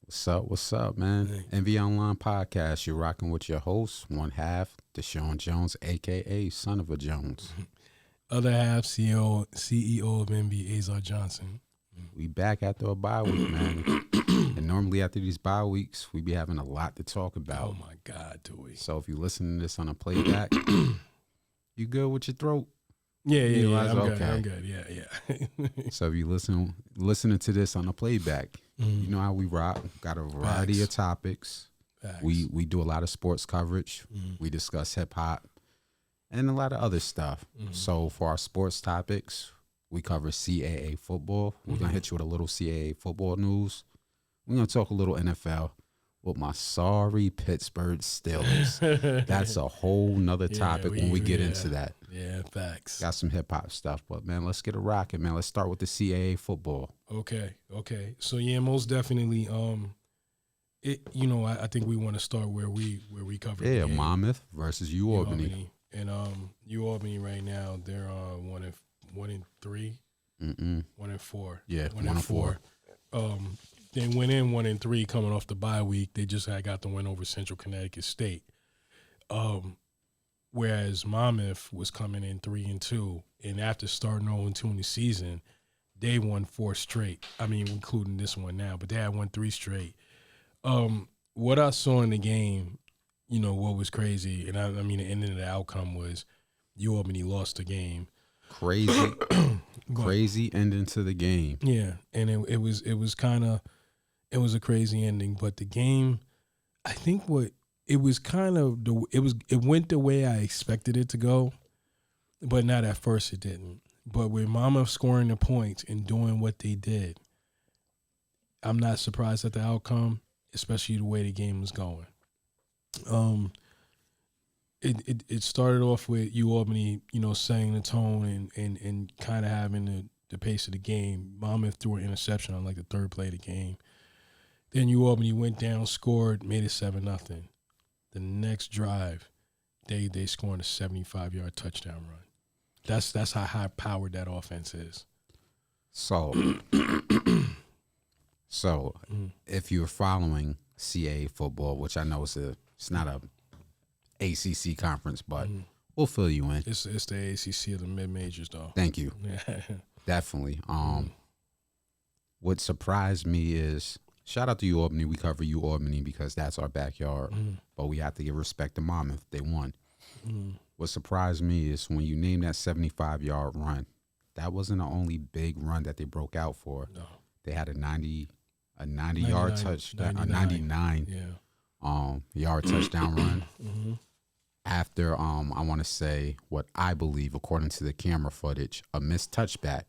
What's up, man? Hey. Enveonline podcast. You're rocking with your host, one half, Deshaun Jones, aka Son of a Jones. Other half, CEO of NBA, Azar Johnson. We back after a bye week, man. And normally after these bye weeks, we be having a lot to talk about. Oh my God, do we? So if you listen to this on a playback, you good with your throat? Yeah, realize, I'm good. Yeah. So if you listening to this on a playback, you know how we rock. Got a variety of topics. Facts. We do a lot of sports coverage. We discuss hip hop and a lot of other stuff. So for our sports topics, we cover CAA football. We're gonna hit you with a little CAA football news. We're gonna talk a little NFL with my sorry Pittsburgh Steelers. That's a whole nother topic when we get into that. Yeah, facts. Got some hip hop stuff, but man, let's get a rocking, man. Let's start with the CAA football. Okay. So yeah, most definitely. I think we want to start where we cover. Yeah, the game. Monmouth versus UAlbany. And UAlbany right now they're 1-3, 1-4. Yeah, 1-4. They went in 1-3 coming off the bye week. They just had got the win over Central Connecticut State. Whereas Monmouth was coming in 3-2, and after starting 0-2 in the season, they won 4 straight. I mean, including this one now, but they had won 3 straight. What I saw in the game, what was crazy, and I mean, the ending of the outcome was UAlbany lost the game. Crazy ending to the game. Yeah, and it was a crazy ending, but the game, I think it went the way I expected it to go, but not at first it didn't. But with Monmouth scoring the points and doing what they did, I'm not surprised at the outcome, especially the way the game was going. It started off with UAlbany, setting the tone and kind of having the pace of the game. Monmouth threw an interception on like the third play of the game. Then UAlbany went down, scored, made it 7-0. The next drive, they scored a 75-yard touchdown run. That's how high powered that offense is. So if you're following CAA football, which I know it's not a ACC conference, but we'll fill you in. It's the ACC of the mid majors, though. Thank you. Definitely. What surprised me is, shout out to UAlbany. We cover UAlbany because that's our backyard. But we have to give respect to Monmouth. They won. What surprised me is when you name that 75-yard run, that wasn't the only big run that they broke out for. No. They had a 90-yard touchdown, a 99 yard touchdown run. After I want to say what I believe, according to the camera footage, a missed touchback.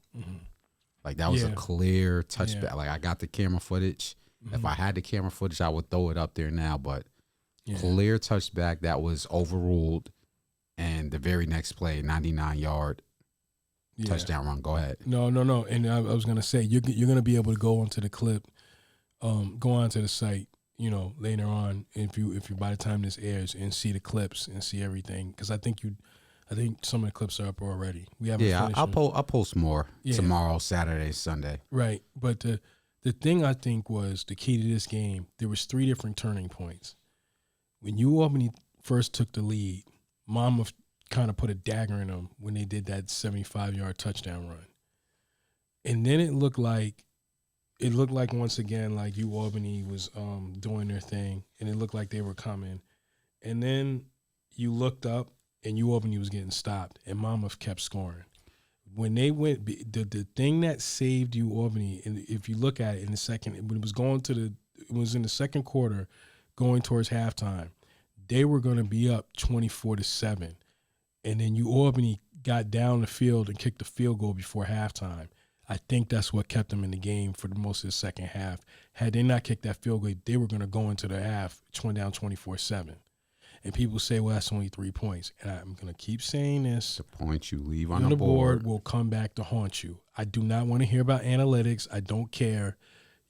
Like that was a clear touchback. Like I got the camera footage. If I had the camera footage, I would throw it up there now. But clear touchback that was overruled, and the very next play, 99-yard touchdown run. Go ahead. No. And I was gonna say you're gonna be able to go onto the clip, go onto the site, later on if you by the time this airs and see the clips and see everything, because I think some of the clips are up already. We haven't. Yeah, I'll post more tomorrow, Saturday, Sunday. Right, but the thing I think was the key to this game. There was 3 different turning points. When UAlbany first took the lead, Monmouth kind of put a dagger in them when they did that 75-yard touchdown run, and then it looked like once again like UAlbany was doing their thing, and it looked like they were coming, and then you looked up and UAlbany was getting stopped, and Monmouth kept scoring. When they went, the thing that saved UAlbany, and if you look at it in the second, when it was in the second quarter, going towards halftime, they were going to be up 24-7, and then UAlbany got down the field and kicked the field goal before halftime. I think that's what kept them in the game for the most of the second half. Had they not kicked that field goal, they were going to go into the half down 24-7. And people say, well, that's only 3 points. And I'm going to keep saying this. The points you leave on the board will come back to haunt you. I do not want to hear about analytics. I don't care.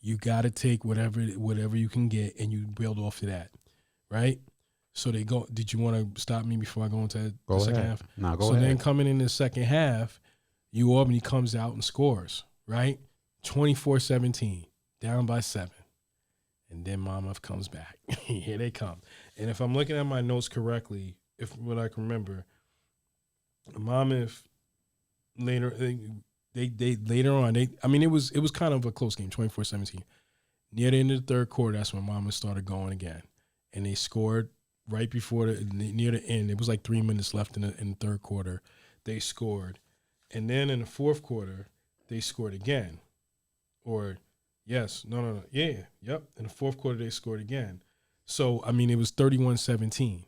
You got to take whatever you can get, and you build off of that, right? So they go. Did you want to stop me before I go into the second half? No, go ahead. So then coming in the second half, UAlbany comes out and scores, right? 24-17, down by 7. And then Monmouth comes back. Here they come. And if I'm looking at my notes correctly, if what I can remember, Monmouth later they later on it was kind of a close game, 24-17. Near the end of the third quarter, that's when Monmouth started going again, and they scored right before near the end. It was like 3 minutes left in the third quarter. They scored, and then in the fourth quarter, they scored again. In the fourth quarter, they scored again. So, it was 31-17.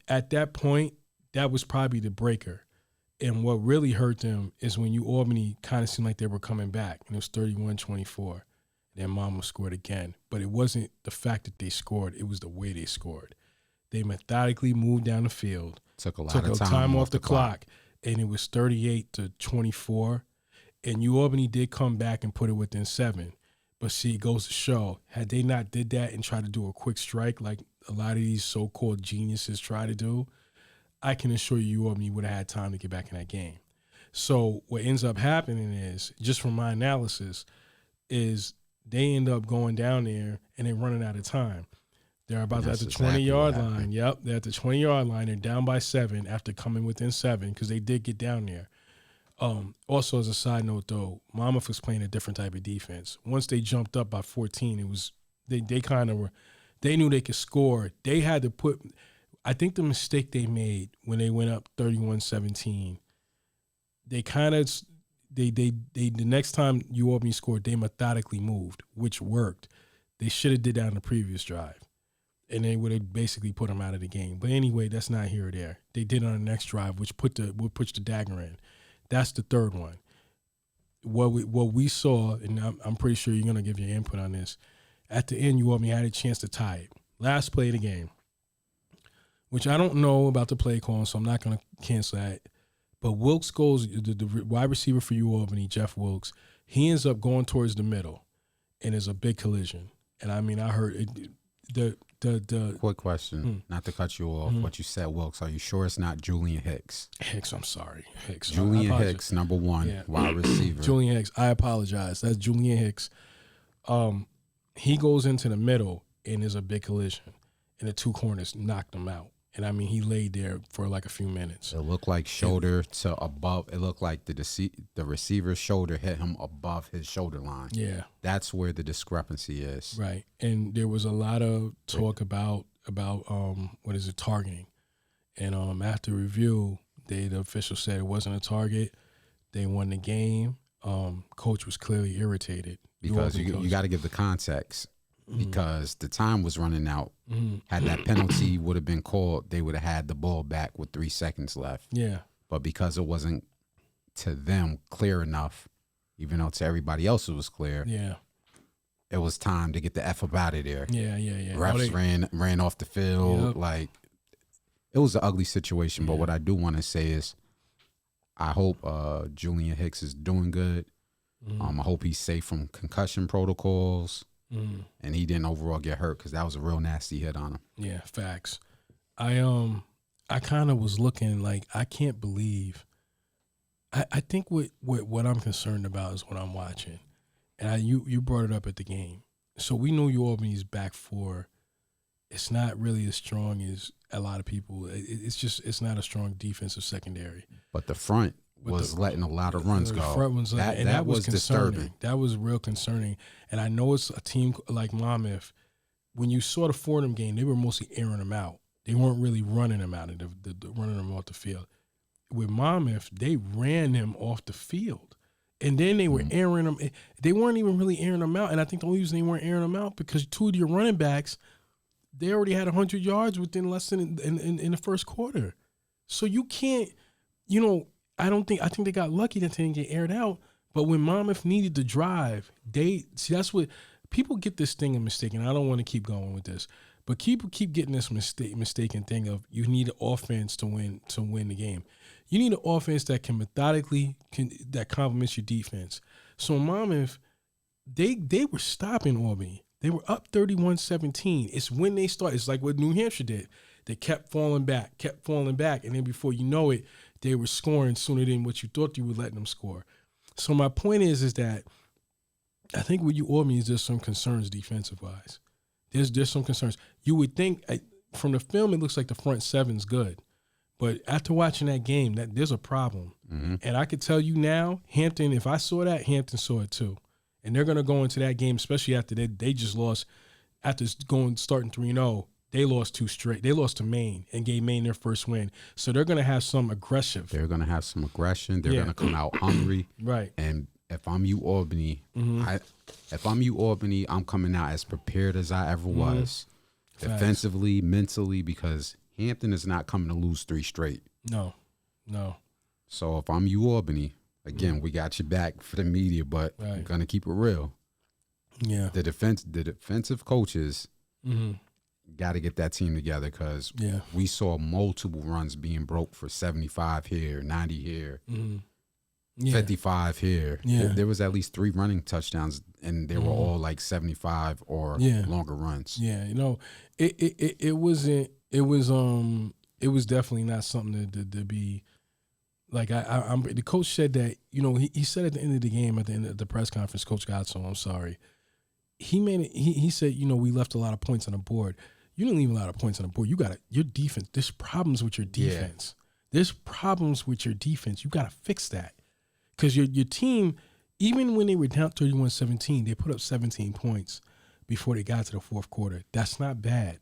At that point, that was probably the breaker. And what really hurt them is when Albany kind of seemed like they were coming back, and it was 31-24. Then Monmouth scored again. But it wasn't the fact that they scored. It was the way they scored. They methodically moved down the field. Took a lot of time off the clock. And it was 38-24. And Albany did come back and put it within 7. But see, it goes to show, had they not did that and tried to do a quick strike like a lot of these so-called geniuses try to do, I can assure you Albany would have had time to get back in that game. So what ends up happening is, just from my analysis, is they end up going down there and they're running out of time. They're about at the 20-yard line. Yep, they're at the 20-yard line. They're down by 7 after coming within 7 because they did get down there. Also, as a side note, though, Monmouth was playing a different type of defense. Once they jumped up by 14, it was they kind of were. They knew they could score. They had to put. I think the mistake they made when they went up 31-17. They kind of the next time Albany scored, they methodically moved, which worked. They should have did that on the previous drive, and they would have basically put them out of the game. But anyway, that's not here or there. They did it on the next drive, which pushed the dagger in. That's the third one. What we saw, and I'm pretty sure you're going to give your input on this, at the end, Albany had a chance to tie it. Last play of the game, which I don't know about the play call, so I'm not going to cancel that. But Wilkes goes, the wide receiver for Albany, Jeff Wilkes, he ends up going towards the middle, and there's a big collision. And I heard it, the Quick question, not to cut you off, but you said Wilkes. Are you sure it's not Julian Hicks? I'm sorry. Hicks. Julian Hicks, number 1, wide receiver. Julian Hicks. I apologize. That's Julian Hicks. He goes into the middle, and there's a big collision, and the two corners knocked him out. And he laid there for like a few minutes. It looked like shoulder to above. It looked like the receiver's shoulder hit him above his shoulder line. Yeah, that's where the discrepancy is. Right, and there was a lot of talk about targeting, and after review, the official said it wasn't a target. They won the game. Coach was clearly irritated because you got to give the context. Because the time was running out. Had that penalty would have been called, they would have had the ball back with 3 seconds left. Yeah. But because it wasn't to them clear enough, even though to everybody else it was clear, it was time to get the F up out of there. Yeah. Refs ran off the field. Yep. Like, it was an ugly situation. But what I do want to say is I hope Julian Hicks is doing good. I hope he's safe from concussion protocols. And he didn't overall get hurt because that was a real nasty hit on him. Yeah, facts. I kind of was looking like I can't believe. I think what I'm concerned about is what I'm watching, and you brought it up at the game. So we know Albany's back four. It's not really as strong as a lot of people. It's not a strong defensive secondary. But the front was letting a lot of runs go. That was disturbing. That was real concerning. And I know it's a team like Monmouth. When you saw the Fordham game, they were mostly airing them out. They weren't really running them out running them off the field. With Monmouth, they ran them off the field, and then they were airing them. They weren't even really airing them out. And I think the only reason they weren't airing them out because 2 of your running backs, they already had 100 yards within less than in the first quarter. So you can't, I think they got lucky that they didn't get aired out. But when Monmouth needed to drive, that's what people get this thing mistaken. I don't want to keep going with this, but people keep getting this mistaken thing of you need an offense to win the game. You need an offense that can methodically that complements your defense. So Monmouth, they were stopping Albany. They were up 31-17. It's when they start. It's like what New Hampshire did. They kept falling back, and then before you know it, they were scoring sooner than what you thought you would let them score. So my point is that I think with you Albany is there's some concerns defensive wise. There's some concerns. You would think from the film it looks like the front seven's good, but after watching that game, that there's a problem. Mm-hmm. And I could tell you now, Hampton. If I saw that, Hampton saw it too, and they're gonna go into that game, especially after they just lost after starting 3-0. They lost 2 straight. They lost to Maine and gave Maine their first win. So they're going to have some aggressive. They're going to have some aggression. They're going to come out hungry. Right. And if I'm you Albany, I'm coming out as prepared as I ever was, defensively, mentally, because Hampton is not coming to lose 3 straight. No. So if I'm you Albany, again, we got your back for the media, but I'm going to keep it real. Yeah. The defensive coaches got to get that team together because we saw multiple runs being broke for 75 here, 90 here, 55 here. Yeah. There was at least 3 running touchdowns, and they were all like 75 or longer runs. Yeah, it wasn't. It was definitely not something to be like. I'm the coach said that he said at the end of the game, at the end of the press conference, Coach Godson, I'm sorry. He made it. He said, we left a lot of points on the board. You didn't leave a lot of points on the board. You got your defense. There's problems with your defense. There's problems with your defense. You got to fix that because your team, even when they were down 31-17, they put up 17 points before they got to the fourth quarter. That's not bad.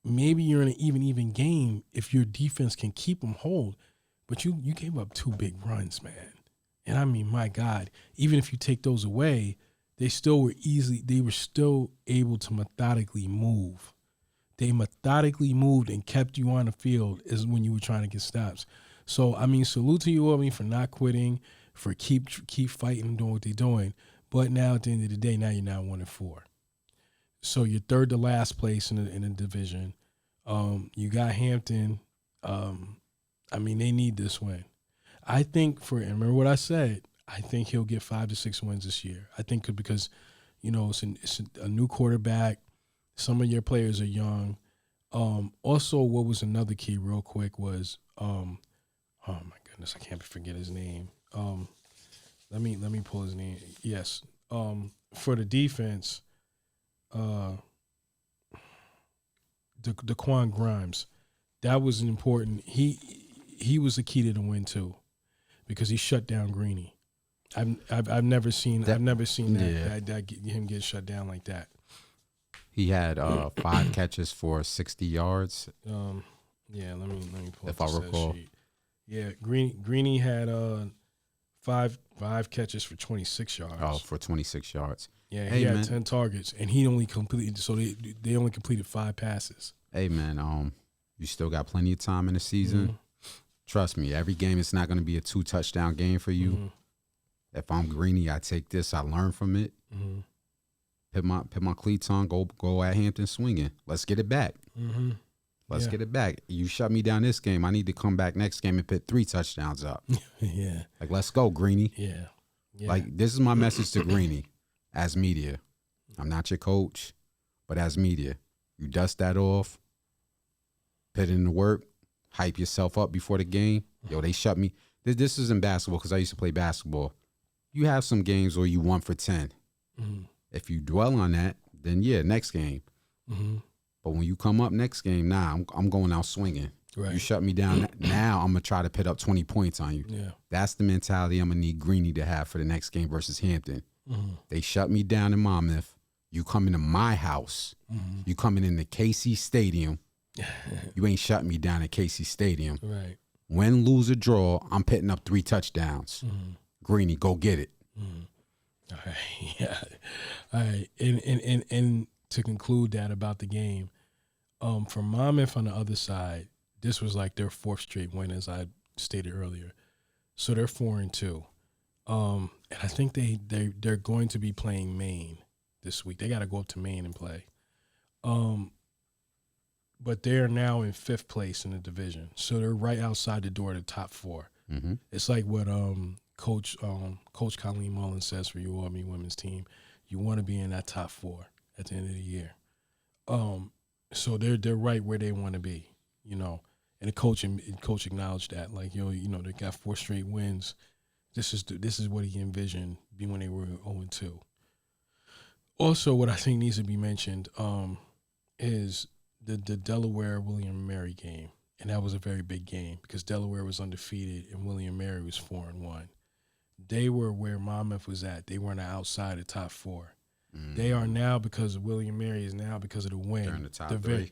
Maybe you're in an even game if your defense can keep them hold, but you gave up 2 big runs, man. And I mean, my God, even if you take those away, they were still able to methodically move. They methodically moved and kept you on the field as when you were trying to get stops. So, I mean, salute to you, Albany, for not quitting, for keep fighting, doing what they're doing. But now, at the end of the day, now you're now 1-4. So you're third to last place in the division. You got Hampton. I mean, they need this win. I think and remember what I said, I think he'll get 5 to 6 wins this year. I think because, it's a new quarterback. Some of your players are young. Also, what was another key real quick was, oh my goodness, I can't forget his name. Let me pull his name. Yes. For the defense, Daquan Grimes, that was important. He was the key to the win too, because he shut down Greeny. I've never seen that him get shut down like that. He had 5 catches for 60 yards. Let me pull if I recall. Sheet. Yeah, Greeny had 5 catches for 26 yards. Oh, for 26 yards. Yeah, he had 10 targets, and he only completed. So they only completed 5 passes. Hey man, you still got plenty of time in the season. Mm-hmm. Trust me, every game it's not going to be a 2 touchdown game for you. Mm-hmm. If I'm Greeny, I take this. I learn from it. Mm-hmm. Put my cleats on. Go at Hampton swinging. Let's get it back. Mm-hmm. Let's get it back. You shut me down this game. I need to come back next game and put 3 touchdowns up. Yeah. Like, let's go, Greeny. Yeah. Like, this is my message to Greeny as media. I'm not your coach, but as media, you dust that off, put in the work, hype yourself up before the game. Yo, they shut me. This isn't basketball because I used to play basketball. You have some games where you 1 for 10. Mm-hmm. If you dwell on that, then next game. Mm-hmm. But when you come up next game, I'm going out swinging. Right. You shut me down. Now I'm going to try to put up 20 points on you. Yeah. That's the mentality I'm going to need Greeny to have for the next game versus Hampton. Mm-hmm. They shut me down in Monmouth. You come into my house. Mm-hmm. You coming in the KC Stadium. You ain't shutting me down at KC Stadium. Right. Win, lose, or draw, I'm putting up 3 touchdowns. Mm-hmm. Greeny, go get it. Mm-hmm. All right. Yeah. All right. And to conclude that about the game, for Monmouth on the other side, this was like their 4th straight win, as I stated earlier. So they're 4-2. And I think they're going to be playing Maine this week. They got to go up to Maine and play. But they're now in 5th place in the division. So they're right outside the door of the top 4. Mm-hmm. It's like what Coach Colleen Mullins says for your Albany women's team. You want to be in that top 4 at the end of the year. So they're right where they want to be, And the coach acknowledged that, like, they got 4 straight wins. This is what he envisioned when they were 0-2. Also, what I think needs to be mentioned is the Delaware William and Mary game, and that was a very big game because Delaware was undefeated and William and Mary was 4-1. They were where Monmouth was at. They weren't outside the top four. They are now because of William Mary is now because of the win. They're in the top three.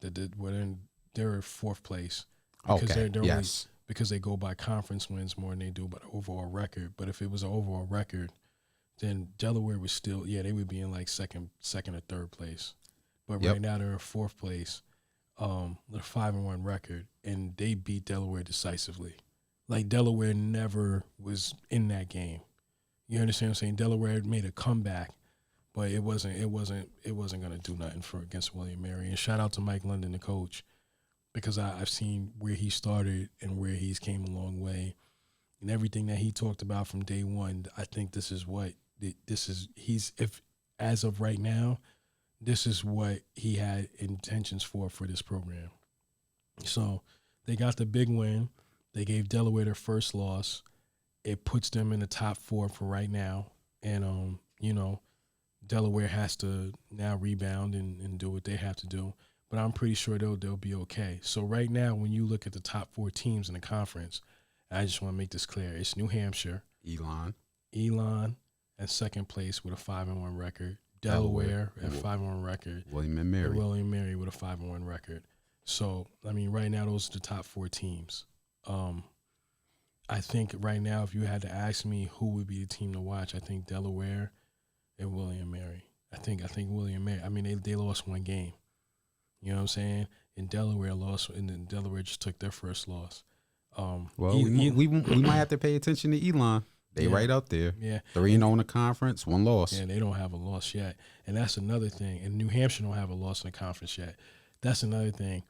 They're in fourth place. Because They're yes. only, because they go by conference wins more than they do by the overall record. But if it was an overall record, then Delaware was still, they would be in like second or third place. But right now they're in fourth place, with a 5-1 record, and they beat Delaware decisively. Like Delaware never was in that game. You understand what I'm saying? Delaware made a comeback, but it wasn't gonna do nothing against William Mary. And shout out to Mike London, the coach, because I've seen where he started and where he's came a long way, and everything that he talked about from day one. I think as of right now, this is what he had intentions for this program. So they got the big win. They gave Delaware their first loss. It puts them in the top four for right now. And, Delaware has to now rebound and do what they have to do. But I'm pretty sure they'll be okay. So right now, when you look at the top four teams in the conference, I just want to make this clear. It's New Hampshire. Elon at second place with a 5-1 record. Delaware at 5-1 record. William and Mary with a 5-1 record. So, right now, those are the top four teams. I think right now, if you had to ask me who would be the team to watch, I think Delaware and William and Mary. I think William and Mary. They lost one game. You know what I'm saying? And Delaware lost, and then Delaware just took their first loss. We might have to pay attention to Elon. They right up there. Yeah. 3-0 in the conference, 1 loss. Yeah, they don't have a loss yet. And that's another thing. And New Hampshire don't have a loss in the conference yet. That's another thing.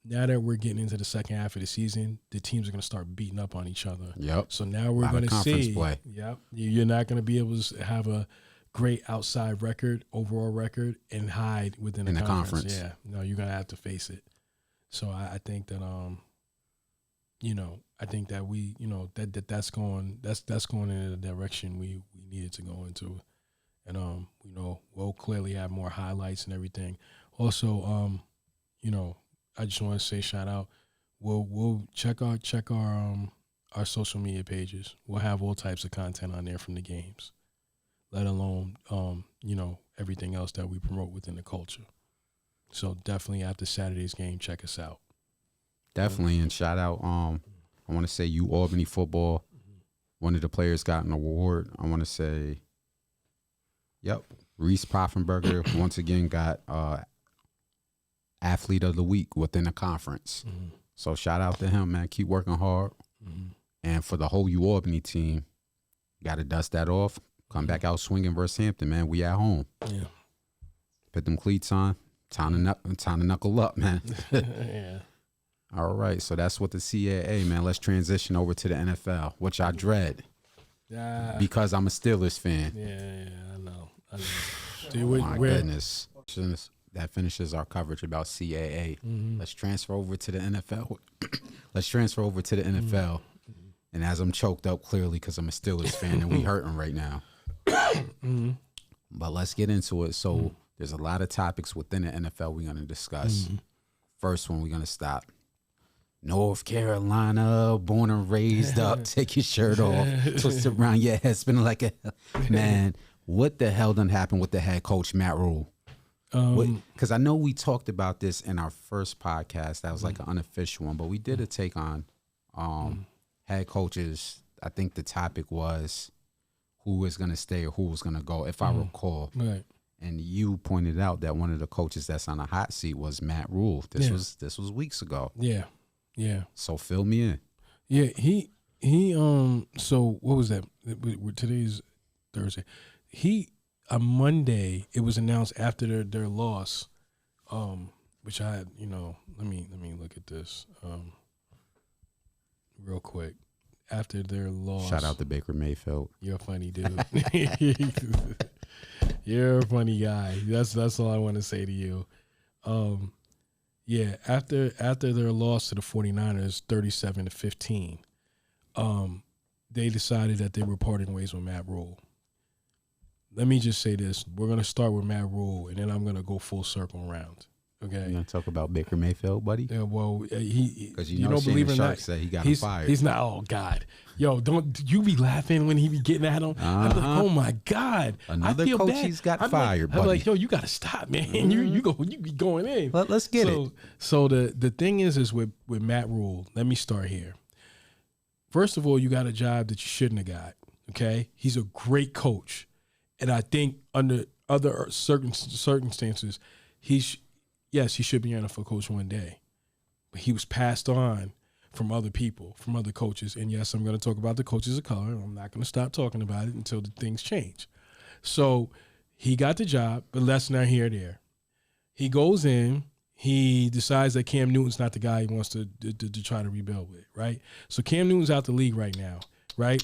Now that we're getting into the second half of the season, the teams are going to start beating up on each other. Yep. So now we're going to see. Play. Yep. You're not going to be able to have a great outside record, overall record, and hide within the conference. Yeah. No, you're going to have to face it. So I think that I think that we, that's going in the direction we needed to go into. And we'll clearly have more highlights and everything. Also, I just want to say shout out. We'll check our social media pages. We'll have all types of content on there from the games, let alone everything else that we promote within the culture. So definitely after Saturday's game, check us out. Definitely, and shout out. I want to say Albany football. One of the players got an award. I want to say, Reese Poffenberger once again got Athlete of the Week within the conference. Mm-hmm. So shout out to him, man. Keep working hard. Mm-hmm. And for the whole Albany team, got to dust that off. Come back out swinging versus Hampton, man. We at home. Yeah. Put them cleats on. Time to knuckle up, man. Yeah. All right, so that's what the CAA, man. Let's transition over to the NFL, which I dread because I'm a Steelers fan. Yeah, I know. My goodness. That finishes our coverage about CAA. Mm-hmm. Let's transfer over to the NFL. Mm-hmm. And as I'm choked up clearly because I'm a Steelers fan and we hurting right now. Mm-hmm. But let's get into it. So there's a lot of topics within the NFL we're going to discuss. Mm-hmm. First one, we're going to stop. North Carolina, born and raised up, take your shirt off, twist it around your head, spinning like a man. What the hell done happened with the head coach, Matt Rule? Because I know we talked about this in our first podcast. That was like an unofficial one, but we did a take on head coaches. I think the topic was who was going to stay or who was going to go, if I recall. Right. And you pointed out that one of the coaches that's on the hot seat was Matt Rule. This was weeks ago. Yeah. Yeah. So fill me in. Yeah, he so what was that? Today's Thursday. On Monday, it was announced after their loss, which I had, let me look at this real quick. After their loss. Shout out to Baker Mayfield. You're a funny dude. You're a funny guy. That's all I want to say to you. Yeah, after their loss to the 49ers, 37-15, they decided that they were parting ways with Matt Rule. let me just say this. We're going to start with Matt Rule, and then I'm going to go full circle around. Okay. You gonna talk about Baker Mayfield, buddy? Yeah, well, because you know believe it or not, said he got fired. He's not. Oh God, yo, don't you be laughing when he be getting at him? I'm like, oh my God, another I feel coach bad. he's got fired. I'm like, yo, you got to stop, man. You be going in. Let's get it. So the thing is with Matt Rule. Let me start here. First of all, you got a job that you shouldn't have got. Okay, he's a great coach, and I think under other certain circumstances, yes, he should be an NFL coach one day, but he was passed on from other people, from other coaches. And yes, I'm going to talk about the coaches of color. I'm not going to stop talking about it until the things change. So he got the job, but let's not hear there. He goes in, he decides that Cam Newton's not the guy he wants to try to rebuild with, right? So Cam Newton's out the league right now, right?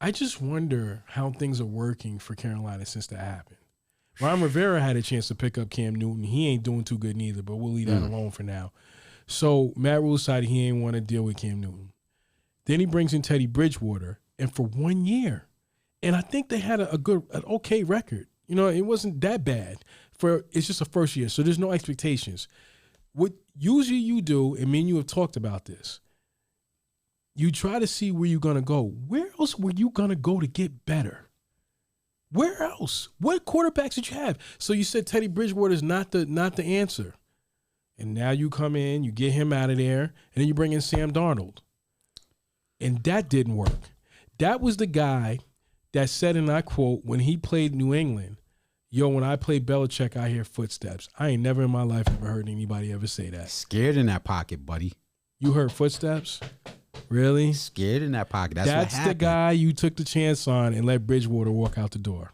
I just wonder how things are working for Carolina since that happened. Ron Rivera had a chance to pick up Cam Newton. He ain't doing too good neither, but we'll leave that alone for now. So Matt Rule decided he ain't want to deal with Cam Newton. Then he brings in Teddy Bridgewater, and for 1 year. And I think they had an okay record. You know, it wasn't that bad. It's just a first year, so there's no expectations. What usually you do, and me and you have talked about this, you try to see where you're going to go. Where else were you going to go to get better? Where else? What quarterbacks did you have? So you said Teddy Bridgewater is not the answer. And now you come in, you get him out of there, and then you bring in Sam Darnold. And that didn't work. That was the guy that said, and I quote, when he played New England, yo, when I play Belichick, I hear footsteps. I ain't never in my life ever heard anybody ever say that. Scared in that pocket, buddy. You heard footsteps? Really? Scared in that pocket. That's what happened. The guy you took the chance on and let Bridgewater walk out the door.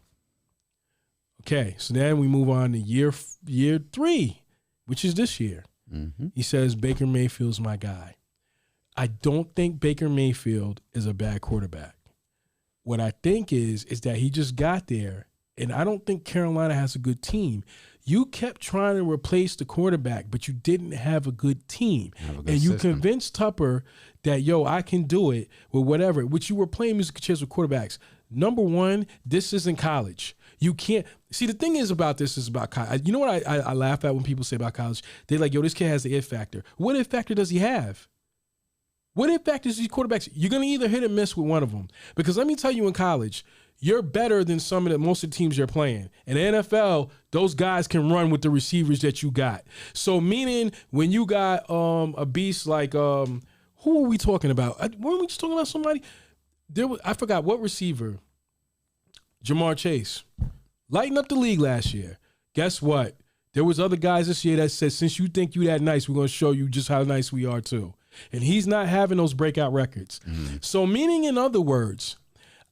Okay, so then we move on to year 3, which is this year. Mm-hmm. He says, Baker Mayfield's my guy. I don't think Baker Mayfield is a bad quarterback. What I think is that he just got there, and I don't think Carolina has a good team. You kept trying to replace the quarterback, but you didn't have a good team. And you convinced Tupper that, yo, I can do it with whatever, which you were playing musical chairs with quarterbacks. Number one, this isn't college. You can't – see, the thing is about this is about college. You know what I laugh at when people say about college? They're like, yo, this kid has the it factor. What it factor does he have? What it factor is these quarterbacks? You're going to either hit or miss with one of them. Because let me tell you, in college – you're better than most of the teams you're playing. In the NFL, those guys can run with the receivers that you got. So meaning when you got a beast like who are we talking about? Weren't we just talking about somebody? I forgot what receiver. Jamar Chase. Lighting up the league last year. Guess what? There was other guys this year that said, since you think you that nice, we're going to show you just how nice we are too. And he's not having those breakout records. So meaning in other words,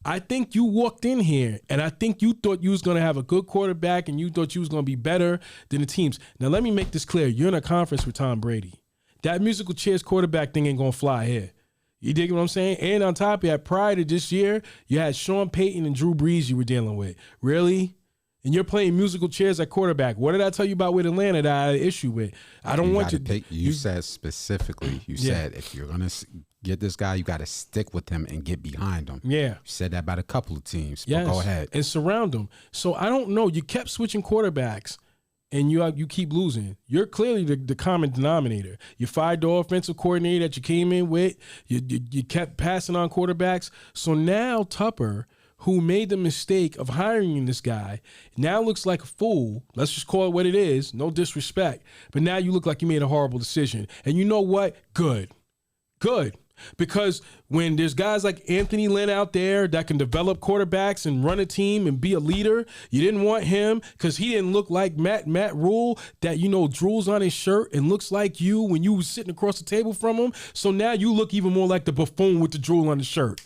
I think you walked in here, and I think you thought you was going to have a good quarterback, and you thought you was going to be better than the teams. Now, let me make this clear. You're in a conference with Tom Brady. That musical chairs quarterback thing ain't going to fly here. You dig what I'm saying? And on top of that, prior to this year, you had Sean Payton and Drew Brees you were dealing with. Really? And you're playing musical chairs at quarterback. What did I tell you about with Atlanta that I had an issue with? I don't want you to pick. You said specifically, said if you're going to get this guy, you got to stick with him and get behind him. Yeah. You said that about a couple of teams. Yes. But go ahead. And surround them. So I don't know. You kept switching quarterbacks, and you keep losing. You're clearly the common denominator. You fired the offensive coordinator that you came in with. You kept passing on quarterbacks. So now Tupper, who made the mistake of hiring this guy, now looks like a fool. Let's just call it what it is. No disrespect. But now you look like you made a horrible decision. And you know what? Good. Because when there's guys like Anthony Lynn out there that can develop quarterbacks and run a team and be a leader, you didn't want him because he didn't look like Matt Rule that, drools on his shirt and looks like you when you was sitting across the table from him. So now you look even more like the buffoon with the drool on the shirt.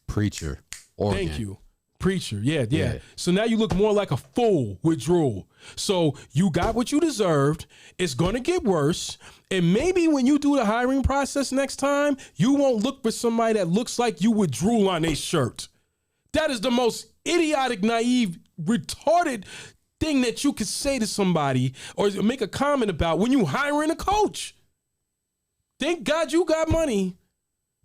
Preacher. Oregon. Thank you. Preacher. Yeah. So now you look more like a fool with drool. So you got what you deserved. It's going to get worse. And maybe when you do the hiring process next time, you won't look for somebody that looks like you with drool on their shirt. That is the most idiotic, naive, retarded thing that you could say to somebody or make a comment about when you hiring a coach. Thank God you got money.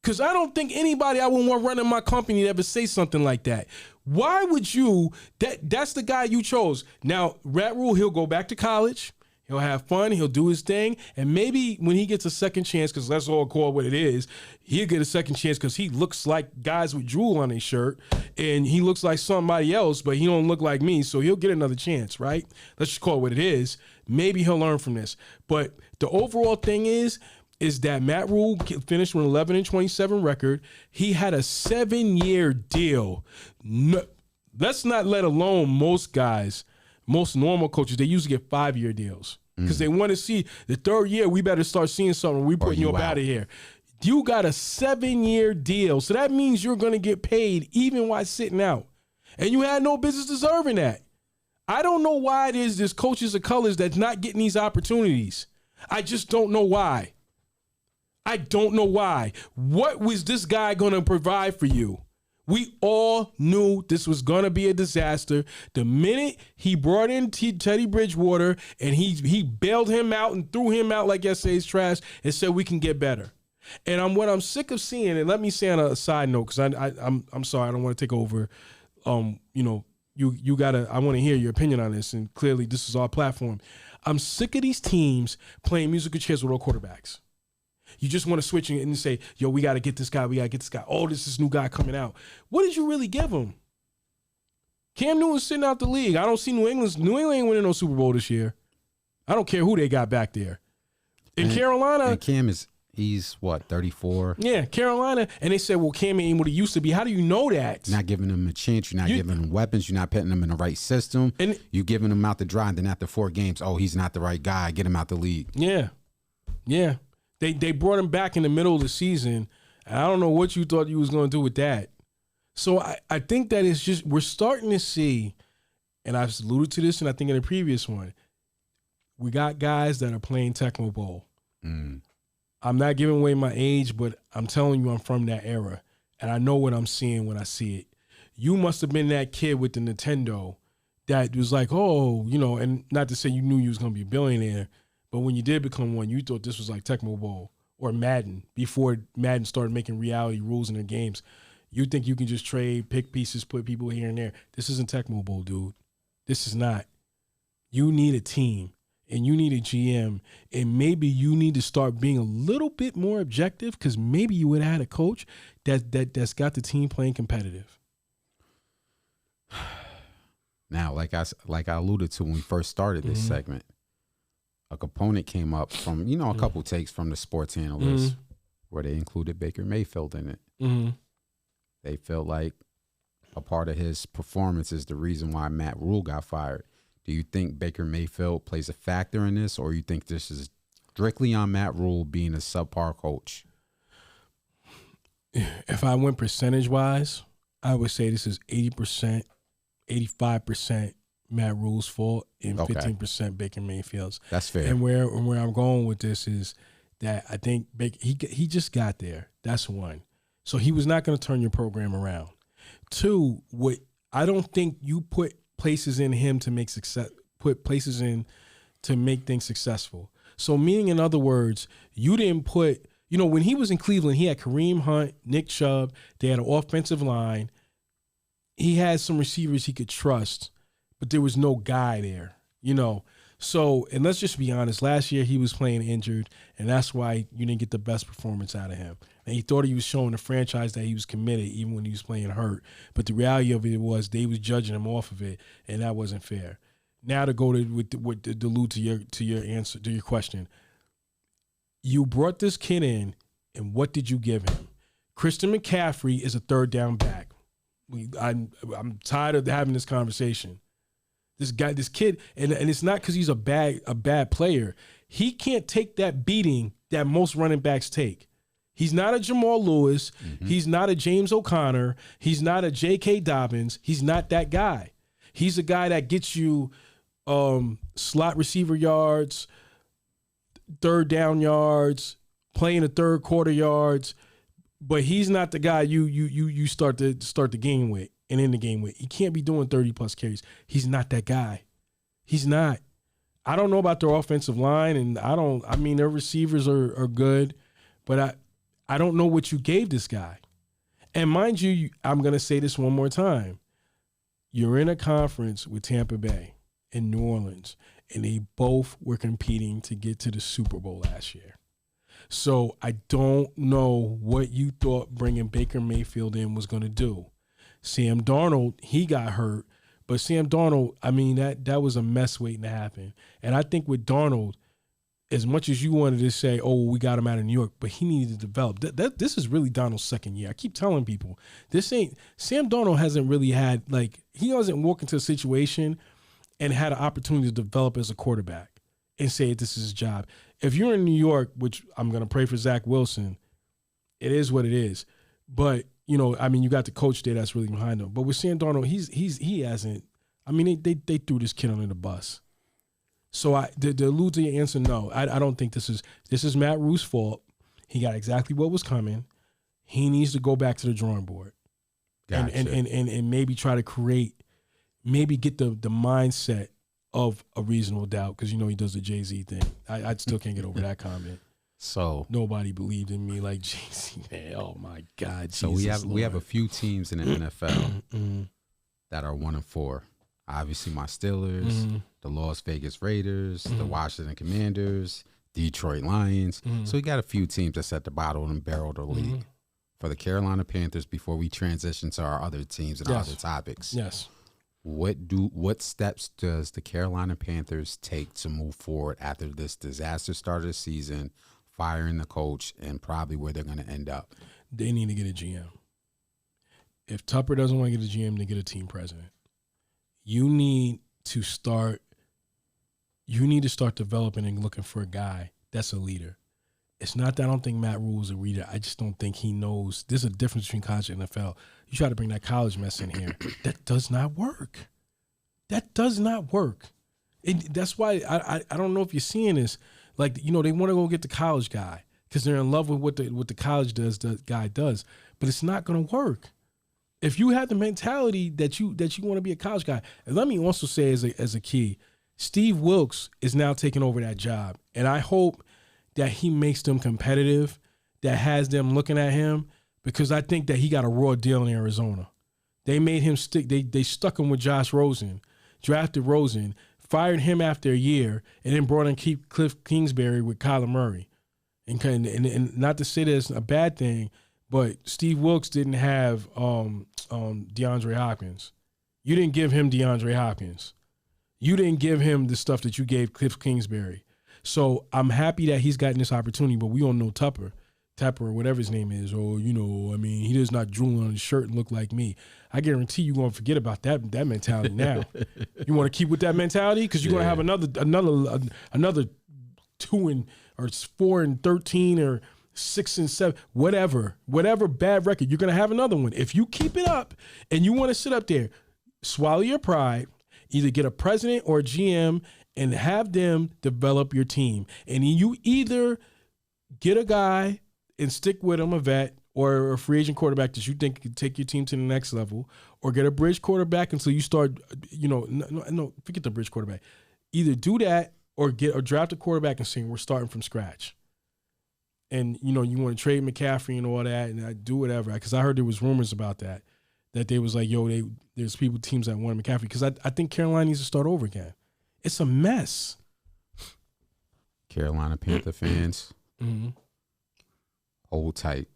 Because I don't think anybody I would want running my company ever say something like that. Why would you? That's the guy you chose. Now, Rat Rule, he'll go back to college. He'll have fun. He'll do his thing. And maybe when he gets a second chance, because let's all call it what it is, he'll get a second chance because he looks like guys with drool on his shirt. And he looks like somebody else, but he don't look like me. So he'll get another chance, right? Let's just call it what it is. Maybe he'll learn from this. But the overall thing is that Matt Rule finished with an 11-27 record. He had a 7-year deal. No, let's not let alone most guys. Most normal coaches, they usually get 5-year deals because they want to see the third year. We better start seeing something. We putting you up out of here. You got a 7-year deal, so that means you're going to get paid even while sitting out, and you had no business deserving that. I don't know why it is there's coaches of colors that's not getting these opportunities. I just don't know why. I don't know why. What was this guy going to provide for you? We all knew this was going to be a disaster. The minute he brought in Teddy Bridgewater and he bailed him out and threw him out like yesterday's trash and said we can get better. And what I'm sick of seeing, and let me say on a side note, because I'm sorry, I don't want to take over. You gotta. I want to hear your opinion on this, and clearly this is our platform. I'm sick of these teams playing musical chairs with all quarterbacks. You just want to switch and say, yo, we got to get this guy. We got to get this guy. Oh, this is new guy coming out. What did you really give him? Cam Newton's sitting out the league. I don't see New England ain't winning no Super Bowl this year. I don't care who they got back there. In Carolina. And Cam he's what, 34? Yeah, Carolina. And they said, well, Cam ain't what he used to be. How do you know that? You're not giving him a chance. You're not giving him weapons. You're not putting him in the right system. And you're giving him out the dry. And then after 4 games, oh, he's not the right guy. Get him out the league. Yeah. Yeah. They brought him back in the middle of the season. And I don't know what you thought you was going to do with that. So I think that it's just, we're starting to see, and I've alluded to this, and I think in the previous one, we got guys that are playing Tecmo Bowl. I'm not giving away my age, but I'm telling you I'm from that era. And I know what I'm seeing when I see it. You must have been that kid with the Nintendo that was like, oh, and not to say you knew you was going to be a billionaire, but when you did become one, you thought this was like Tecmo Bowl or Madden before Madden started making reality rules in their games. You think you can just trade, pick pieces, put people here and there. This isn't Tecmo Bowl, dude. This is not. You need a team, and you need a GM, and maybe you need to start being a little bit more objective because maybe you would have had a coach that's got the team playing competitive. Now, like I alluded to when we first started this segment, a component came up from, a couple takes from the sports analysts where they included Baker Mayfield in it. They felt like a part of his performance is the reason why Matt Rule got fired. Do you think Baker Mayfield plays a factor in this, or you think this is strictly on Matt Rule being a subpar coach? If I went percentage-wise, I would say this is 80%, 85% Matt Rule's fault and 15% Baker Mayfield's. That's fair. And where I'm going with this is that I think he just got there. That's one. So he was not going to turn your program around. 2, I don't think you put places in him to make success. Put places in to make things successful. So meaning, in other words, you didn't put. When he was in Cleveland, he had Kareem Hunt, Nick Chubb. They had an offensive line. He had some receivers he could trust, but there was no guy there, So, and let's just be honest, last year he was playing injured, and that's why you didn't get the best performance out of him. And he thought he was showing the franchise that he was committed even when he was playing hurt. But the reality of it was they was judging him off of it, and that wasn't fair. Now to go to allude to your answer to your question, you brought this kid in, and what did you give him? Christian McCaffrey is a third down back. I'm tired of having this conversation. This kid, and it's not because he's a bad player. He can't take that beating that most running backs take. He's not a Jamal Lewis. He's not a James O'Connor. He's not a J.K. Dobbins. He's not that guy. He's a guy that gets you slot receiver yards, third down yards, playing the third quarter yards. But he's not the guy you start the game with and end the game with. He can't be doing 30-plus carries. He's not that guy. He's not. I don't know about their offensive line, and their receivers are good, but I don't know what you gave this guy. And mind you, I'm going to say this one more time. you're in a conference with Tampa Bay and New Orleans, and they both were competing to get to the Super Bowl last year. So I don't know what you thought bringing Baker Mayfield in was going to do. Sam Darnold, he got hurt, but Sam Darnold, I mean, that was a mess waiting to happen. And I think with Darnold, as much as you wanted to say, oh, we got him out of New York, but he needed to develop. This is really Darnold's second year. I keep telling people, Sam Darnold hasn't really had, like, he hasn't walked into a situation and had an opportunity to develop as a quarterback and say this is his job. If you're in New York, which I'm going to pray for Zach Wilson, it is what it is. But, you know, I mean, you got the coach there that's really behind him. But with Sam Darnold, he hasn't. I mean, they threw this kid under the bus. So to allude to your answer, no, I don't think this is Matt Rue's fault. He got exactly what was coming. He needs to go back to the drawing board, gotcha. and maybe try to create, maybe get the mindset of a reasonable doubt, because you know he does the Jay-Z thing. I still can't get over that comment. So nobody believed in me like Jay-Z, man. Oh my God. So Jesus we have a few teams in the NFL that are 1-4. Obviously, my Steelers, the Las Vegas Raiders, the Washington Commanders, Detroit Lions. So we got a few teams that's at the bottom and barrel of the league. For the Carolina Panthers, before we transition to our other teams and our other topics, what steps does the Carolina Panthers take to move forward after this disaster start of the season, firing the coach, and probably where they're going to end up? They need to get a GM. If Tupper doesn't want to get a GM, they get a team president. You need to start developing and looking for a guy that's a leader. It's not that I don't think Matt Rule is a leader. I just don't think he knows. There's a difference between college and NFL. You try to bring that college mess in here. That does not work. That does not work. That's why I don't know if you're seeing this. Like, you know, they want to go get the college guy because they're in love with what the college guy does. But it's not going to work. If you have the mentality that you want to be a college guy, and let me also say as a key, Steve Wilkes is now taking over that job, and I hope that he makes them competitive, that has them looking at him, because I think that he got a raw deal in Arizona. They made him stick. They stuck him with Josh Rosen, drafted Rosen, fired him after a year, and then brought in Cliff Kingsbury with Kyler Murray, and not to say that's a bad thing. But Steve Wilkes didn't have DeAndre Hopkins. You didn't give him DeAndre Hopkins. You didn't give him the stuff that you gave Cliff Kingsbury. So I'm happy that he's gotten this opportunity, but we don't know Tupper or whatever his name is. Or, you know, I mean, he does not drool on his shirt and look like me. I guarantee you're going to forget about that mentality now. You want to keep with that mentality? Because you're going to have another 4-13 or 6-7, whatever bad record, you're going to have another one. If you keep it up and you want to sit up there, swallow your pride, either get a president or a GM and have them develop your team. And you either get a guy and stick with him, a vet or a free agent quarterback that you think can take your team to the next level, or get a bridge quarterback until you start, you know, no, forget the bridge quarterback. Either do that or draft a quarterback and say, we're starting from scratch. And, you know, you want to trade McCaffrey and all that and do whatever. Because I heard there was rumors about that they was like, yo, there's teams that want McCaffrey. Because I think Carolina needs to start over again. It's a mess. Carolina Panther fans, hold tight,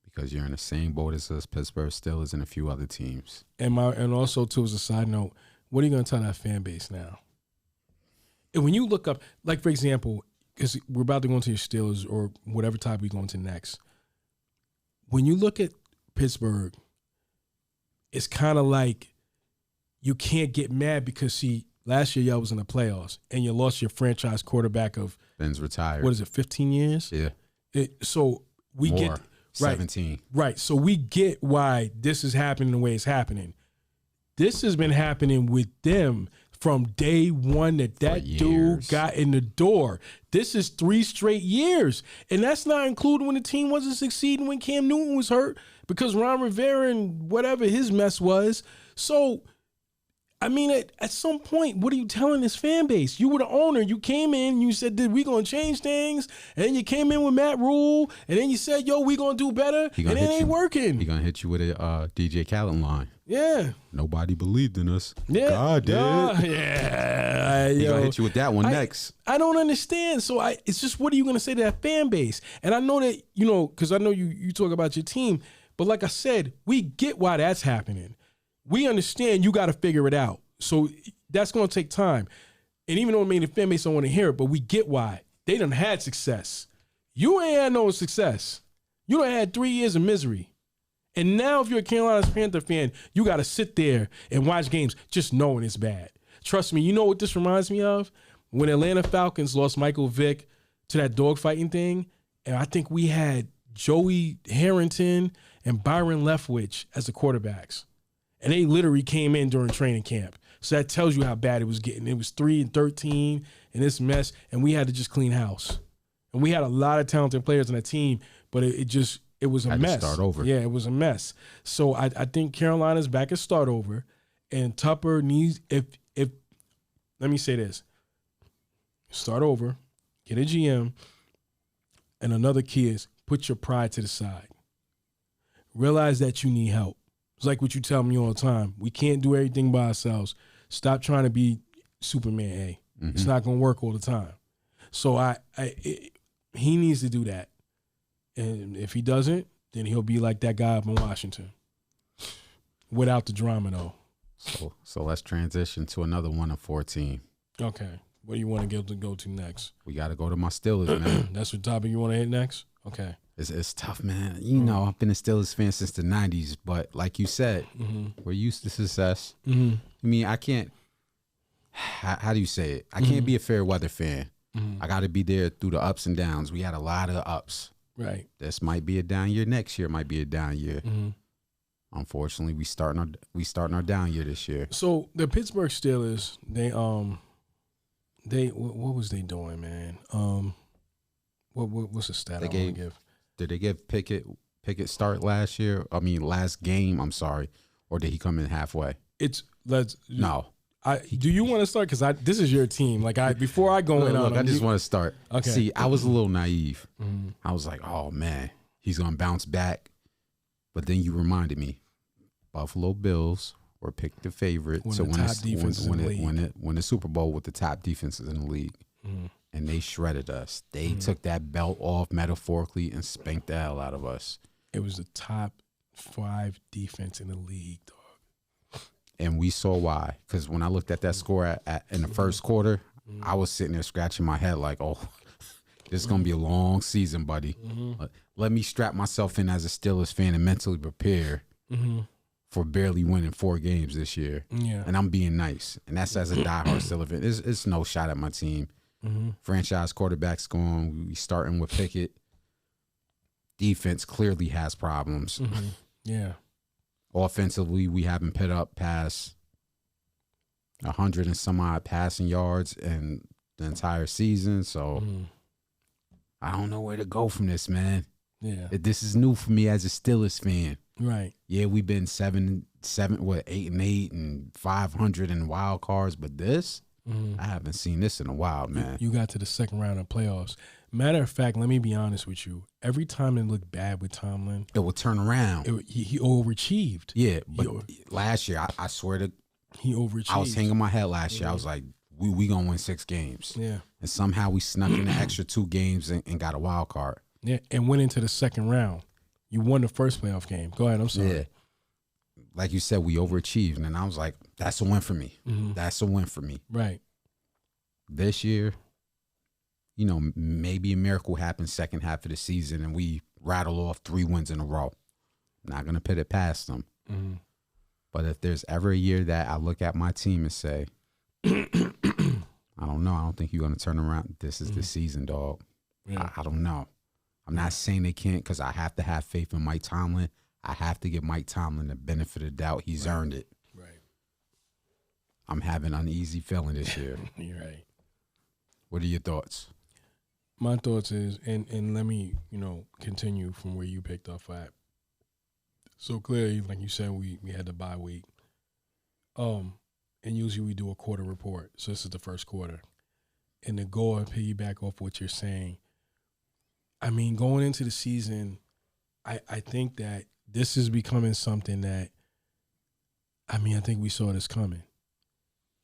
because you're in the same boat as us, Pittsburgh Steelers, and a few other teams. And also, too, as a side note, what are you going to tell that fan base now? And when you look up, like, for example, because we're about to go into your Steelers or whatever type we go into next. When you look at Pittsburgh, it's kind of like you can't get mad because, see, last year y'all was in the playoffs and you lost your franchise quarterback of Ben's retired. What is it, 15 years? Yeah. So we More, get 17. Right. So we get why this is happening the way it's happening. This has been happening with them from day one that dude got in the door. This is 3 straight years. And that's not including when the team wasn't succeeding, when Cam Newton was hurt, because Ron Rivera and whatever his mess was. So, I mean, at some point, what are you telling this fan base? You were the owner. You came in, you said, we going to change things? And then you came in with Matt Rule, and then you said, yo, we going to do better, and it ain't working. He going to hit you with a DJ Khaled line. Yeah. Nobody believed in us. Yeah. God did. Yeah. He gonna hit you with that one next. I don't understand. So it's just, what are you gonna say to that fan base? And I know that, because I know you talk about your team, but like I said, we get why that's happening. We understand you got to figure it out. So that's gonna take time. And even though the fan base don't want to hear it, but we get why. They done had success. You ain't had no success. You done had 3 years of misery. And now if you're a Carolina Panther fan, you got to sit there and watch games just knowing it's bad. Trust me, you know what this reminds me of? When Atlanta Falcons lost Michael Vick to that dogfighting thing, and I think we had Joey Harrington and Byron Leftwich as the quarterbacks. And they literally came in during training camp. So that tells you how bad it was getting. It was 3-13 in this mess, and we had to just clean house. And we had a lot of talented players on that team, but it was a mess. Start over. Yeah, it was a mess. So I think Carolina's back at start over, and Tupper needs, if let me say this, start over, get a GM, and another key is put your pride to the side. Realize that you need help. It's like what you tell me all the time. We can't do everything by ourselves. Stop trying to be Superman A. Mm-hmm. It's not going to work all the time. So he needs to do that. And if he doesn't, then he'll be like that guy up in Washington. Without the drama, though. So let's transition to another 1-14. Okay. What do you want to go to next? We got to go to my Steelers, man. That's what topic you want to hit next? Okay. It's tough, man. You know, I've been a Steelers fan since the 90s, but like you said, we're used to success. I mean, I can't – how do you say it? I can't be a fair weather fan. I got to be there through the ups and downs. We had a lot of ups. Right. This might be a down year. Next year might be a down year. Unfortunately, we starting our down year this year. So the Pittsburgh Steelers, they what was they doing, man? What's the stat I want to give? Did they give Pickett start last year? I mean, last game. I'm sorry, or did he come in halfway? No. Do you want to start? Because this is your team. Before I go in on, I just want to start. Okay. See, I was a little naive. I was like, oh man, he's gonna bounce back. But then you reminded me, Buffalo Bills were picked the favorite to win the Super Bowl with the top defenses in the league, and they shredded us. They took that belt off metaphorically and spanked the hell out of us. It was the top 5 defense in the league, dog. And we saw why. Because when I looked at that score in the first quarter, I was sitting there scratching my head like, oh, this is going to be a long season, buddy. Let me strap myself in as a Steelers fan and mentally prepare for barely winning 4 games this year. Yeah. And I'm being nice. And that's as a diehard Steelers fan. It's no shot at my team. Franchise quarterback's gone. We starting with Pickett. Defense clearly has problems. Yeah. Offensively, we haven't put up past 100 and some odd passing yards in the entire season. So I don't know where to go from this, man. Yeah. This is new for me as a Steelers fan. Right. Yeah, we've been 8-8 and 500 in wild cards, but this, I haven't seen this in a while, man. You got to the second round of playoffs. Matter of fact, let me be honest with you. Every time it looked bad with Tomlin, it would turn around. He overachieved. Yeah, but last year, I swear to he overachieved. I was hanging my head last year. I was like, we gonna win 6 games. Yeah. And somehow we snuck in the extra 2 games and got a wild card. Yeah, and went into the second round. You won the first playoff game. Go ahead, I'm sorry. Yeah. Like you said, we overachieved. And I was like, that's a win for me. That's a win for me. Right. This year, you know, maybe a miracle happens second half of the season and we rattle off 3 wins in a row. Not going to put it past them. But if there's ever a year that I look at my team and say, I don't know. I don't think you're going to turn around. This is the season, dog. Yeah. I don't know. I'm not saying they can't because I have to have faith in Mike Tomlin. I have to give Mike Tomlin the benefit of the doubt. He's earned it. Right. I'm having an uneasy feeling this year. You're right. What are your thoughts? My thoughts is, and let me, continue from where you picked up at. So clearly, like you said, we had the bye week. And usually we do a quarter report. So this is the first quarter. And to go and piggyback off what you're saying, I mean, going into the season, I think that this is becoming something that I mean, I think we saw this coming.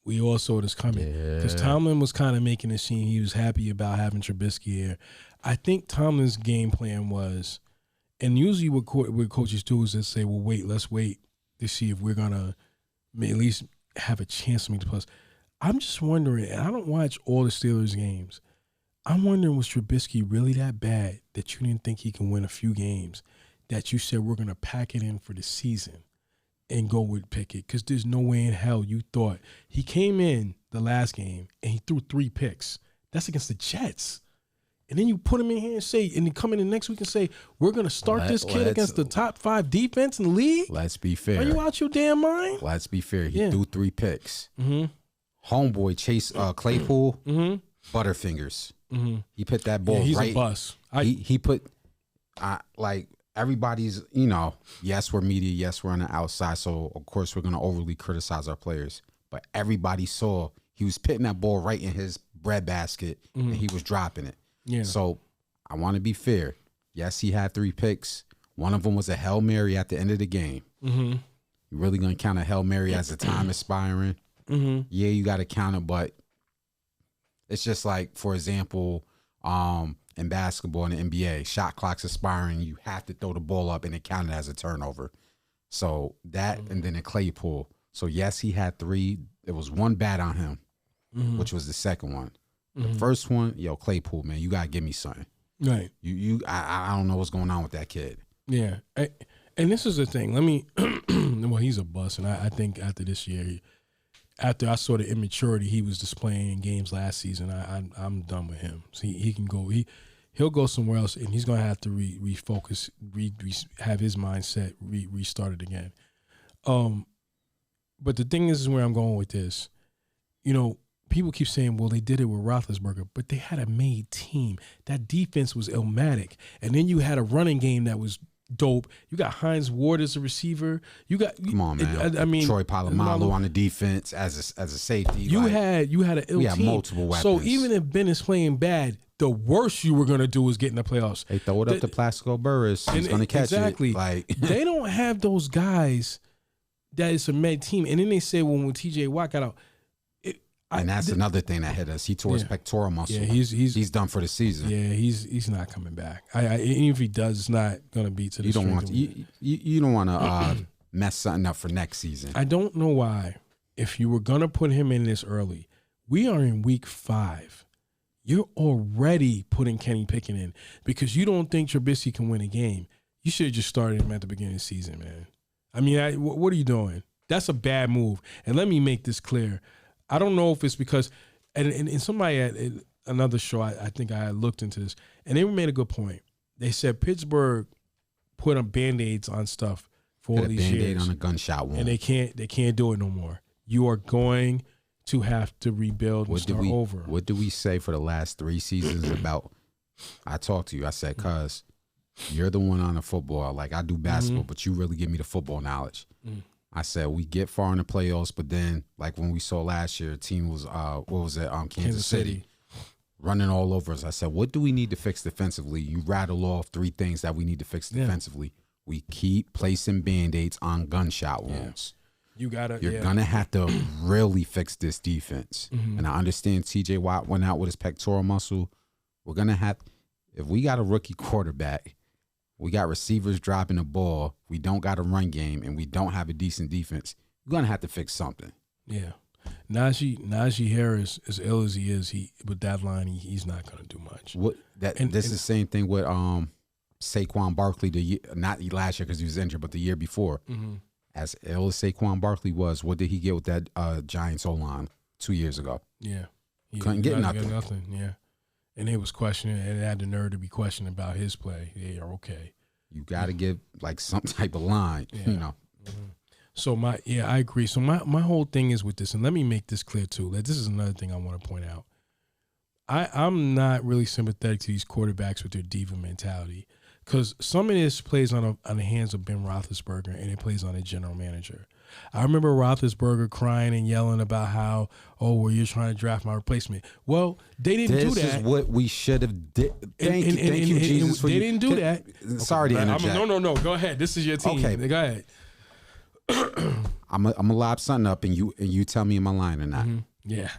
We all saw this coming because Yeah. Tomlin was kind of making it seem he was happy about having Trubisky here. I think Tomlin's game plan was, and usually what coaches do is they say, well, let's wait to see if we're going to at least have a chance to make the plus. I'm just wondering, and I don't watch all the Steelers games. I'm wondering, was Trubisky really that bad that you didn't think he can win a few games, that you said we're going to pack it in for the season and go with Pickett? Because there's no way in hell you thought. He came in the last game and he threw 3 picks. That's against the Jets. And then you put him in here and say, and you come in the next week and say, we're going to start this kid against the top 5 defense in the league? Let's be fair. Are you out your damn mind? Let's be fair. He threw 3 picks. Mm-hmm. Homeboy Chase Claypool, Butterfingers. Mm-hmm. He put that ball he's right. a bus. He put, like, everybody's, yes, we're media. Yes, we're on the outside. So, of course, we're going to overly criticize our players. But everybody saw he was putting that ball right in his breadbasket, and he was dropping it. Yeah. So, I want to be fair. Yes, he had 3 picks. One of them was a Hail Mary at the end of the game. Mm-hmm. You really going to count a Hail Mary as the time expiring? Mm-hmm. Yeah, you got to count it, but it's just like, for example, in basketball and the NBA, shot clock's expiring, you have to throw the ball up and it counted as a turnover. So that, and then a Claypool. So yes, he had 3. There was 1 bad on him, which was the second one. The first one, Claypool, man, you gotta give me something. Right. I don't know what's going on with that kid. Yeah. And this is the thing. Let me, well, he's a bust. And I think after this year, after I saw the immaturity he was displaying in games last season, I'm done with him. So he can go. He'll go somewhere else, and he's gonna have to refocus, have his mindset restarted again. But the thing is where I'm going with this. People keep saying, well, they did it with Roethlisberger, but they had a made team. That defense was ilmatic, and then you had a running game that was dope. You got Hines Ward as a receiver. You got, come on, man. I mean, Troy Polamalu on the defense as a safety. You had an ill we had team. multiple weapons. So even if Ben is playing bad, the worst you were gonna do is get in the playoffs. They throw it up to Plaxico Burress. He's gonna catch exactly. it. Like they don't have those guys that is a med team. And then they say when TJ Watt got out. And that's another thing that hit us. He tore his pectoral muscle. Yeah, he's done for the season. Yeah, he's not coming back. Even if he does, it's not going to be to the strength. You don't want to mess something up for next season. I don't know why. If you were going to put him in this early, we are in week 5. You're already putting Kenny Pickett in because you don't think Trubisky can win a game. You should have just started him at the beginning of the season, man. I mean, what are you doing? That's a bad move. And let me make this clear. I don't know if it's because, and somebody at another show, I think I had looked into this, and they made a good point. They said Pittsburgh put on Band-Aids on stuff for all these years. Band-Aid on a gunshot wound. And they can't do it no more. You are going to have to rebuild and start over. What do we say for the last 3 seasons about, I talked to you, I said, cuz, you're the one on the football. Like, I do basketball, but you really give me the football knowledge. I said, we get far in the playoffs, but then, like when we saw last year, the team was, Kansas City, running all over us. I said, what do we need to fix defensively? You rattle off 3 things that we need to fix defensively. We keep placing Band-Aids on gunshot wounds. You're going to have to really fix this defense. And I understand TJ Watt went out with his pectoral muscle. We're going to have, if we got a rookie quarterback, we got receivers dropping the ball, we don't got a run game, and we don't have a decent defense, you're going to have to fix something. Yeah. Najee Harris, as ill as he is, with that line, he's not going to do much. This is the same thing with Saquon Barkley, not last year because he was injured, but the year before. As ill as Saquon Barkley was, what did he get with that Giants O-line 2 years ago? Yeah. He couldn't get nothing. Yeah. And they was questioning, and they had the nerve to be questioning about his play. They are okay. You got to give like some type of line, So I agree. So my whole thing is with this, and let me make this clear too. That this is another thing I want to point out. I'm not really sympathetic to these quarterbacks with their diva mentality, because some of this plays on the hands of Ben Roethlisberger, and it plays on a general manager. I remember Roethlisberger crying and yelling about how, you're trying to draft my replacement. Well, they didn't do that. This is what we should have did. Thank you, Jesus. They didn't do that. Sorry to interject. No. Go ahead. This is your team. Okay. Go ahead. I'm gonna lob something up, and you tell me am I lying or not. Yeah.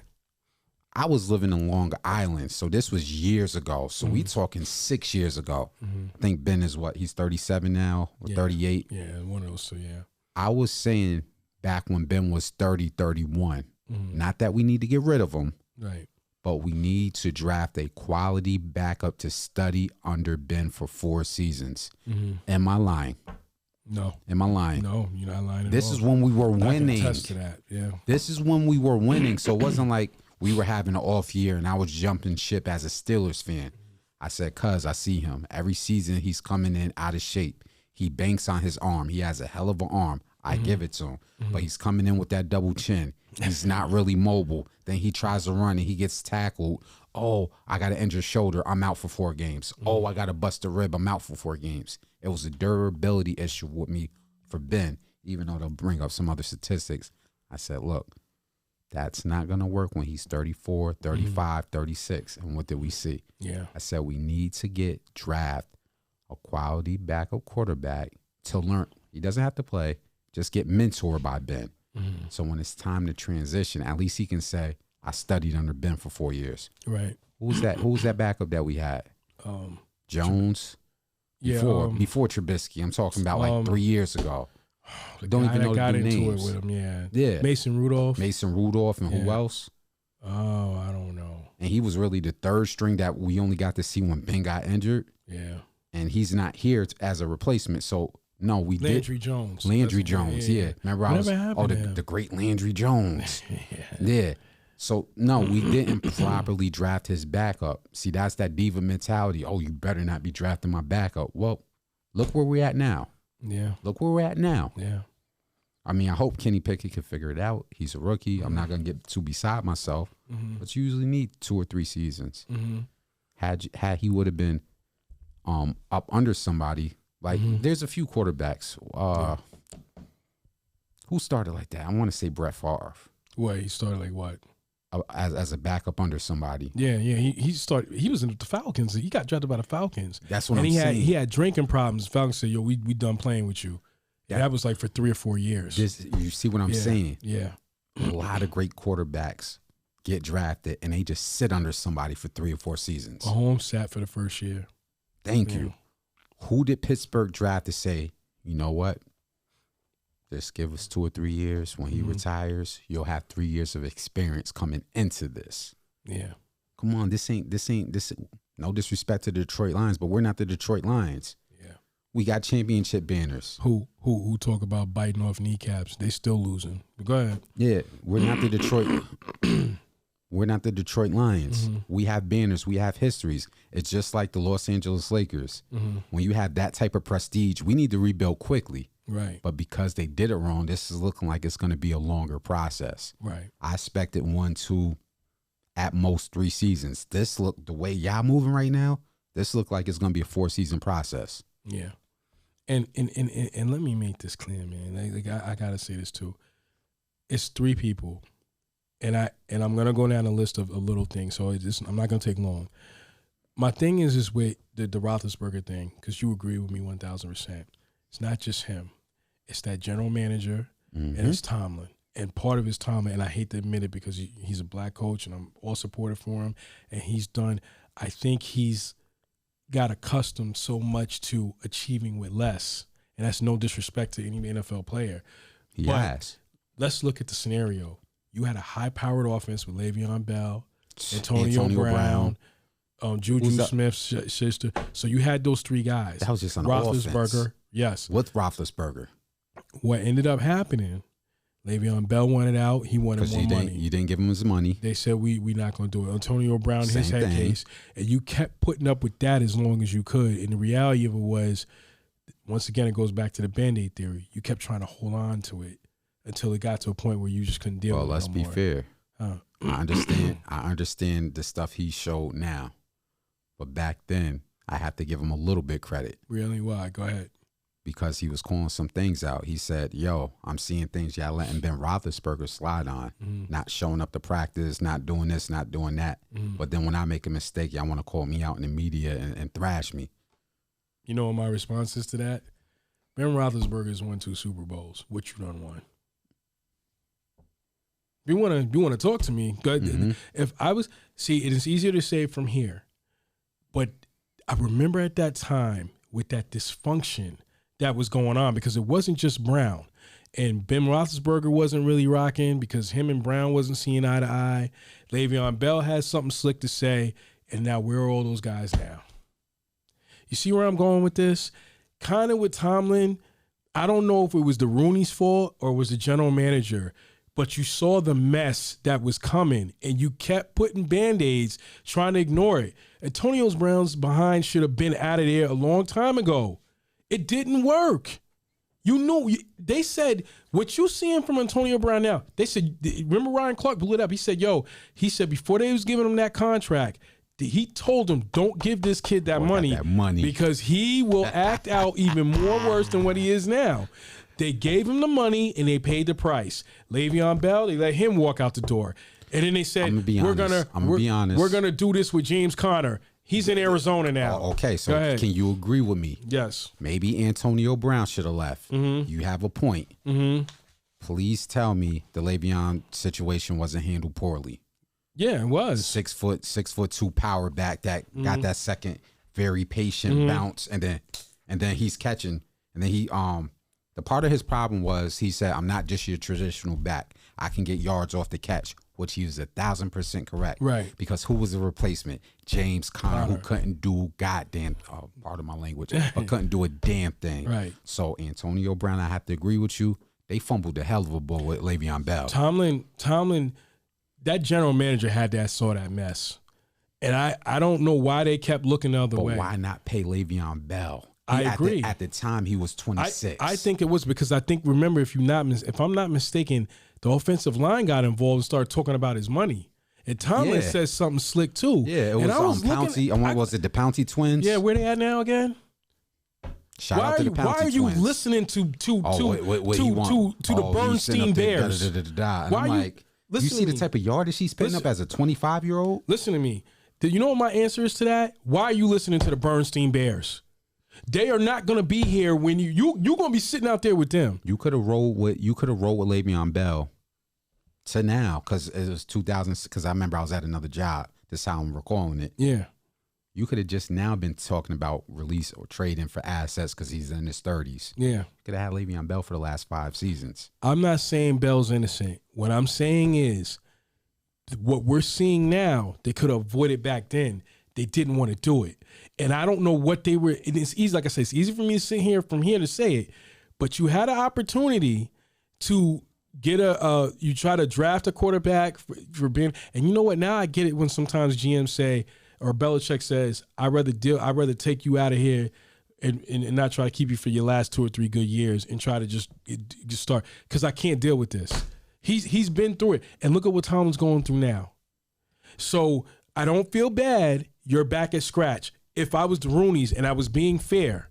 I was living in Long Island, so this was years ago. So we talking 6 years ago. I think Ben is what, he's 37 now or 38. Yeah, one of those two, yeah. I was saying back when Ben was 30, 31, not that we need to get rid of him, Right. but we need to draft a quality backup to study under Ben for 4 seasons. Am I lying? No. Am I lying? No, you're not lying at This all. is when we were I can winning. attest to that, yeah. This is when we were winning. So it wasn't like we were having an off year and I was jumping ship as a Steelers fan. I said, cuz I see him. Every season he's coming in out of shape. He banks on his arm. He has a hell of an arm. I give it to him. But he's coming in with that double chin. He's not really mobile. Then he tries to run and he gets tackled. Oh, I got an injured shoulder. I'm out for 4 games. Oh, I got a busted rib. I'm out for 4 games. It was a durability issue with me for Ben, even though they'll bring up some other statistics. I said, look, that's not going to work when he's 34, 35, 36. And what did we see? Yeah. I said we need to draft a quality backup quarterback to learn. He doesn't have to play. Just get mentored by Ben. So when it's time to transition, at least he can say, I studied under Ben for 4 years. Right. Who was that? Who was that backup that we had? Jones? Before Trubisky. I'm talking about like 3 years ago. Don't even know got into names. It with him, yeah. Yeah. Mason Rudolph. And who else? Oh, I don't know. And he was really the 3rd string that we only got to see when Ben got injured. Yeah. And he's not here as a replacement. So, no, we Landry did. Jones. Landry Jones, yeah. Remember I was, the great Landry Jones. Yeah. So, no, we didn't properly draft his backup. See, that's that diva mentality. Oh, you better not be drafting my backup. Well, look where we're at now. Yeah. Look where we're at now. Yeah. I mean, I hope Kenny Pickett can figure it out. He's a rookie. I'm not going to get too beside myself. But you usually need 2 or 3 seasons. Had he would have been up under somebody, like there's a few quarterbacks. Who started like that? I want to say Brett Favre. What, he started like what? As a backup under somebody. Yeah. He started. He was in the Falcons. He got drafted by the Falcons. That's what I'm saying. He had drinking problems. The Falcons said, "Yo, we done playing with you." And that was like for 3 or 4 years. You see what I'm saying? Yeah. A lot of great quarterbacks get drafted and they just sit under somebody for 3 or 4 seasons. Mahomes sat for the first year. Thank you. Who did Pittsburgh draft to say, you know what? Just give us 2 or 3 years. When he retires, you'll have 3 years of experience coming into this. Yeah. Come on, this ain't no disrespect to the Detroit Lions, but we're not the Detroit Lions. Yeah. We got championship banners. Who talk about biting off kneecaps? They still losing. But go ahead. Yeah, we're not the Detroit we're not the Detroit Lions. We have banners, we have histories. It's just like the Los Angeles Lakers. When you have that type of prestige, we need to rebuild quickly. Right. But because they did it wrong, this is looking like it's going to be a longer process. Right. I expected 1, 2, at most 3 seasons. This look, the way y'all moving right now, this look like it's going to be a 4-season process. Yeah. And let me make this clear, man. Like I got to say this too. It's 3 people. And I'm going to go down a list of little things. So I'm not going to take long. My thing is with the Roethlisberger thing, because you agree with me 1,000%. It's not just him. It's that general manager and it's Tomlin. And part of his Tomlin, and I hate to admit it because he's a black coach and I'm all supportive for him. And I think he's got accustomed so much to achieving with less. And that's no disrespect to any NFL player. Yes. Let's look at the scenario. You had a high-powered offense with Le'Veon Bell, Antonio Brown, Juju Smith's sister. So you had those 3 guys. That was just an Roethlisberger. offense. Yes. With Roethlisberger. What ended up happening, Le'Veon Bell wanted out. He wanted more money. You didn't give him his money. They said, we not going to do it. Antonio Brown, Same his head thing. case. And you kept putting up with that as long as you could. And the reality of it was, once again, it goes back to the Band-Aid theory. You kept trying to hold on to it until it got to a point where you just couldn't deal with it. Well, let's be fair. I understand the stuff he showed now. But back then, I have to give him a little bit credit. Really? Why? Go ahead. Because he was calling some things out. He said, yo, I'm seeing things y'all letting Ben Roethlisberger slide on. Not showing up to practice, not doing this, not doing that. But then when I make a mistake, y'all want to call me out in the media and thrash me. You know what my response is to that? Ben Roethlisberger's won 2 Super Bowls. What you done won? If you want to talk to me, if I was it is easier to say from here, but I remember at that time with that dysfunction that was going on because it wasn't just Brown. And Ben Roethlisberger wasn't really rocking because him and Brown wasn't seeing eye to eye. Le'Veon Bell had something slick to say, and now where are all those guys now? You see where I'm going with this? Kind of with Tomlin, I don't know if it was the Rooney's fault or was the general manager, but you saw the mess that was coming, and you kept putting Band-Aids, trying to ignore it. Antonio Brown's behind should have been out of there a long time ago. It didn't work. You knew. They said, what you seeing from Antonio Brown now, they said, remember Ryan Clark blew it up. He said, before they was giving him that contract, he told him, don't give this kid that money because he will act out even more worse than what he is now. They gave him the money and they paid the price. Le'Veon Bell, they let him walk out the door. And then they said, we're gonna do this with James Conner. He's in Arizona now. Okay, so can you agree with me? Yes. Maybe Antonio Brown should have left. Mm-hmm. You have a point. Mm-hmm. Please tell me the Le'Veon situation wasn't handled poorly. Yeah, it was. 6'2" power back that got that second very patient bounce, and then he's catching, and then he the part of his problem was he said, I'm not just your traditional back. I can get yards off the catch, which he was 1,000% correct. Right. Because who was the replacement? James Conner, who couldn't do goddamn, pardon my language, but couldn't do a damn thing. Right. So Antonio Brown, I have to agree with you. They fumbled the hell of a ball with Le'Veon Bell. Tomlin, that general manager saw that mess. And I don't know why they kept looking the other way. But why not pay Le'Veon Bell? I agree. At the time, he was 26. I think it was because remember, if I'm not mistaken, the offensive line got involved and started talking about his money. And Tomlin says something slick too. Yeah, it was Pouncey. Was it the Pouncey twins? Yeah, where they at now again? Shout out to the Pouncey twins. Why are you listening to the Bernstein Bears? Why are you? You see the type of yardage he's putting up as a 25-year-old? Listen to me. Do you know what my answer is to that? Why are you listening to the Bernstein Bears? They are not going to be here when you're going to be sitting out there with them. You could have rolled with Le'Veon Bell to now because it was 2000. Because I remember I was at another job. That's how I'm recalling it. Yeah. You could have just now been talking about release or trading for assets because he's in his 30s. Yeah. Could have had Le'Veon Bell for the last 5 seasons. I'm not saying Bell's innocent. What I'm saying is what we're seeing now, they could have avoided back then. They didn't want to do it. And I don't know what they were. And it's easy, like I said, it's easy for me to sit here from here to say it. But you had an opportunity to get you try to draft a quarterback for being, and you know what? Now I get it when sometimes GMs say, or Belichick says, I'd rather take you out of here and not try to keep you for your last 2 or 3 good years and try to just start, because I can't deal with this. He's been through it. And look at what Tomlin's going through now. So I don't feel bad. You're back at scratch. If I was the Rooneys and I was being fair,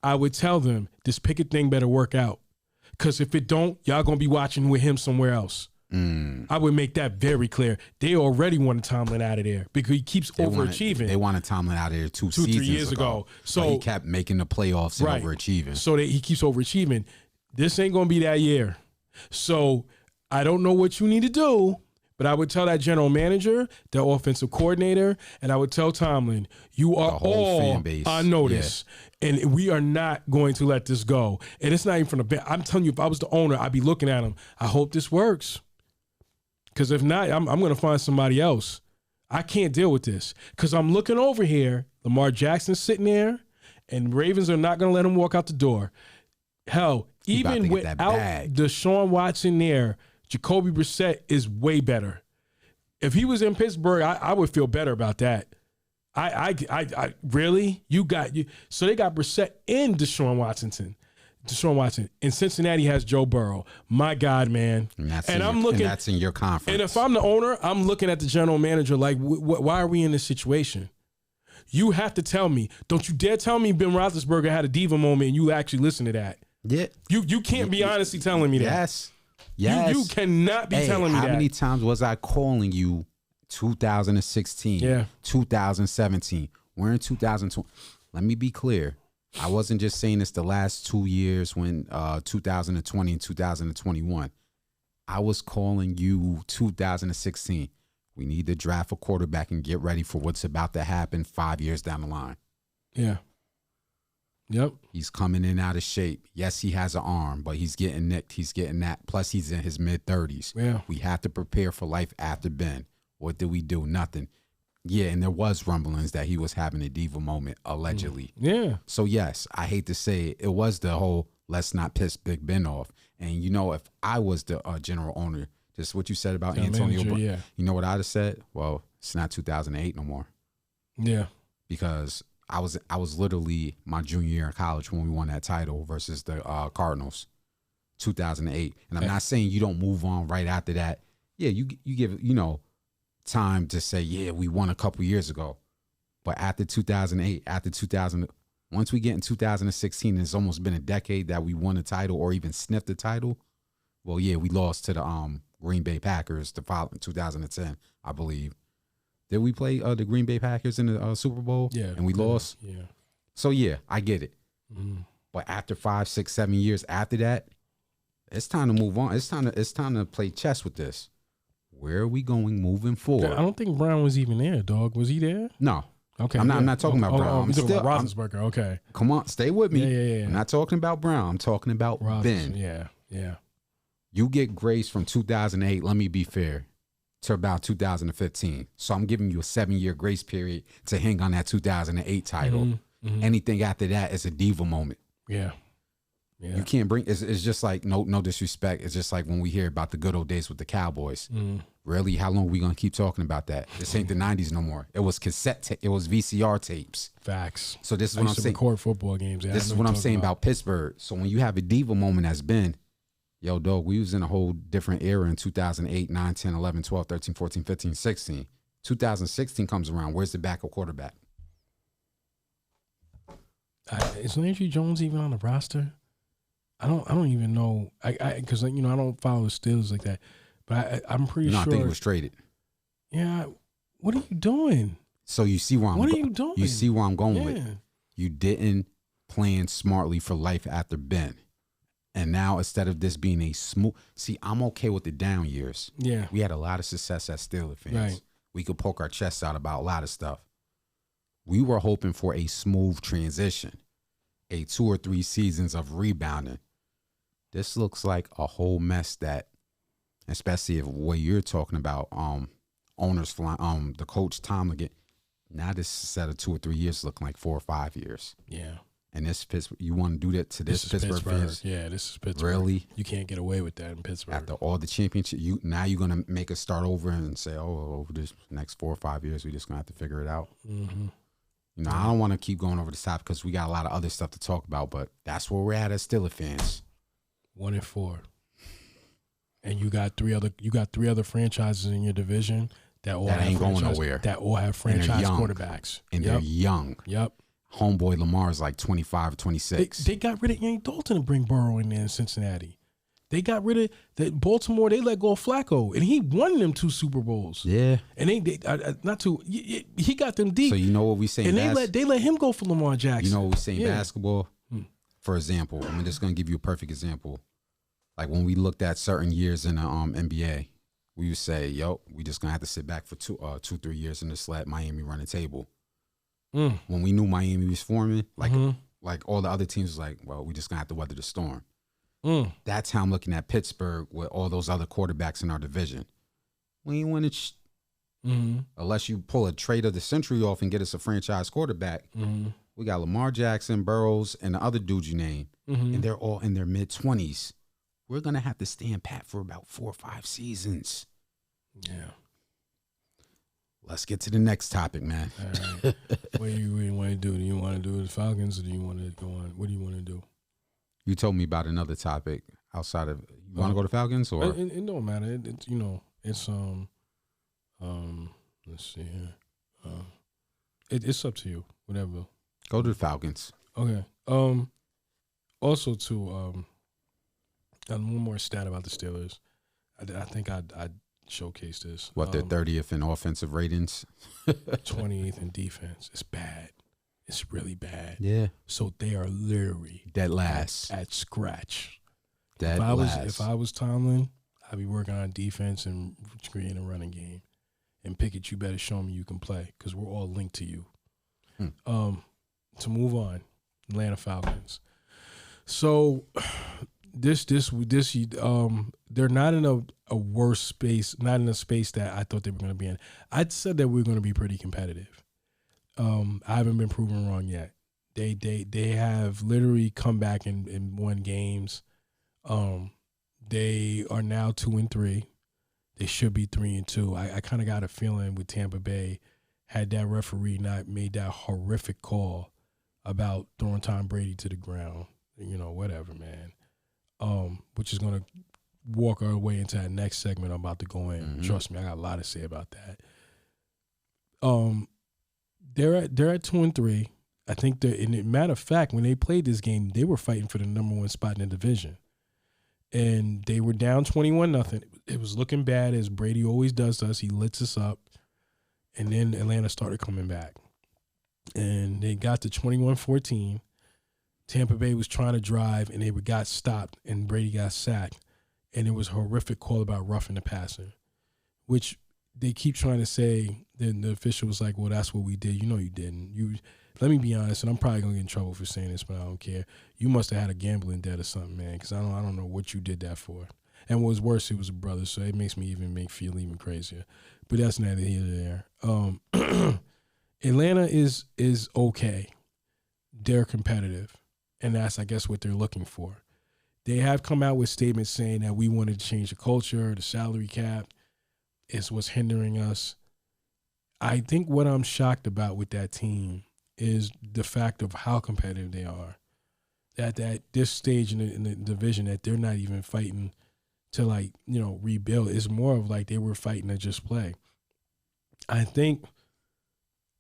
I would tell them this Pickett thing better work out. Because if it don't, y'all going to be watching with him somewhere else. I would make that very clear. They already wanted Tomlin out of there because he keeps overachieving. They wanted Tomlin out of there 2 seasons 3 years ago. So he kept making the playoffs and overachieving. So he keeps overachieving. This ain't going to be that year. So I don't know what you need to do, but I would tell that general manager, the offensive coordinator, and I would tell Tomlin, you are all on notice. Yeah. And we are not going to let this go. And it's not even from the bench. I'm telling you, if I was the owner, I'd be looking at him. I hope this works. Because if not, I'm going to find somebody else. I can't deal with this. Because I'm looking over here, Lamar Jackson's sitting there, and Ravens are not going to let him walk out the door. Hell, even without Deshaun Watson there, Jacoby Brissett is way better. If he was in Pittsburgh, I would feel better about that. I really? So they got Brissett and Deshaun Watson. In Cincinnati has Joe Burrow. My God, man. And that's in your conference. And if I'm the owner, I'm looking at the general manager like, why are we in this situation? You have to tell me. Don't you dare tell me Ben Roethlisberger had a diva moment and you actually listen to that. Yeah. You can't be honestly telling me that. Yes. You cannot be telling me that. How many times was I calling you 2016, 2017? We're in 2020. Let me be clear. I wasn't just saying this the last 2 years when 2020 and 2021. I was calling you 2016. We need to draft a quarterback and get ready for what's about to happen 5 years down the line. Yeah. Yep. He's coming in out of shape. Yes, he has an arm, but he's getting nicked. He's getting that. Plus, he's in his mid-30s. Yeah. We have to prepare for life after Ben. What did we do? Nothing. Yeah, and there was rumblings that he was having a diva moment, allegedly. Yeah. So, yes, I hate to say it was the whole let's not piss Big Ben off. And, you know, if I was the general owner, just what you said about Antonio Brown, yeah. you know what I'd have said? Well, it's not 2008 no more. Yeah. Because I was literally my junior year in college when we won that title versus the Cardinals, 2008. And I'm not saying you don't move on right after that. Yeah, you give, you know, time to say, yeah, we won a couple years ago. But after 2008, once we get in 2016, it's almost been a decade that we won a title or even sniffed the title. Well, yeah, we lost to the Green Bay Packers the following 2010, I believe. Did we play the Green Bay Packers in the Super Bowl? Yeah. And we lost? Yeah. So, yeah, I get it. Mm-hmm. But after 5, 6, 7 years after that, it's time to move on. It's time to play chess with this. Where are we going moving forward? I don't think Brown was even there, dog. Was he there? No. Okay. I'm not talking about Brown. I'm talking about Roethlisberger. Okay. Come on, stay with me. Yeah. I'm not talking about Brown. I'm talking about Ben. Yeah. You get grace from 2008, let me be fair, to about 2015. So I'm giving you a 7-year grace period to hang on that 2008 title. Mm-hmm. Anything after that is a diva moment. Yeah. You can't bring, it's just like, no disrespect. It's just like when we hear about the good old days with the Cowboys. Really, how long are we going to keep talking about that? This ain't the 90s no more. It was it was VCR tapes. Facts. So this is what I'm saying. Record football games. Yeah, this is what I'm saying about Pittsburgh. So when you have a diva moment as Ben, yo, dog, we was in a whole different era in 2008, 9, 10, 11, 12, 13, 14, 15, 16. 2016 comes around. Where's the backup quarterback? Is Landry Jones even on the roster? I don't even know. Because I don't follow the Steelers like that. But I'm pretty sure. I think he was traded. Yeah. What are you doing? So you see where I'm. What are you doing? You see where I'm going with. You didn't plan smartly for life after Ben. And now instead of this being a smooth, see, I'm okay with the down years. Yeah. We had a lot of success as Steelers fans. Right. We could poke our chests out about a lot of stuff. We were hoping for a smooth transition, a 2 or 3 seasons of rebounding. This looks like a whole mess that, especially if what you're talking about, owners flying, the coach Tom again. Now this set of 2 or 3 years looking like 4 or 5 years. Yeah. And this Pittsburgh, you want to do that to this Pittsburgh fans? Yeah, this is Pittsburgh. Really? You can't get away with that in Pittsburgh. After all the championship, now you're gonna make us start over and say, oh, over this next 4 or 5 years, we just gonna have to figure it out. Mm-hmm. You know, I don't want to keep going over the top because we got a lot of other stuff to talk about, but that's where we're at as Steelers fans. 1-4, and you got three other franchises in your division that ain't going nowhere. That all have franchise quarterbacks, and they're young. Yep. Homeboy Lamar is like 25 or 26. They got rid of Andy Dalton to bring Burrow in there in Cincinnati. They got rid of that Baltimore. They let go of Flacco, and he won them 2 Super Bowls. Yeah, and he got them deep. So you know what we say, and they let him go for Lamar Jackson. You know what we say in basketball. For example, I'm just gonna give you a perfect example. Like when we looked at certain years in the NBA, we would say, "Yo, we just gonna have to sit back for 2-3 years and just let Miami run the table." When we knew Miami was forming, like all the other teams was like, well, we just gonna have to weather the storm. That's how I'm looking at Pittsburgh with all those other quarterbacks in our division. We ain't winning unless you pull a trade of the century off and get us a franchise quarterback. We got Lamar Jackson, Burrows, and the other dudes you name, and they're all in their mid-20s. We're gonna have to stand pat for about 4 or 5 seasons. Yeah. Let's get to the next topic, man. All right. What do you want to do? Do you want to do the Falcons, or do you want to go on? What do you want to do? You told me about another topic outside of. You want to go to Falcons or? It don't matter. It's let's see here. It's up to you. Whatever. Go to the Falcons. Okay. Also, too, one more stat about the Steelers. I think I'd showcase this. What, they're 30th in offensive ratings? 28th in defense. It's bad. It's really bad. Yeah. So they are literally Dead last. at scratch. Dead If I was Tomlin, I'd be working on defense and creating a running game. And Pickett, you better show me you can play because we're all linked to you. To move on, Atlanta Falcons. So they're not in a worse space, not in a space that I thought they were going to be in. I said that we were going to be pretty competitive. I haven't been proven wrong yet. They have literally come back and won games. They are now 2-3. They should be 3-2. I kind of got a feeling with Tampa Bay, had that referee not made that horrific call about throwing Tom Brady to the ground, whatever, man. Which is going to walk our way into that next segment I'm about to go in. Mm-hmm. Trust me, I got a lot to say about that. They're at 2-3. I think matter of fact, when they played this game, they were fighting for the number 1 spot in the division. And they were down 21-0. It was looking bad, as Brady always does to us. He lets us up. And then Atlanta started coming back. And they got to 21-14. Tampa Bay was trying to drive, and they got stopped, and Brady got sacked. And it was a horrific call about roughing the passer, which they keep trying to say. Then the official was like, well, that's what we did. You know you didn't. Let me be honest, and I'm probably going to get in trouble for saying this, but I don't care. You must have had a gambling debt or something, man, because I don't know what you did that for. And what was worse, it was a brother, so it makes me feel even crazier. But that's neither here nor there. Atlanta is okay. They're competitive, and that's, I guess, what they're looking for. They have come out with statements saying that we wanted to change the culture, the salary cap is what's hindering us. I think what I'm shocked about with that team is the fact of how competitive they are. At this stage in the division, that they're not even fighting to rebuild. It's more of like they were fighting to just play. I think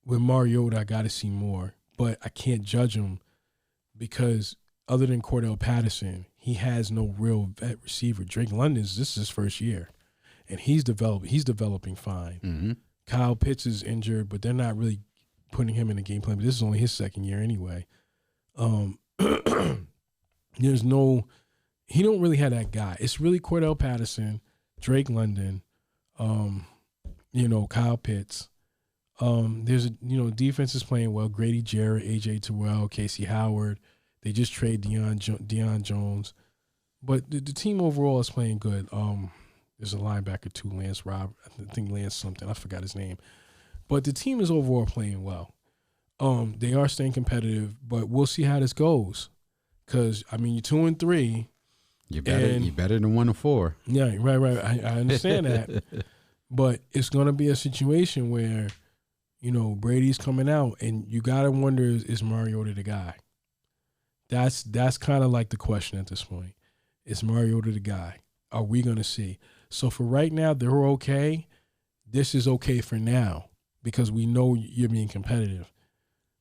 with Mariota, I got to see more, but I can't judge him because other than Cordell Patterson, he has no real vet receiver. Drake London's, this is his first year, and he's developing fine. Mm-hmm. Kyle Pitts is injured, but they're not really putting him in the game plan. But this is only his second year anyway. He don't really have that guy. It's really Cordell Patterson, Drake London, Kyle Pitts. Defense is playing well. Grady Jarrett, AJ Terrell, Casey Howard. They just trade Deion Jones. But the team overall is playing good. There's a linebacker too, Lance Rob. I think Lance something. I forgot his name. But the team is overall playing well. They are staying competitive, but we'll see how this goes. Because, you're 2-3. You're better than 1-4. Yeah, right. I understand that. But it's going to be a situation where, Brady's coming out, and you got to wonder, is Mariota the guy? That's kind of like the question at this point. Is Mariota the guy? Are we going to see? So for right now, they're okay. This is okay for now because we know you're being competitive.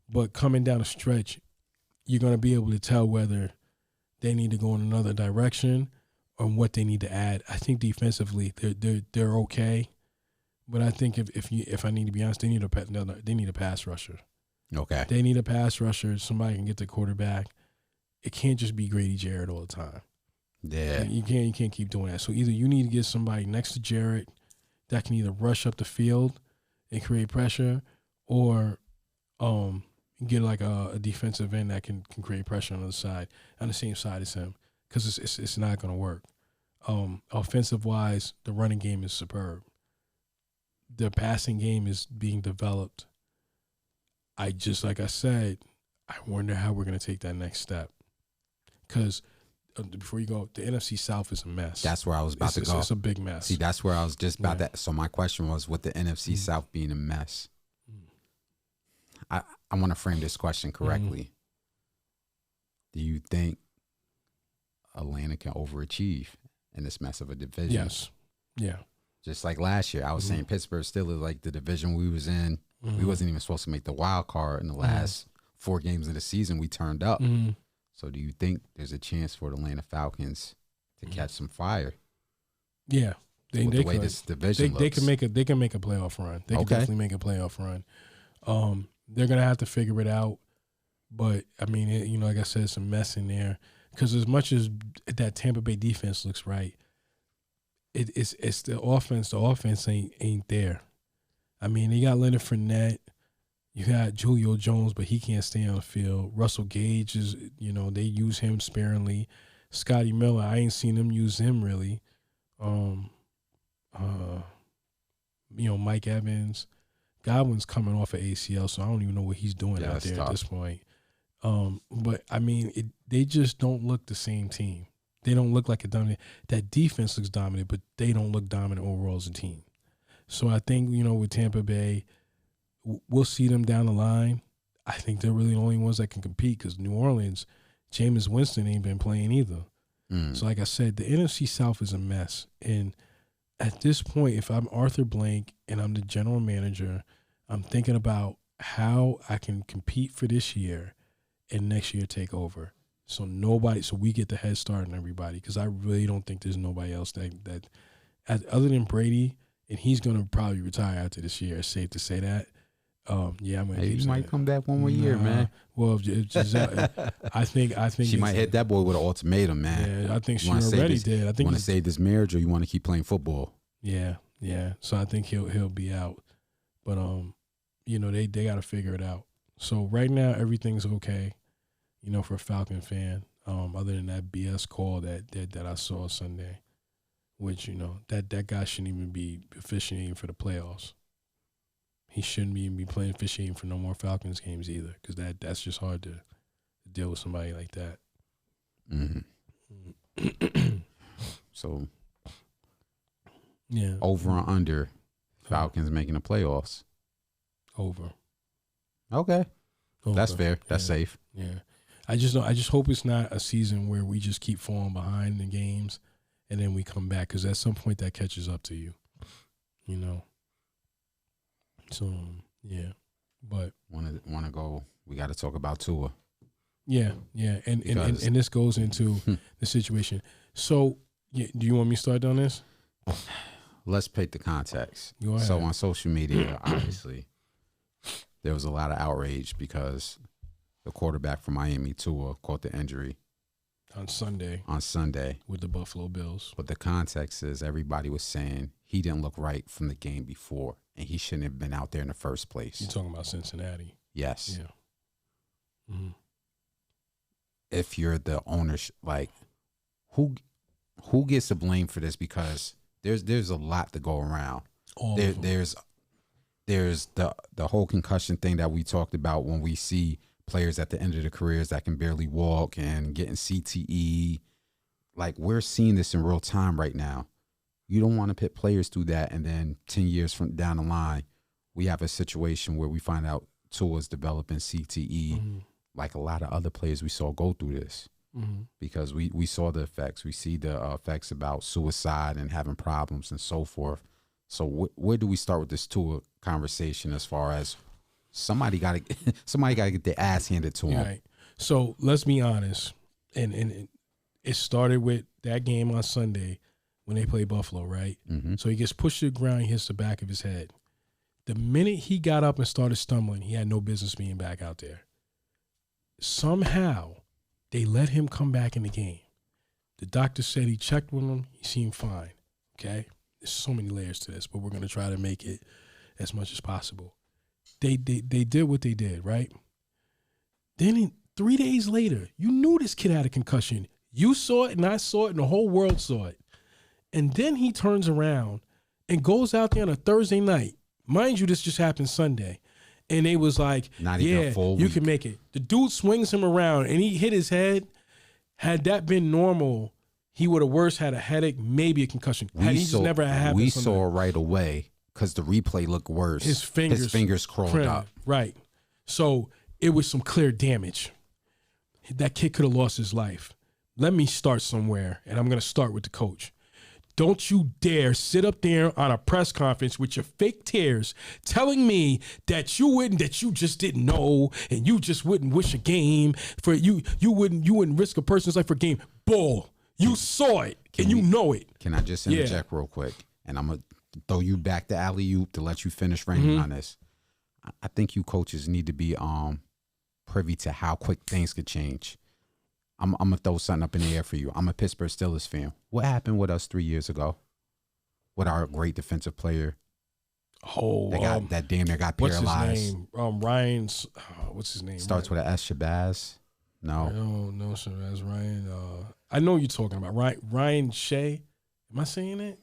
But coming down the stretch, you're going to be able to tell whether they need to go in another direction or what they need to add. I think defensively, they're okay. But I think if I need to be honest, they need a pass rusher. Okay. They need a pass rusher. Somebody can get the quarterback. It can't just be Grady Jarrett all the time. Yeah. You can't keep doing that. So either you need to get somebody next to Jarrett that can either rush up the field and create pressure, or get like a defensive end that can create pressure on the same side as him, because it's not going to work. Offensive wise, the running game is superb. The passing game is being developed. Like I said, I wonder how we're going to take that next step. Because before you go, the NFC South is a mess. That's where I was about to go. It's a big mess. See, that's where I was just about that. So my question was, with the NFC South being a mess, I want to frame this question correctly. Do you think Atlanta can overachieve in this mess of a division? Yes. Yeah. Just like last year, I was saying Pittsburgh still is like the division we was in. We wasn't even supposed to make the wild card in the last 4 games of the season. We turned up. So do you think there's a chance for the Atlanta Falcons to catch some fire? Yeah. The way this division looks. They can make a playoff run. They can definitely make a playoff run. They're gonna have to figure it out. But I mean, like I said, it's a mess in there because as much as that Tampa Bay defense looks right, it's the offense. The offense ain't there. I mean, they got Leonard Fournette. You got Julio Jones, but he can't stay on the field. Russell Gage is, they use him sparingly. Scotty Miller, I ain't seen them use him really. Mike Evans. Godwin's coming off of ACL, so I don't even know what he's doing out there at this point. But I mean, they just don't look the same team. They don't look like a dominant. That defense looks dominant, but they don't look dominant overall as a team. So I think, with Tampa Bay, we'll see them down the line. I think they're really the only ones that can compete because New Orleans, Jameis Winston ain't been playing either. So like I said, the NFC South is a mess. And at this point, if I'm Arthur Blank and I'm the general manager, I'm thinking about how I can compete for this year and next year take over. So we get the head start on everybody because I really don't think there's nobody else that other than Brady, and he's going to probably retire after this year. It's safe to say that. I'm gonna. Hey, he might come back one more year, man. Well, I think she might hit that boy with an ultimatum, man. Yeah, I think she already did. I think want to save this marriage, or you want to keep playing football. Yeah. So I think he'll be out, but they got to figure it out. So right now everything's okay, for a Falcon fan. Other than that BS call that I saw Sunday, which that guy shouldn't even be officiating for the playoffs. He shouldn't even be playing officiating for no more Falcons games either, because that's just hard to deal with somebody like that. Mm-hmm. So, yeah, over or under Falcons making the playoffs? Over. Okay, that's fair. That's safe. Yeah, I just hope it's not a season where we just keep falling behind in games, and then we come back, because at some point that catches up to you. So yeah, but want to go. We got to talk about Tua. Yeah, and this goes into the situation. So, do you want me to start on this? Let's pick the context. Go ahead. So on social media, obviously, there was a lot of outrage because the quarterback from Miami, Tua, caught the injury on Sunday with the Buffalo Bills. But the context is everybody was saying he didn't look right from the game before, and he shouldn't have been out there in the first place. You're talking about Cincinnati. Yes. Yeah. Mm-hmm. If you're the owner, like, who gets the blame for this? Because there's a lot to go around. There's the whole concussion thing that we talked about when we see players at the end of their careers that can barely walk and getting CTE. Like, we're seeing this in real time right now. You don't want to put players through that, and then 10 years from down the line, we have a situation where we find out Tua's developing CTE, like a lot of other players we saw go through this. Because we saw the effects. We see the effects about suicide and having problems and so forth. So where do we start with this Tua conversation as far as somebody got to get their ass handed to him? Right. So let's be honest. And it started with that game on Sunday when they played Buffalo, right? Mm-hmm. So he gets pushed to the ground, he hits the back of his head. The minute he got up and started stumbling, he had no business being back out there. Somehow, they let him come back in the game. The doctor said he checked with him. He seemed fine, okay? There's so many layers to this, but we're going to try to make it as much as possible. They did what they did, right? Then 3 days later, you knew this kid had a concussion. You saw it, and I saw it, and the whole world saw it. And then he turns around and goes out there on a Thursday night. Mind you, this just happened Sunday. And they was like, you can make it. The dude swings him around, and he hit his head. Had that been normal, he would have worse had a headache, maybe a concussion. We saw right away because the replay looked worse. His fingers crawled up. Right. So it was some clear damage. That kid could have lost his life. Let me start somewhere, and I'm going to start with the coach. Don't you dare sit up there on a press conference with your fake tears telling me that you just didn't know, and you just wouldn't wish a game for you wouldn't risk a person's life for a game. Bull. You saw it and you know it. Can I just interject real quick? And I'm going to throw you back to alley-oop to let you finish raining on this. I think you coaches need to be privy to how quick things could change. I'm gonna throw something up in the air for you. I'm a Pittsburgh Steelers fan. What happened with us 3 years ago? With our great defensive player? Oh, that damn near got what's paralyzed. his name? Ryan's. What's his name? Starts with an S. Shabazz. No, no, Shabazz. Ryan. I know you're talking about Ryan Shea. Am I saying it?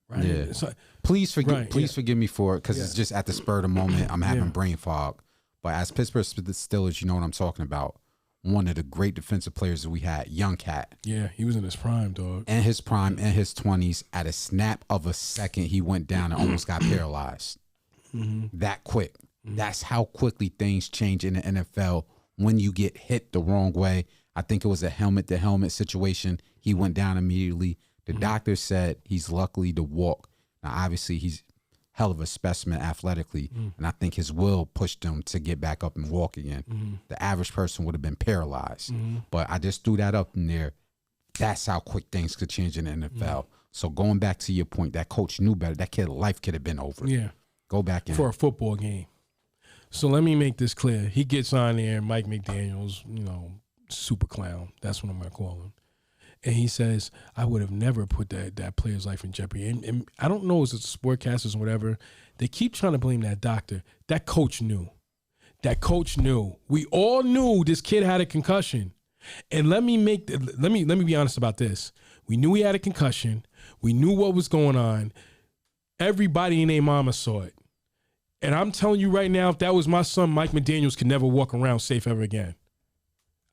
Ryan, yeah. Please forgive me for it because Yeah. it's just at the spur of the moment. I'm having brain fog. But as Pittsburgh Steelers, you know what I'm talking about. One of the great defensive players that we had, young cat. Yeah, he was in his prime, dog. In his prime, in his 20s, at a snap of a second, he went down and almost got paralyzed. That quick. That's how quickly things change in the NFL when you get hit the wrong way. I think it was a helmet-to-helmet situation. He went down immediately. The doctor said he's lucky to walk. Now, obviously, he's hell of a specimen athletically, and I think his will pushed him to get back up and walk again. The average person would have been paralyzed. But I just threw that up in there. That's how quick things could change in the NFL. So going back to your point, that coach knew better. That kid's life could have been over. Yeah. Go back in. For a football game. So let me make this clear. He gets on there, Mike McDaniels, super clown. That's what I'm going to call him. And he says, I would have never put that player's life in jeopardy. And I don't know if it's sportcasters or whatever. They keep trying to blame that doctor. That coach knew. We all knew this kid had a concussion. And let me be honest about this. We knew he had a concussion. We knew what was going on. Everybody in their mama saw it. And I'm telling you right now, if that was my son, Mike McDaniels could never walk around safe ever again.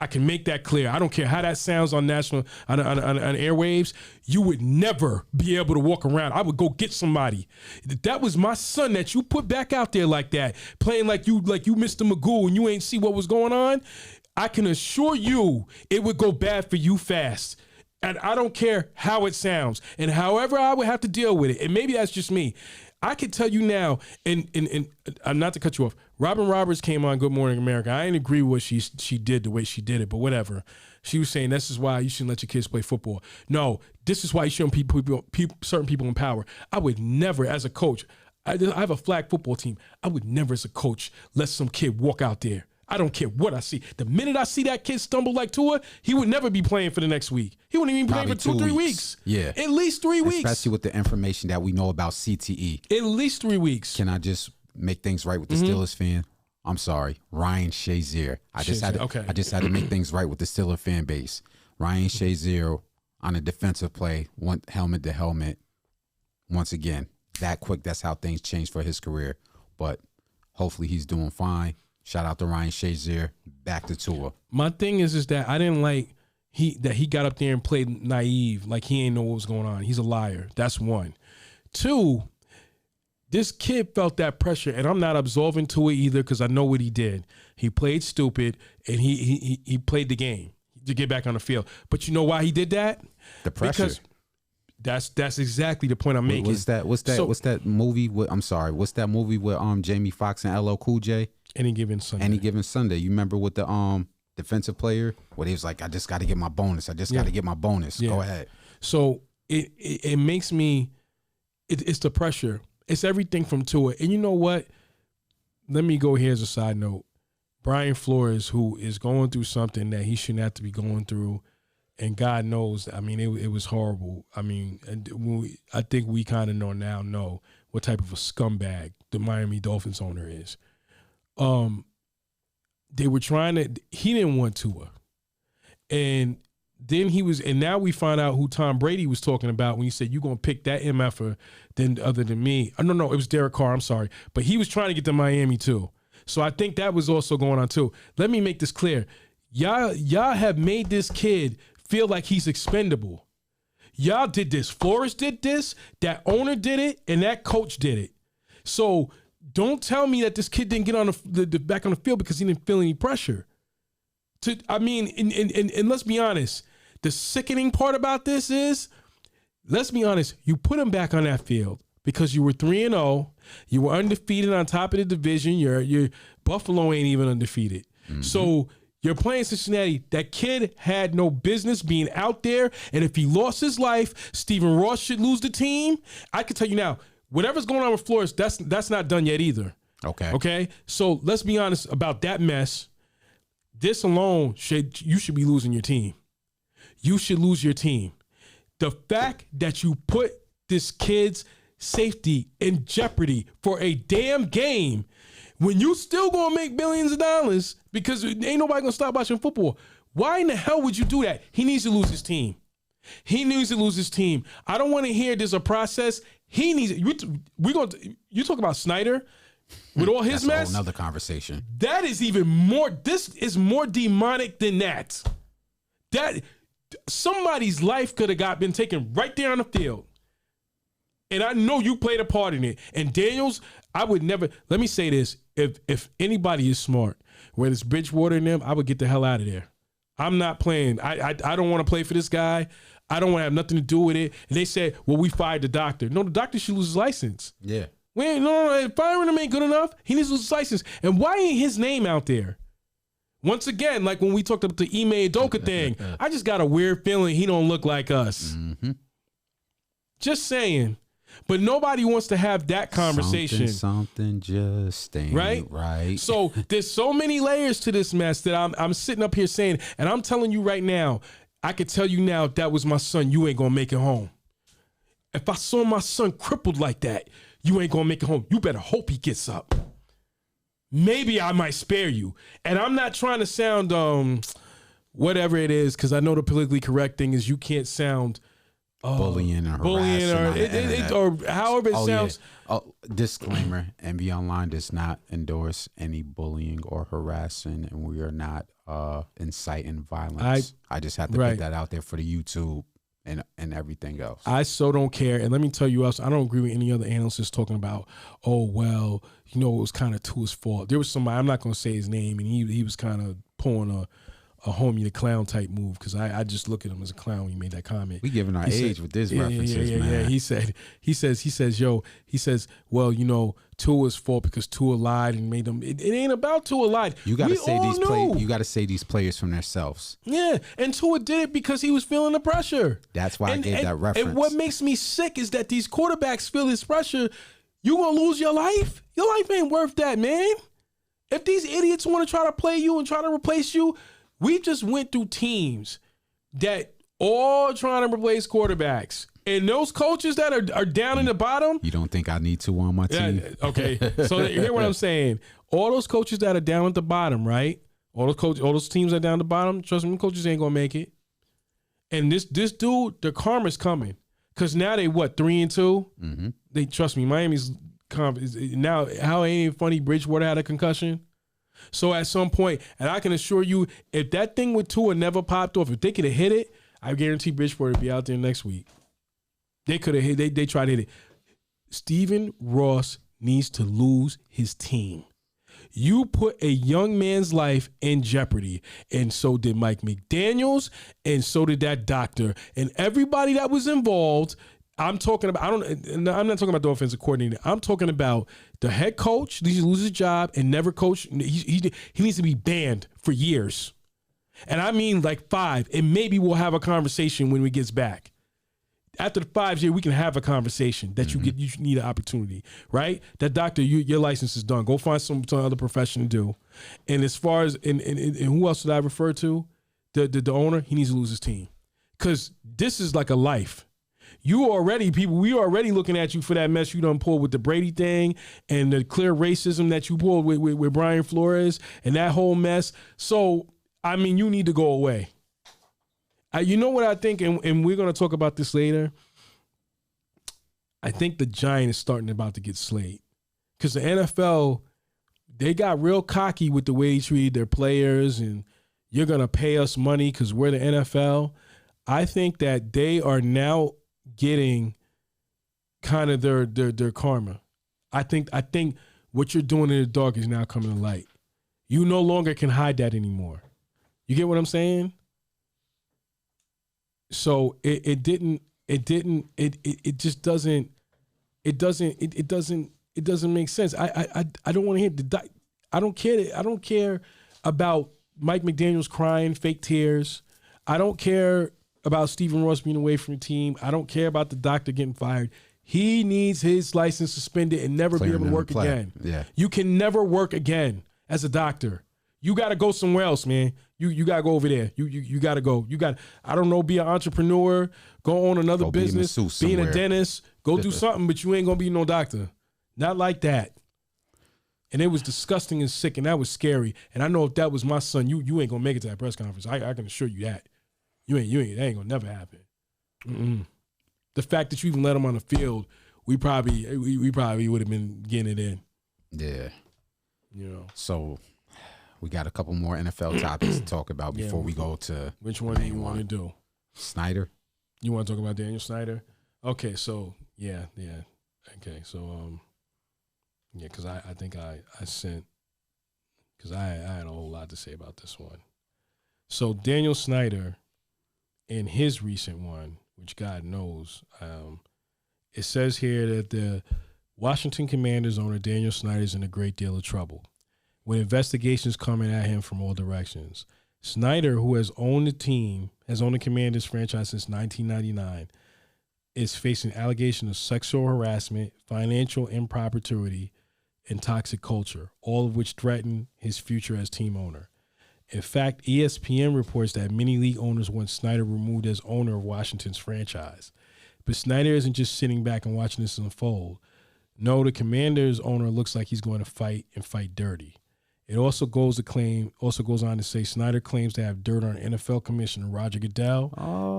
I can make that clear. I don't care how that sounds on national on airwaves. You would never be able to walk around. I would go get somebody. That was my son that you put back out there like that, playing like you Mr. Magoo and you ain't see what was going on. I can assure you it would go bad for you fast. And I don't care how it sounds and however I would have to deal with it. And maybe that's just me. I can tell you now, and not to cut you off, Robin Roberts came on Good Morning America. I didn't agree with what she did the way she did it, but whatever. She was saying this is why you shouldn't let your kids play football. No, this is why you shouldn't certain people in power. I would never, as a coach, I have a flag football team. I would never, as a coach, let some kid walk out there. I don't care what I see. The minute I see that kid stumble like Tua, he would never be playing for the next week. He wouldn't even be playing for 2-3 weeks. Yeah. At least 3 weeks. Especially with the information that we know about CTE. At least 3 weeks. Can I just make things right with the Steelers fan? I'm sorry. Ryan Shazier. I just had to make things right with the Steelers fan base. Ryan Shazier on a defensive play, one helmet to helmet. Once again, that quick, that's how things changed for his career. But hopefully he's doing fine. Shout out to Ryan Shazier. Back to Tua. My thing is that I didn't like that he got up there and played naive, like he ain't know what was going on. He's a liar. That's one. Two, this kid felt that pressure, and I'm not absolving Tua either because I know what he did. He played stupid, and he played the game to get back on the field. But you know why he did that? The pressure. Because that's exactly the point I'm making. What's that movie with? I'm sorry. What's that movie with Jamie Foxx and LL Cool J? Any Given Sunday. You remember with the defensive player where he was like, I just got to get my bonus. Got to get my bonus. Yeah. Go ahead. So it makes me. It's the pressure. It's everything from Tua. And you know what? Let me go here as a side note. Brian Flores, who is going through something that he shouldn't have to be going through, and God knows, I mean, it was horrible. I mean, I think we kind of know what type of a scumbag the Miami Dolphins owner is. They were he didn't want Tua. And then and now we find out who Tom Brady was talking about when he said, you're going to pick that MFer other than me. No, it was Derek Carr, I'm sorry. But he was trying to get to Miami too. So I think that was also going on too. Let me make this clear. Y'all have made this kid feel like he's expendable. Y'all did this. Flores did this, that owner did it, and that coach did it. So don't tell me that this kid didn't get on the back on the field because he didn't feel any pressure. And let's be honest, the sickening part about this is, let's be honest, you put him back on that field because you were 3-0, you were undefeated on top of the division. Your Buffalo ain't even undefeated. Mm-hmm. So you're playing Cincinnati. That kid had no business being out there, and if he lost his life, Stephen Ross should lose the team. I can tell you now, whatever's going on with Flores, that's not done yet either. Okay. Okay? So let's be honest about that mess. this alone you should be losing your team. You should lose your team. The fact that you put this kid's safety in jeopardy for a damn game when you still gonna make billions of dollars because ain't nobody gonna stop watching football. Why in the hell would you do that? He needs to lose his team. He needs to lose his team. I don't want to hear there's a process. He needs. You talk about Snyder with all his mess. That's another conversation. That is even more. This is more demonic than that. That somebody's life could have been taken right there on the field, and I know you played a part in it. And Daniels, I would never. Let me say this: if anybody is smart, whether it's Bridgewater and them, I would get the hell out of there. I'm not playing. I don't want to play for this guy. I don't want to have nothing to do with it. And they said, well, we fired the doctor. No, the doctor should lose his license. Yeah. No, firing him ain't good enough. He needs to lose his license. And why ain't his name out there? Once again, like when we talked about the Ime Udoka thing, I just got a weird feeling he don't look like us. Mm-hmm. Just saying. But nobody wants to have that conversation. Something just ain't right. So there's so many layers to this mess that I'm sitting up here saying, and I'm telling you right now, I could tell you now if that was my son, you ain't gonna make it home. If I saw my son crippled like that, you ain't gonna make it home. You better hope he gets up. Maybe I might spare you. And I'm not trying to sound whatever it is, because I know the politically correct thing is you can't sound bullying or harassing or however it sounds. Yeah. Disclaimer: Enveonline does not endorse any bullying or harassing, and we are not inciting violence. I just have to put that out there for the YouTube and everything else. I so don't care. And let me tell you else, I don't agree with any other analysts talking about, oh, well, it was kind of to his fault. There was somebody, I'm not going to say his name, and he was kind of pulling a homie the clown type move, because I just look at him as a clown when he made that comment. We giving our age with this references, man. Yeah. He says, well, Tua's fault because Tua lied and made them. It ain't about Tua lied. You got to say these players from themselves. Yeah, and Tua did it because he was feeling the pressure. That's why I gave that reference. And what makes me sick is that these quarterbacks feel this pressure. You gonna lose your life? Your life ain't worth that, man. If these idiots want to try to play you and try to replace you. We just went through teams that all trying to replace quarterbacks. And those coaches that are down in the bottom. You don't think I need to on my team? Okay. So hear what I'm saying. All those coaches that are down at the bottom, right? All those teams that are down at the bottom, trust me, coaches ain't going to make it. And this dude, the karma's coming. Because now they 3-2? Mm-hmm. They trust me, Miami's now, how ain't it funny Bridgewater had a concussion? So at some point, and I can assure you, if that thing with Tua never popped off, if they could have hit it, I guarantee Bridgewater would be out there next week. They could have hit. They tried to hit it. Stephen Ross needs to lose his team. You put a young man's life in jeopardy, and so did Mike McDaniels, and so did that doctor, and everybody that was involved. I'm talking about. I'm not talking about the offensive coordinator. I'm talking about the head coach. Needs to lose his job and never coach. He needs to be banned for years, and I mean like 5. And maybe we'll have a conversation when we gets back. After the 5 years, we can have a conversation that you need an opportunity, right? That doctor, your license is done. Go find some other profession to do. And as far as and who else did I refer to? The owner. He needs to lose his team, because this is like a life. We already looking at you for that mess you done pulled with the Brady thing and the clear racism that you pulled with Brian Flores and that whole mess. So, I mean, you need to go away. You know what I think, and we're going to talk about this later. I think the Giants is about to get slayed, because the NFL, they got real cocky with the way they treated their players, and you're going to pay us money because we're the NFL. I think that they are now getting kind of their karma. I think what you're doing in the dark is now coming to light. You no longer can hide that anymore. You get what I'm saying? So it just doesn't make sense. I don't want to hear I don't care about Mike McDaniels crying fake tears. I don't care about Stephen Ross being away from the team. I don't care about the doctor getting fired. He needs his license suspended and never be able to work again. Yeah. You can never work again as a doctor. You got to go somewhere else, man. You got to go over there. You got to go. You got, I don't know, be an entrepreneur, go on another business, being a dentist, go do something, but you ain't going to be no doctor. Not like that. And it was disgusting and sick, and that was scary. And I know if that was my son, you ain't going to make it to that press conference. I can assure you that. That ain't going to never happen. Mm-mm. The fact that you even let him on the field, we probably would have been getting it in. Yeah. You know. So we got a couple more NFL topics to talk about before we go to which one do you want to do? Snyder. You want to talk about Daniel Snyder? Okay, so yeah. Okay, so because I think I sent, because I had a whole lot to say about this one. So Daniel Snyder, in his recent one, which God knows, it says here that the Washington Commanders owner Daniel Snyder is in a great deal of trouble, with investigations coming at him from all directions. Snyder, who has owned the Commanders franchise since 1999, is facing allegations of sexual harassment, financial impropriety, and toxic culture, all of which threaten his future as team owner. In fact, ESPN reports that many league owners want Snyder removed as owner of Washington's franchise. But Snyder isn't just sitting back and watching this unfold. No, the Commanders owner looks like he's going to fight and fight dirty. It also goes on to say Snyder claims to have dirt on NFL Commissioner Roger Goodell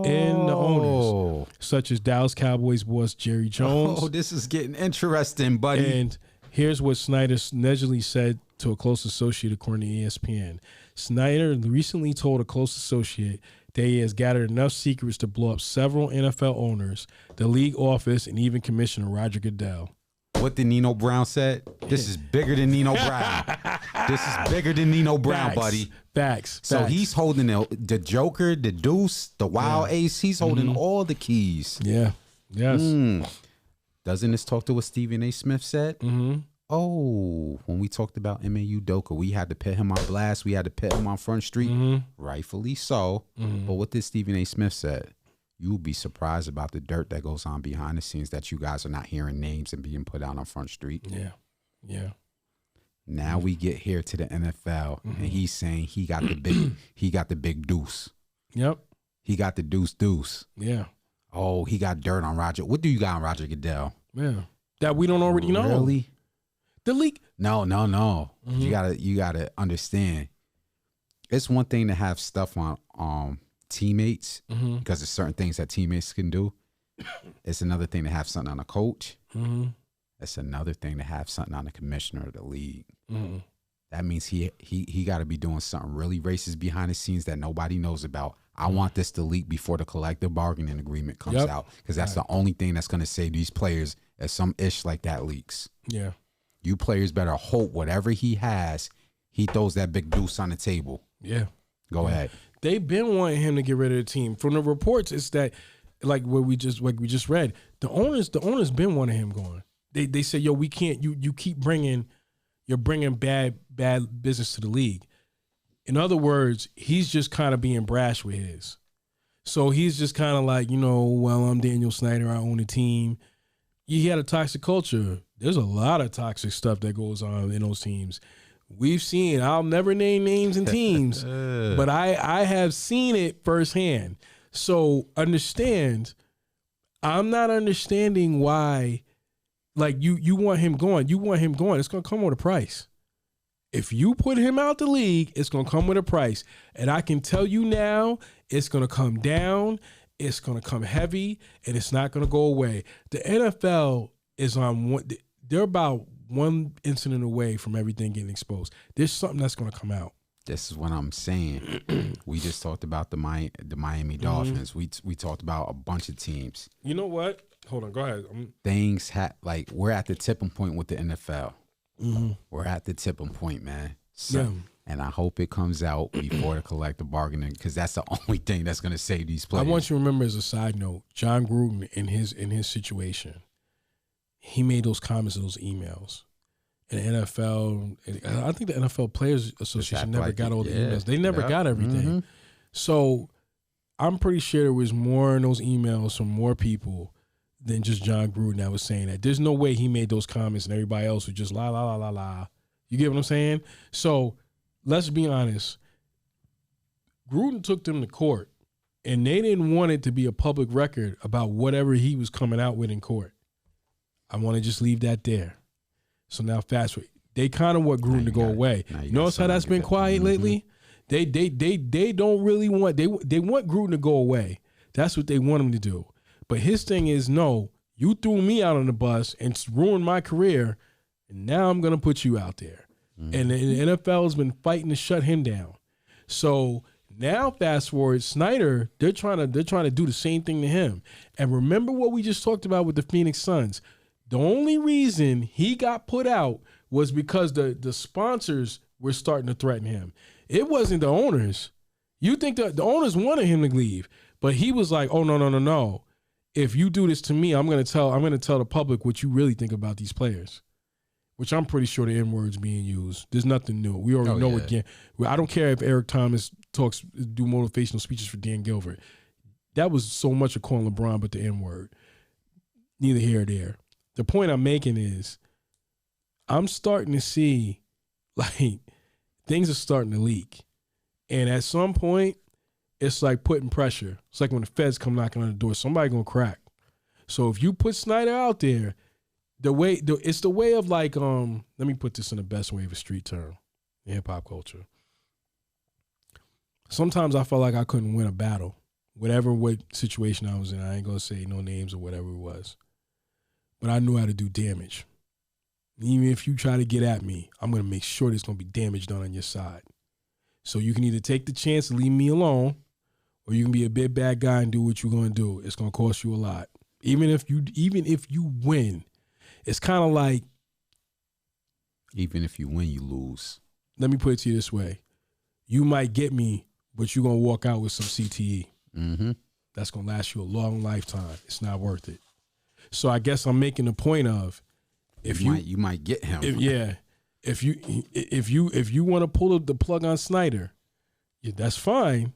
and the owners, such as Dallas Cowboys boss Jerry Jones. Oh, this is getting interesting, buddy. And here's what Snyder allegedly said to a close associate, according to ESPN. Snyder recently told a close associate that he has gathered enough secrets to blow up several NFL owners, the league office, and even Commissioner Roger Goodell. What did Nino Brown said? This is bigger than Nino Brown. This is bigger than Nino Brown, buddy. Facts. So he's holding the Joker, the Deuce, the Wild Ace. He's holding all the keys. Yeah. Yes. Doesn't this talk to what Stephen A. Smith said? Mm-hmm. Oh, when we talked about M.A.U. Doka, we had to put him on blast. We had to put him on Front Street. Rightfully so. But what did Stephen A. Smith said? You'll be surprised about the dirt that goes on behind the scenes that you guys are not hearing names and being put out on Front Street. Yeah. Now we get here to the NFL, and he's saying he got the big deuce. Yep. He got the deuce. Yeah. Oh, he got dirt on Roger. What do you got on Roger Goodell? Yeah. That we don't already know. Really? The league. No. You gotta understand. It's one thing to have stuff on teammates because there's certain things that teammates can do. It's another thing to have something on a coach. It's another thing to have something on the commissioner of the league. That means he got to be doing something really racist behind the scenes that nobody knows about. I want this to leak before the collective bargaining agreement comes out, because that's the only thing that's going to save these players if some ish like that leaks. Yeah. You players better hope whatever he has, he throws that big deuce on the table. Yeah. Go ahead. They've been wanting him to get rid of the team. From the reports, it's that, like we just read, the owners been wanting him going. They say, yo, we can't. You keep bringing bad business to the league. In other words, he's just kind of being brash with his. So he's just kind of like, well, I'm Daniel Snyder. I own a team. He had a toxic culture. There's a lot of toxic stuff that goes on in those teams. We've seen, I'll never name names and teams, but I have seen it firsthand. So understand, I'm not understanding why, like you want him going. You want him going. It's going to come with a price. If you put him out the league, it's going to come with a price. And I can tell you now, it's going to come down. It's going to come heavy, and it's not going to go away. The NFL is on one, they're about one incident away from everything getting exposed. There's something that's going to come out. This is what I'm saying. We just talked about the Miami Dolphins. We talked about a bunch of teams. You know what? Hold on. Go ahead. We're at the tipping point with the NFL. We're at the tipping point, man. And I hope it comes out before the collective bargaining, because that's the only thing that's going to save these players. I want you to remember, as a side note, John Gruden in his situation, he made those comments in those emails. And the NFL, I think the NFL Players Association never got all the emails. They never got everything. So I'm pretty sure there was more in those emails from more people than just John Gruden that was saying that. There's no way he made those comments and everybody else was just la, la, la, la, la. You get what I'm saying? So let's be honest. Gruden took them to court, and they didn't want it to be a public record about whatever he was coming out with in court. I want to just leave that there. So now fast forward. They kind of want Gruden to go away. Notice how that's been quiet lately? They don't really want they want Gruden to go away. That's what they want him to do. But his thing is, no, you threw me out on the bus and ruined my career, and now I'm gonna put you out there. And the NFL has been fighting to shut him down. So now fast forward, Snyder, they're trying to do the same thing to him. And remember what we just talked about with the Phoenix Suns. The only reason he got put out was because the sponsors were starting to threaten him. It wasn't the owners. You think the owners wanted him to leave, but he was like, "Oh no. If you do this to me, I'm gonna tell the public what you really think about these players." Which I'm pretty sure the N-word's being used. There's nothing new. We already know again. I don't care if Eric Thomas do motivational speeches for Dan Gilbert. That was so much of calling LeBron, but the N-word. Neither here nor there. The point I'm making is, I'm starting to see, like, things are starting to leak. And at some point, it's like putting pressure. It's like when the feds come knocking on the door, somebody gonna crack. So if you put Snyder out there, it's the way of like, let me put this in the best way of a street term in hip hop culture. Sometimes I felt like I couldn't win a battle, what situation I was in. I ain't gonna say no names or whatever it was, but I knew how to do damage. Even if you try to get at me, I'm going to make sure there's going to be damage done on your side. So you can either take the chance to leave me alone, or you can be a big bad guy and do what you're going to do. It's going to cost you a lot. Even if you win, it's kind of like, even if you win, you lose. Let me put it to you this way. You might get me, but you're going to walk out with some CTE. Mm-hmm. That's going to last you a long lifetime. It's not worth it. So I guess I'm making the point of, you might get him. If you want to pull the plug on Snyder, that's fine.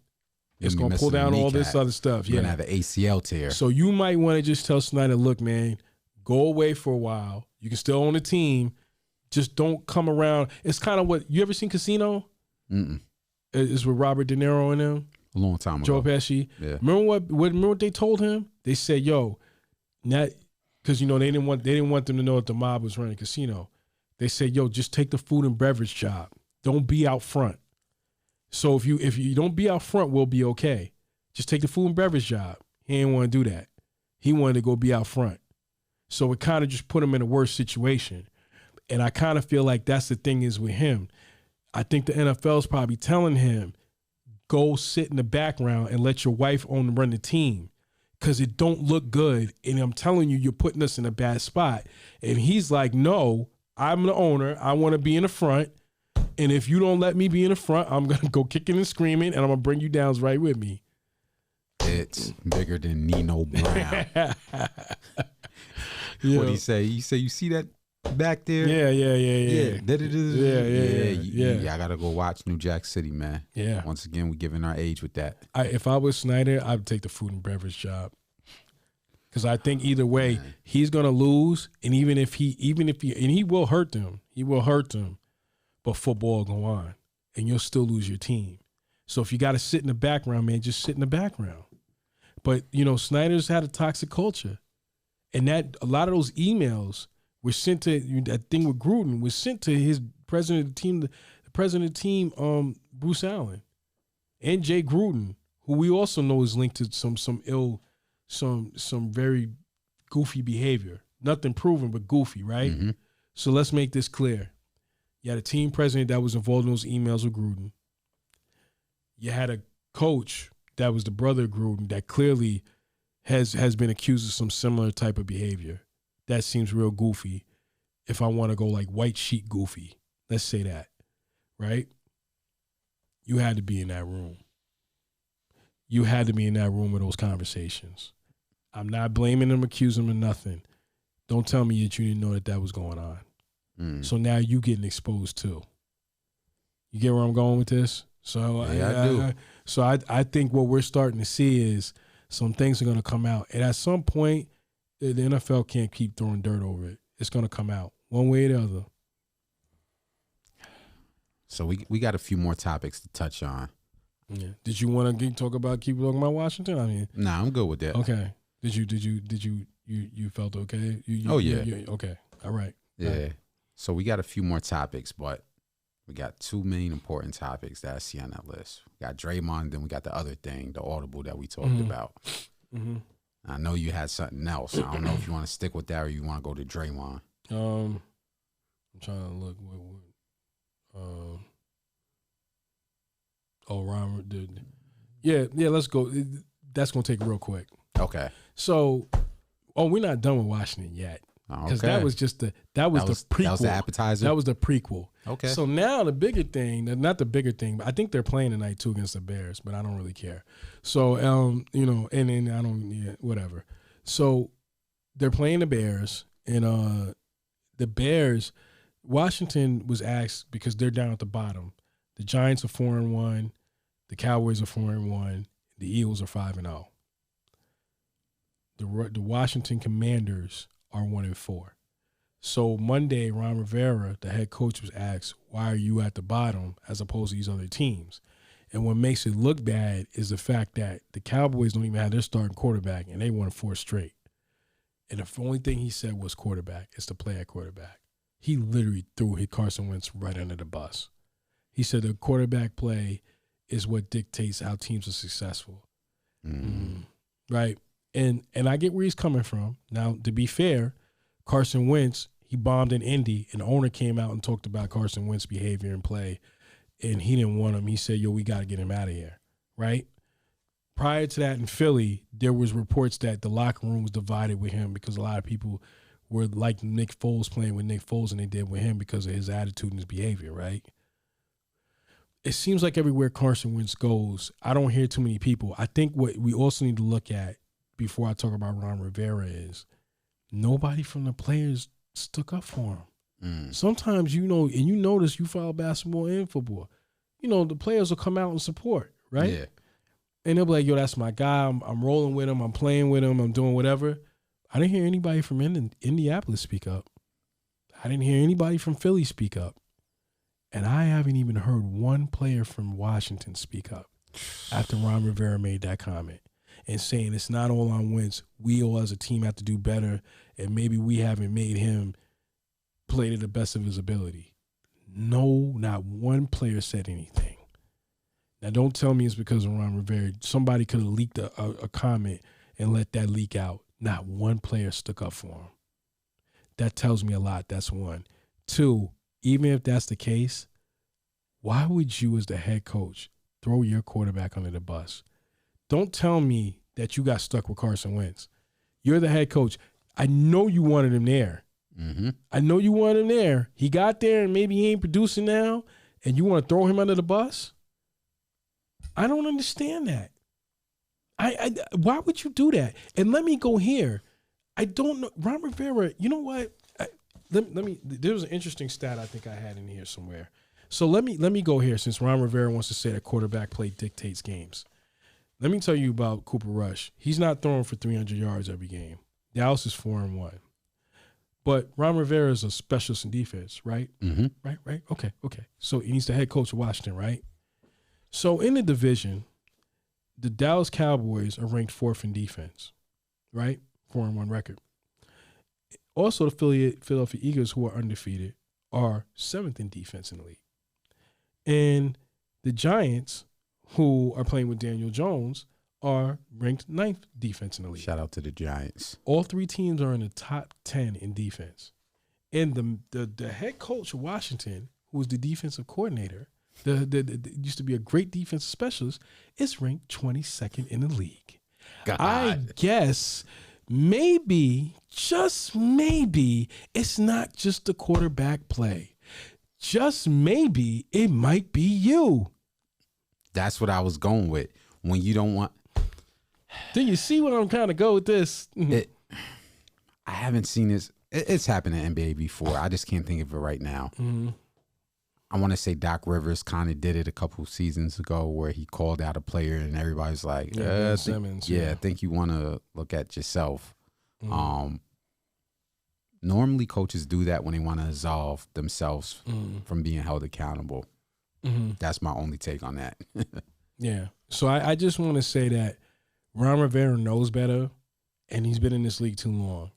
It's gonna pull down all this other stuff. You're gonna have an ACL tear. So you might want to just tell Snyder, look, man, go away for a while. You can still own the team. Just don't come around. It's kind of what you ever seen Casino? Mm-mm. It's with Robert De Niro in them. A long time ago. Joe Pesci. Yeah. Remember what they told him? They said, yo, not. Because, they didn't want them to know that the mob was running a casino. They said, yo, just take the food and beverage job. Don't be out front. So if you don't be out front, we'll be okay. Just take the food and beverage job. He didn't want to do that. He wanted to go be out front. So it kind of just put him in a worse situation. And I kind of feel like that's the thing is with him. I think the NFL is probably telling him, go sit in the background and let your wife run the team. Because it don't look good, and I'm telling you, you're putting us in a bad spot. And he's like, no, I'm the owner. I want to be in the front. And if you don't let me be in the front, I'm going to go kicking and screaming, and I'm going to bring you down right with me. It's bigger than Nino Brown. What'd he say? He said, you see that back there? Yeah. Yeah. I got to go watch New Jack City, man. Yeah. Once again, we're giving our age with that. If I was Snyder, I would take the food and beverage job. Because I think either way, he's going to lose. And even if he will hurt them. He will hurt them. But football will go on. And you'll still lose your team. So if you got to sit in the background, man, just sit in the background. But, Snyder's had a toxic culture. And that a lot of those emails were sent to, that thing with Gruden was sent to his president of the team, Bruce Allen, and Jay Gruden, who we also know is linked to some very goofy behavior. Nothing proven, but goofy, right? Mm-hmm. So let's make this clear. You had a team president that was involved in those emails with Gruden. You had a coach that was the brother of Gruden that clearly has been accused of some similar type of behavior. That seems real goofy. If I want to go like white sheet goofy, let's say that, right? You had to be in that room. You had to be in that room with those conversations. I'm not blaming them, accusing them of nothing. Don't tell me that you didn't know that was going on. So now you getting exposed too. You get where I'm going with this? So I do. So I think what we're starting to see is some things are going to come out. And at some point, the NFL can't keep throwing dirt over it. It's going to come out one way or the other. So we got a few more topics to touch on. Yeah. Did you want to keep talking about Washington? I mean, Nah, I'm good with that. okay. Did you felt okay? Okay. All right. Yeah. All right. So we got a few more topics, but we got two main important topics that I see on that list. We got Draymond, then we got the other thing, the audible that we talked about. Mm-hmm. I know you had something else. I don't know if you want to stick with that or you want to go to Draymond. I'm trying to look. Ron. Yeah. Let's go. That's gonna take real quick. Okay. So, we're not done with Washington yet. Because that was just the prequel. That was the appetizer. That was the prequel. Okay. So now the bigger thing, not the bigger thing, but I think they're playing tonight too against the Bears, but I don't really care. So and then I don't whatever. So they're playing the Bears, and the Bears, Washington was asked because they're down at the bottom. The Giants are 4-1, the Cowboys are 4-1, the Eagles are 5-0. The Washington Commanders are 1-4. So Monday, Ron Rivera, the head coach, was asked, why are you at the bottom as opposed to these other teams? And what makes it look bad is the fact that the Cowboys don't even have their starting quarterback, and they won 4 straight. And the only thing he said was quarterback, is to play at quarterback. He literally threw Carson Wentz right under the bus. He said the quarterback play is what dictates how teams are successful. Right? And I get where he's coming from. Now, to be fair, Carson Wentz, he bombed in Indy, and the owner came out and talked about Carson Wentz's behavior and play, and he didn't want him. He said, we got to get him out of here, right? Prior to that in Philly, there was reports that the locker room was divided with him because a lot of people were like Nick Foles playing with Nick Foles, and they did with him because of his attitude and his behavior, right? It seems like everywhere Carson Wentz goes, I don't hear too many people. I think what we also need to look at before I talk about Ron Rivera is nobody from the players stuck up for him. Sometimes, and you notice you follow basketball and football, the players will come out and support, right? Yeah. And they'll be like, that's my guy. I'm rolling with him. I'm playing with him. I'm doing whatever. I didn't hear anybody from Indianapolis speak up. I didn't hear anybody from Philly speak up. And I haven't even heard one player from Washington speak up after Ron Rivera made that comment and saying it's not all on Wentz. We all as a team have to do better, and maybe we haven't made him play to the best of his ability. No, not one player said anything. Now, don't tell me it's because of Ron Rivera. Somebody could have leaked a comment and let that leak out. Not one player stuck up for him. That tells me a lot. That's one. 2, even if that's the case, why would you as the head coach throw your quarterback under the bus? Don't tell me that you got stuck with Carson Wentz. You're the head coach. I know you wanted him there. Mm-hmm. I know you wanted him there. He got there and maybe he ain't producing now, and you want to throw him under the bus? I don't understand that. Why would you do that? And let me go here. I don't know. Ron Rivera, you know what? Let me. There was an interesting stat I think I had in here somewhere. So let me go here since Ron Rivera wants to say that quarterback play dictates games. Let me tell you about Cooper Rush. He's not throwing for 300 yards every game. Dallas is 4-1. But Ron Rivera is a specialist in defense, right? Mm-hmm. Right. Okay. So he's the head coach of Washington, right? So in the division, the Dallas Cowboys are ranked 4th in defense, right? 4-1 record. Also, the Philadelphia Eagles, who are undefeated, are 7th in defense in the league. And the Giants, who are playing with Daniel Jones, are ranked 9th defense in the league. Shout out to the Giants. All 3 teams are in the top 10 in defense. And the head coach of Washington, who was the defensive coordinator, the used to be a great defensive specialist, is ranked 22nd in the league. God. I guess maybe, just maybe, it's not just the quarterback play. Just maybe it might be you. That's what I was going with. When you don't want... Do you see where I'm trying to go with this? I haven't seen this. It's happened in NBA before. I just can't think of it right now. Mm-hmm. I want to say Doc Rivers kind of did it a couple seasons ago where he called out a player and everybody's like, Simmons, I think you want to look at yourself. Mm-hmm. Normally coaches do that when they want to absolve themselves from being held accountable. That's my only take on that. Yeah. So I just want to say that Ron Rivera knows better, and he's been in this league too long.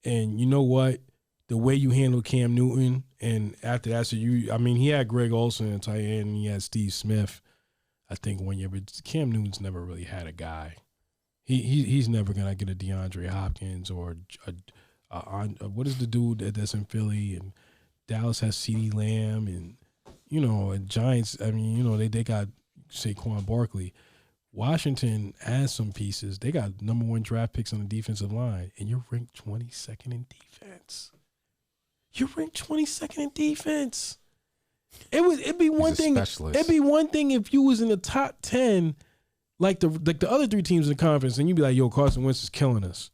And you know what? The way you handle Cam Newton, and after that, he had Greg Olsen at tight end, and he had Steve Smith, I think, 1 year, but Cam Newton's never really had a guy. He's never gonna get a DeAndre Hopkins or what is the dude that's in Philly, and Dallas has CeeDee Lamb, and and Giants. I mean, they got Saquon Barkley. Washington has some pieces. They got #1 draft picks on the defensive line, and you're ranked 22nd in defense. You're ranked 22nd in defense. It'd be one thing. It'd be one thing if you was in the top 10, like the other 3 teams in the conference, and you'd be like, "Yo, Carson Wentz is killing us,"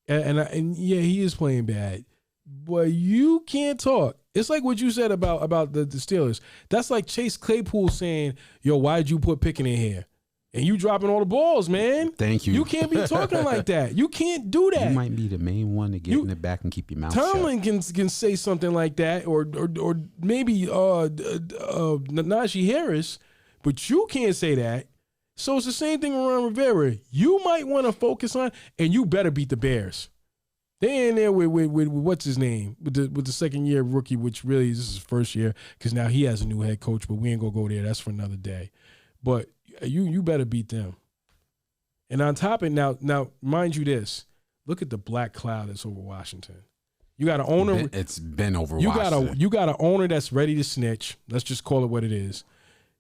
and yeah, he is playing bad, but you can't talk. It's like what you said about the Steelers. That's like Chase Claypool saying, "Yo, why'd you put Pickett in here?" And you dropping all the balls, man. Thank you. You can't be talking like that. You can't do that. You might be the main one to get in the back and keep your mouth Tomlin shut. can say something like that, or maybe Najee Harris, but you can't say that. So it's the same thing around Rivera. You might want to focus on, and you better beat the Bears. They in there with what's his name, with the second-year rookie, which really this is his first year because now he has a new head coach, but we ain't gonna go there. That's for another day. But you better beat them. And on top of it, now mind you this, look at the black cloud that's over Washington. You got an owner. It's been over Washington. You got an owner that's ready to snitch. Let's just call it what it is.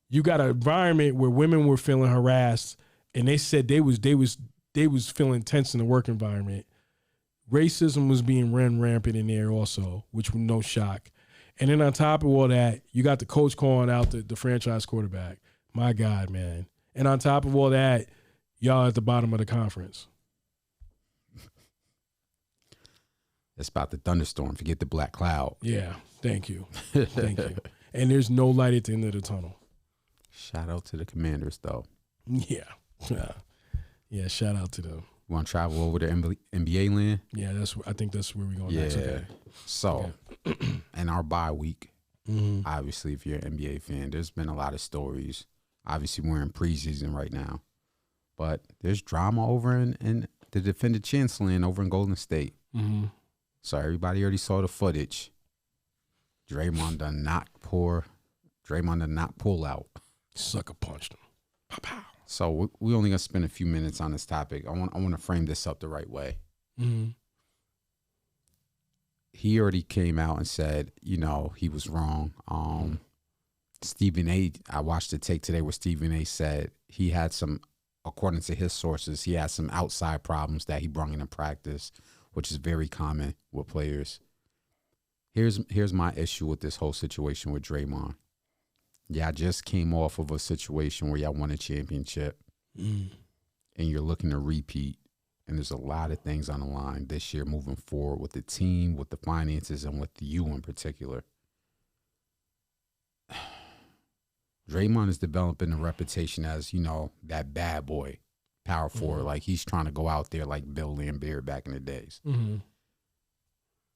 You got an environment where women were feeling harassed, and they said they was feeling tense in the work environment. Racism was being run rampant in there also, which was no shock. And then on top of all that, you got the coach calling out the franchise quarterback. My God, man. And on top of all that, y'all at the bottom of the conference. It's about the thunderstorm. Forget the black cloud. Yeah, thank you. Thank you. And there's no light at the end of the tunnel. Shout out to the Commanders, though. Yeah. Yeah, shout out to them. You want to travel over to NBA land? Yeah, I think that's where we're going next. Okay. So, in our bye week, obviously, if you're an NBA fan, there's been a lot of stories. Obviously, we're in preseason right now. But there's drama over in the defending champs land over in Golden State. Mm-hmm. So, everybody already saw the footage. Draymond did not pull out. Sucker punched him. Pow, pow. So, we only going to spend a few minutes on this topic. I want to frame this up the right way. Mm-hmm. He already came out and said, he was wrong. Stephen A., I watched the take today where Stephen A. said he had some, according to his sources, he had some outside problems that he brought into practice, which is very common with players. Here's my issue with this whole situation with Draymond. Yeah, I just came off of a situation where y'all won a championship and you're looking to repeat. And there's a lot of things on the line this year moving forward with the team, with the finances, and with you in particular. Draymond is developing a reputation as, that bad boy, power forward. Like he's trying to go out there like Bill Laimbeer back in the days. Mm-hmm.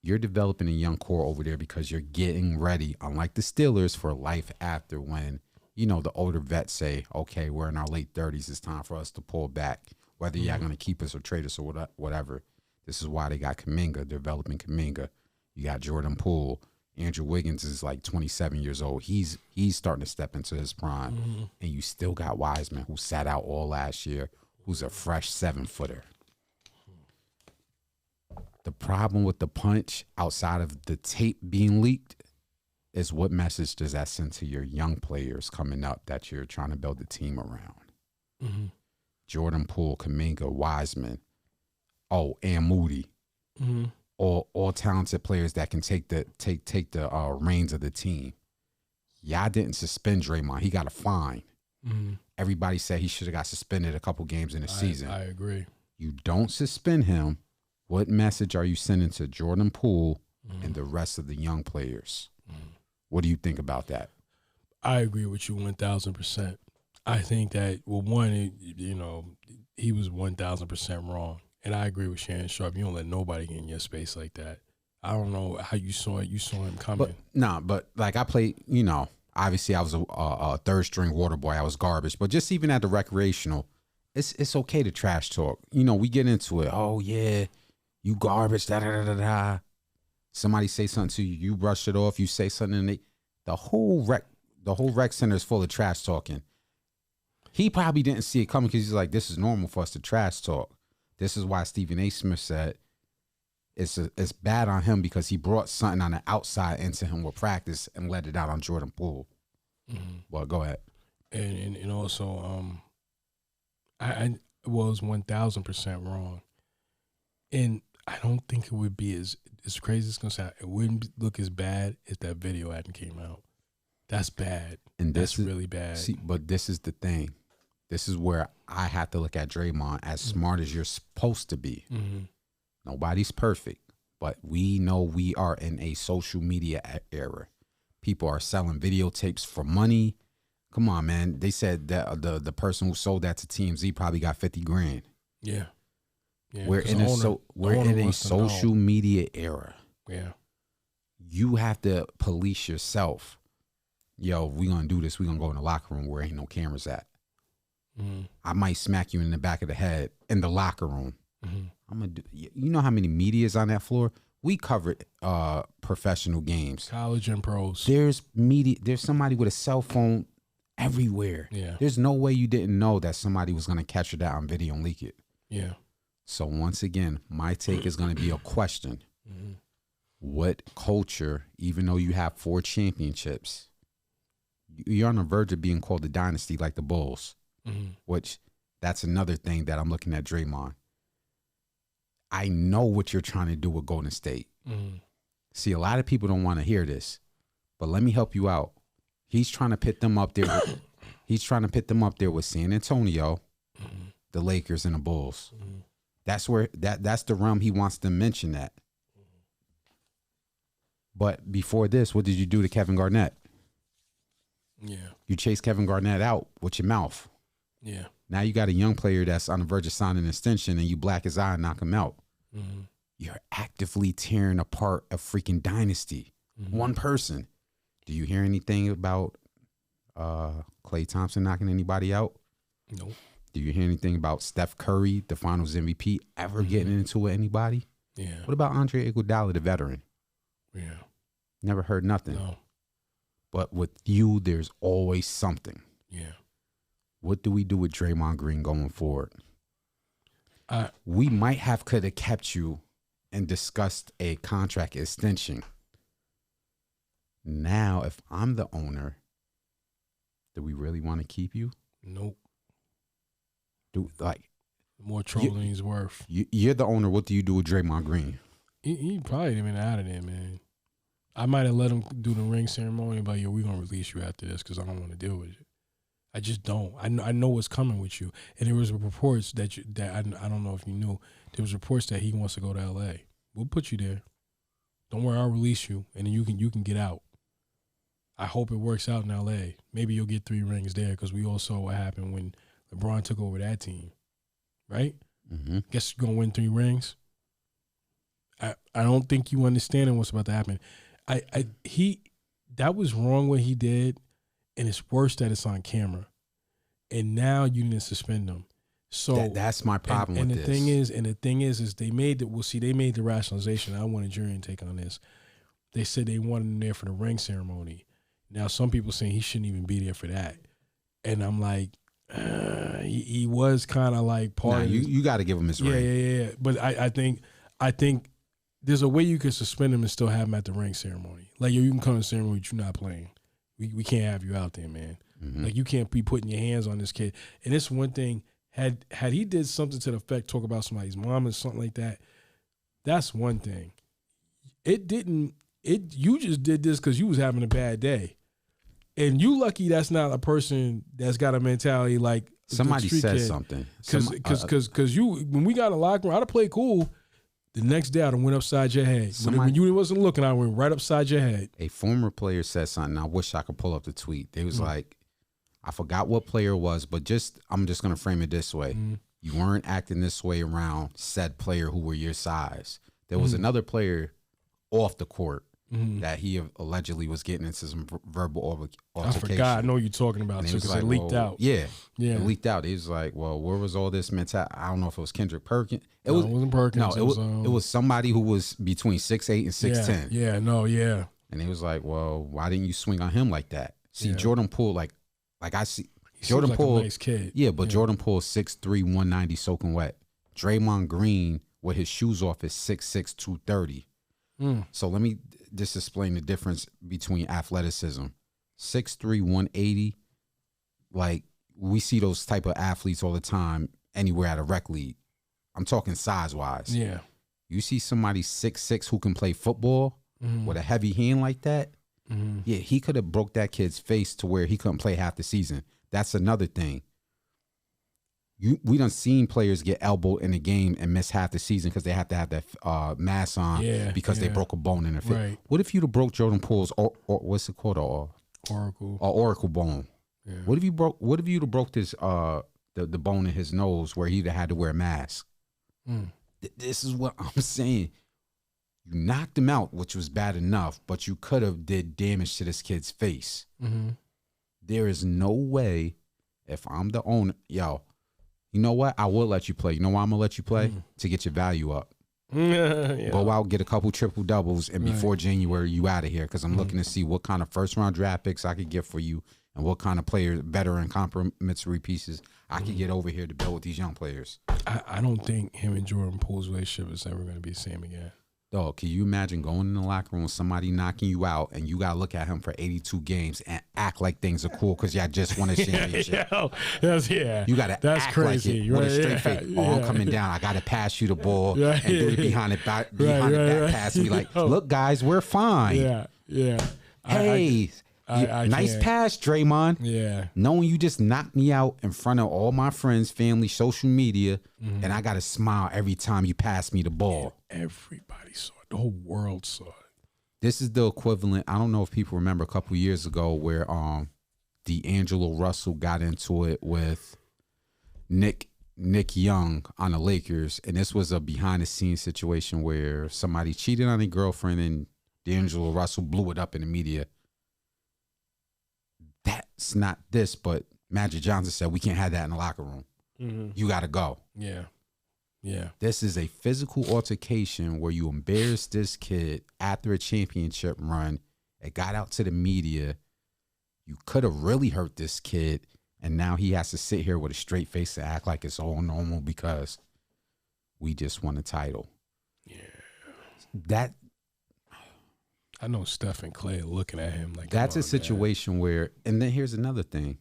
You're developing a young core over there because you're getting ready, unlike the Steelers, for life after when, the older vets say, okay, we're in our late 30s. It's time for us to pull back. Whether y'all going to keep us or trade us or whatever. This is why they got Kuminga, developing Kuminga. You got Jordan Poole. Andrew Wiggins is like 27 years old. He's starting to step into his prime. Mm-hmm. And you still got Wiseman, who sat out all last year, who's a fresh 7-footer. The problem with the punch outside of the tape being leaked is what message does that send to your young players coming up that you're trying to build a team around? Mm-hmm. Jordan Poole, Kuminga, Wiseman, and Moody, all talented players that can take the reins of the team. Y'all didn't suspend Draymond; he got a fine. Mm-hmm. Everybody said he should have got suspended a couple games in the season. I agree. You don't suspend him. What message are you sending to Jordan Poole and the rest of the young players? What do you think about that? I agree with you 1,000%. I think that, one, he was 1,000% wrong. And I agree with Shannon Sharp. You don't let nobody get in your space like that. I don't know how you saw it. You saw him coming. But like I played, Obviously, I was a third string water boy. I was garbage. But just even at the recreational, it's okay to trash talk. You know, we get into it. Oh yeah, you garbage. Da da da da da. Somebody say something to you, you brush it off. You say something, and the whole rec center is full of trash talking. He probably didn't see it coming because he's like, this is normal for us to trash talk. This is why Stephen A. Smith said it's bad on him because he brought something on the outside into him with practice and let it out on Jordan Poole. Mm-hmm. Well, go ahead. And also, I was 1,000% wrong, and I don't think it would be as crazy as it's gonna sound. It wouldn't look as bad if that video hadn't came out. That's bad, and that's really bad. See, but this is the thing. This is where I have to look at Draymond as smart as you're supposed to be. Mm-hmm. Nobody's perfect, but we know we are in a social media era. People are selling videotapes for money. Come on, man. They said that the person who sold that to TMZ probably got $50,000. Yeah. We're in a social media era. Yeah. You have to police yourself. Yo, we gonna do this. We gonna go in the locker room where ain't no cameras at. Mm-hmm. I might smack you in the back of the head in the locker room. Mm-hmm. I'm gonna do. You know how many media is on that floor? We covered professional games, college and pros. There's media. There's somebody with a cell phone everywhere. Yeah. There's no way you didn't know that somebody was gonna capture that on video and leak it. Yeah. So once again, my take is gonna be a question. Mm-hmm. What culture, even though you have 4 championships, you're on the verge of being called a dynasty like the Bulls, which that's another thing that I'm looking at Draymond. I know what you're trying to do with Golden State. Mm-hmm. See, a lot of people don't want to hear this, but let me help you out. He's trying to pit them up there. With San Antonio, the Lakers, and the Bulls. Mm-hmm. That's where that's the realm he wants to mention that. But before this, what did you do to Kevin Garnett? Yeah. You chased Kevin Garnett out with your mouth. Yeah. Now you got a young player that's on the verge of signing an extension and you black his eye and knock him out. Mm-hmm. You're actively tearing apart a freaking dynasty. Mm-hmm. One person. Do you hear anything about Klay Thompson knocking anybody out? Nope. Do you hear anything about Steph Curry, the finals MVP, ever getting into it with anybody? Yeah. What about Andre Iguodala, the veteran? Yeah. Never heard nothing. No. But with you, there's always something. Yeah. What do we do with Draymond Green going forward? We might could have kept you and discussed a contract extension. Now, if I'm the owner, do we really want to keep you? Nope. The more trolling he's worth. You're the owner. What do you do with Draymond Green? He probably been out of there, man. I might have let him do the ring ceremony, but yo, we're gonna release you after this because I don't want to deal with it. I just don't. I know what's coming with you. And there was reports that I don't know if you knew. There was reports that he wants to go to L.A. We'll put you there. Don't worry, I'll release you, and then you can get out. I hope it works out in L.A. Maybe you'll get 3 rings there because we all saw what happened when LeBron took over that team, right? Mm-hmm. Guess you're gonna win 3 rings. I don't think you understand what's about to happen. That was wrong what he did. And it's worse that it's on camera. And now you need to suspend them. So that's my problem with this. The thing is they made the rationalization. I want a jury take on this. They said they wanted him there for the ring ceremony. Now some people saying he shouldn't even be there for that. And I'm like, he was kind of like part of you got to give him his ring. Yeah. But I think there's a way you can suspend him and still have him at the ring ceremony. Like, you can come to the ceremony, but you're not playing. We can't have you out there, man. Mm-hmm. Like, you can't be putting your hands on this kid. And it's one thing, had he did something to the effect, talk about somebody's mom or something like that, that's one thing. You just did this because you was having a bad day. And you lucky that's not a person that's got a mentality like somebody said something. Because when we got in the locker room, I'd have played cool. The next day, I'd have went upside your head. When you wasn't looking, I went right upside your head. A former player said something. I wish I could pull up the tweet. They was like, I forgot what player it was, but I'm just going to frame it this way. Mm-hmm. You weren't acting this way around said player who were your size. There was another player off the court that he allegedly was getting into some verbal I altercation. forgot. I know you're talking about too, because it leaked out. Yeah, yeah, it leaked out. He was like, "Well, where was all this mentality?" I don't know if it was Kendrick Perkins. It wasn't Perkins. No, it was somebody who was between 6'8" and 6'10". Yeah. And he was like, "Well, why didn't you swing on him like that?" See, Yeah. Jordan Poole, like I see He Jordan seems Poole, like a nice kid. yeah, but Jordan Poole 6'3", 190, soaking wet. Draymond Green with his shoes off is 6'6", 230. So let me just explain the difference between athleticism. 6'3", 180, like we see those type of athletes all the time anywhere at a rec league. I'm talking size-wise. Yeah. You see somebody 6'6" who can play football with a heavy hand like that, yeah, he could have broke that kid's face to where he couldn't play half the season. That's another thing. We done seen players get elbowed in the game and miss half the season because they have to have that mask on because they broke a bone in their foot. Right. What if you'd have broke Jordan Poole's or what's it called, oracle bone? Yeah. What if you'd have broke this the bone in his nose where he'd have had to wear a mask? This is what I'm saying. You knocked him out, which was bad enough, but you could have did damage to this kid's face. There is no way, if I'm the owner, you know what? I will let you play. You know why I'm going to let you play? To get your value up. Go out, get a couple triple doubles, and before January, you out of here because I'm looking to see what kind of first-round draft picks I could get for you and what kind of players, veteran complementary pieces I could get over here to build with these young players. I don't think him and Jordan Poole's relationship is ever going to be the same again. Dog, can you imagine going in the locker room with somebody knocking you out and you got to look at him for 82 games and act like things are cool because y'all just won a championship? You got to act crazy. like it with a straight face. Oh, I'm coming down. I got to pass you the ball and do it behind the back pass and be like, look, guys, we're fine. Hey, nice pass, Draymond. Yeah. Knowing you just knocked me out in front of all my friends, family, social media, and I got to smile every time you pass me the ball. Everybody saw it. The whole world saw it. This is the equivalent. I don't know if people remember a couple years ago where D'Angelo Russell got into it with Nick Young on the Lakers, and this was a behind-the-scenes situation where somebody cheated on their girlfriend and D'Angelo Russell blew it up in the media. That's not this, but Magic Johnson said, we can't have that in the locker room. You got to go. Yeah. This is a physical altercation where you embarrass this kid after a championship run. It got out to the media. You could have really hurt this kid, and now he has to sit here with a straight face and act like it's all normal because we just won a title. Yeah. I know Steph and Clay are looking at him like that's a situation where, and then here's another thing.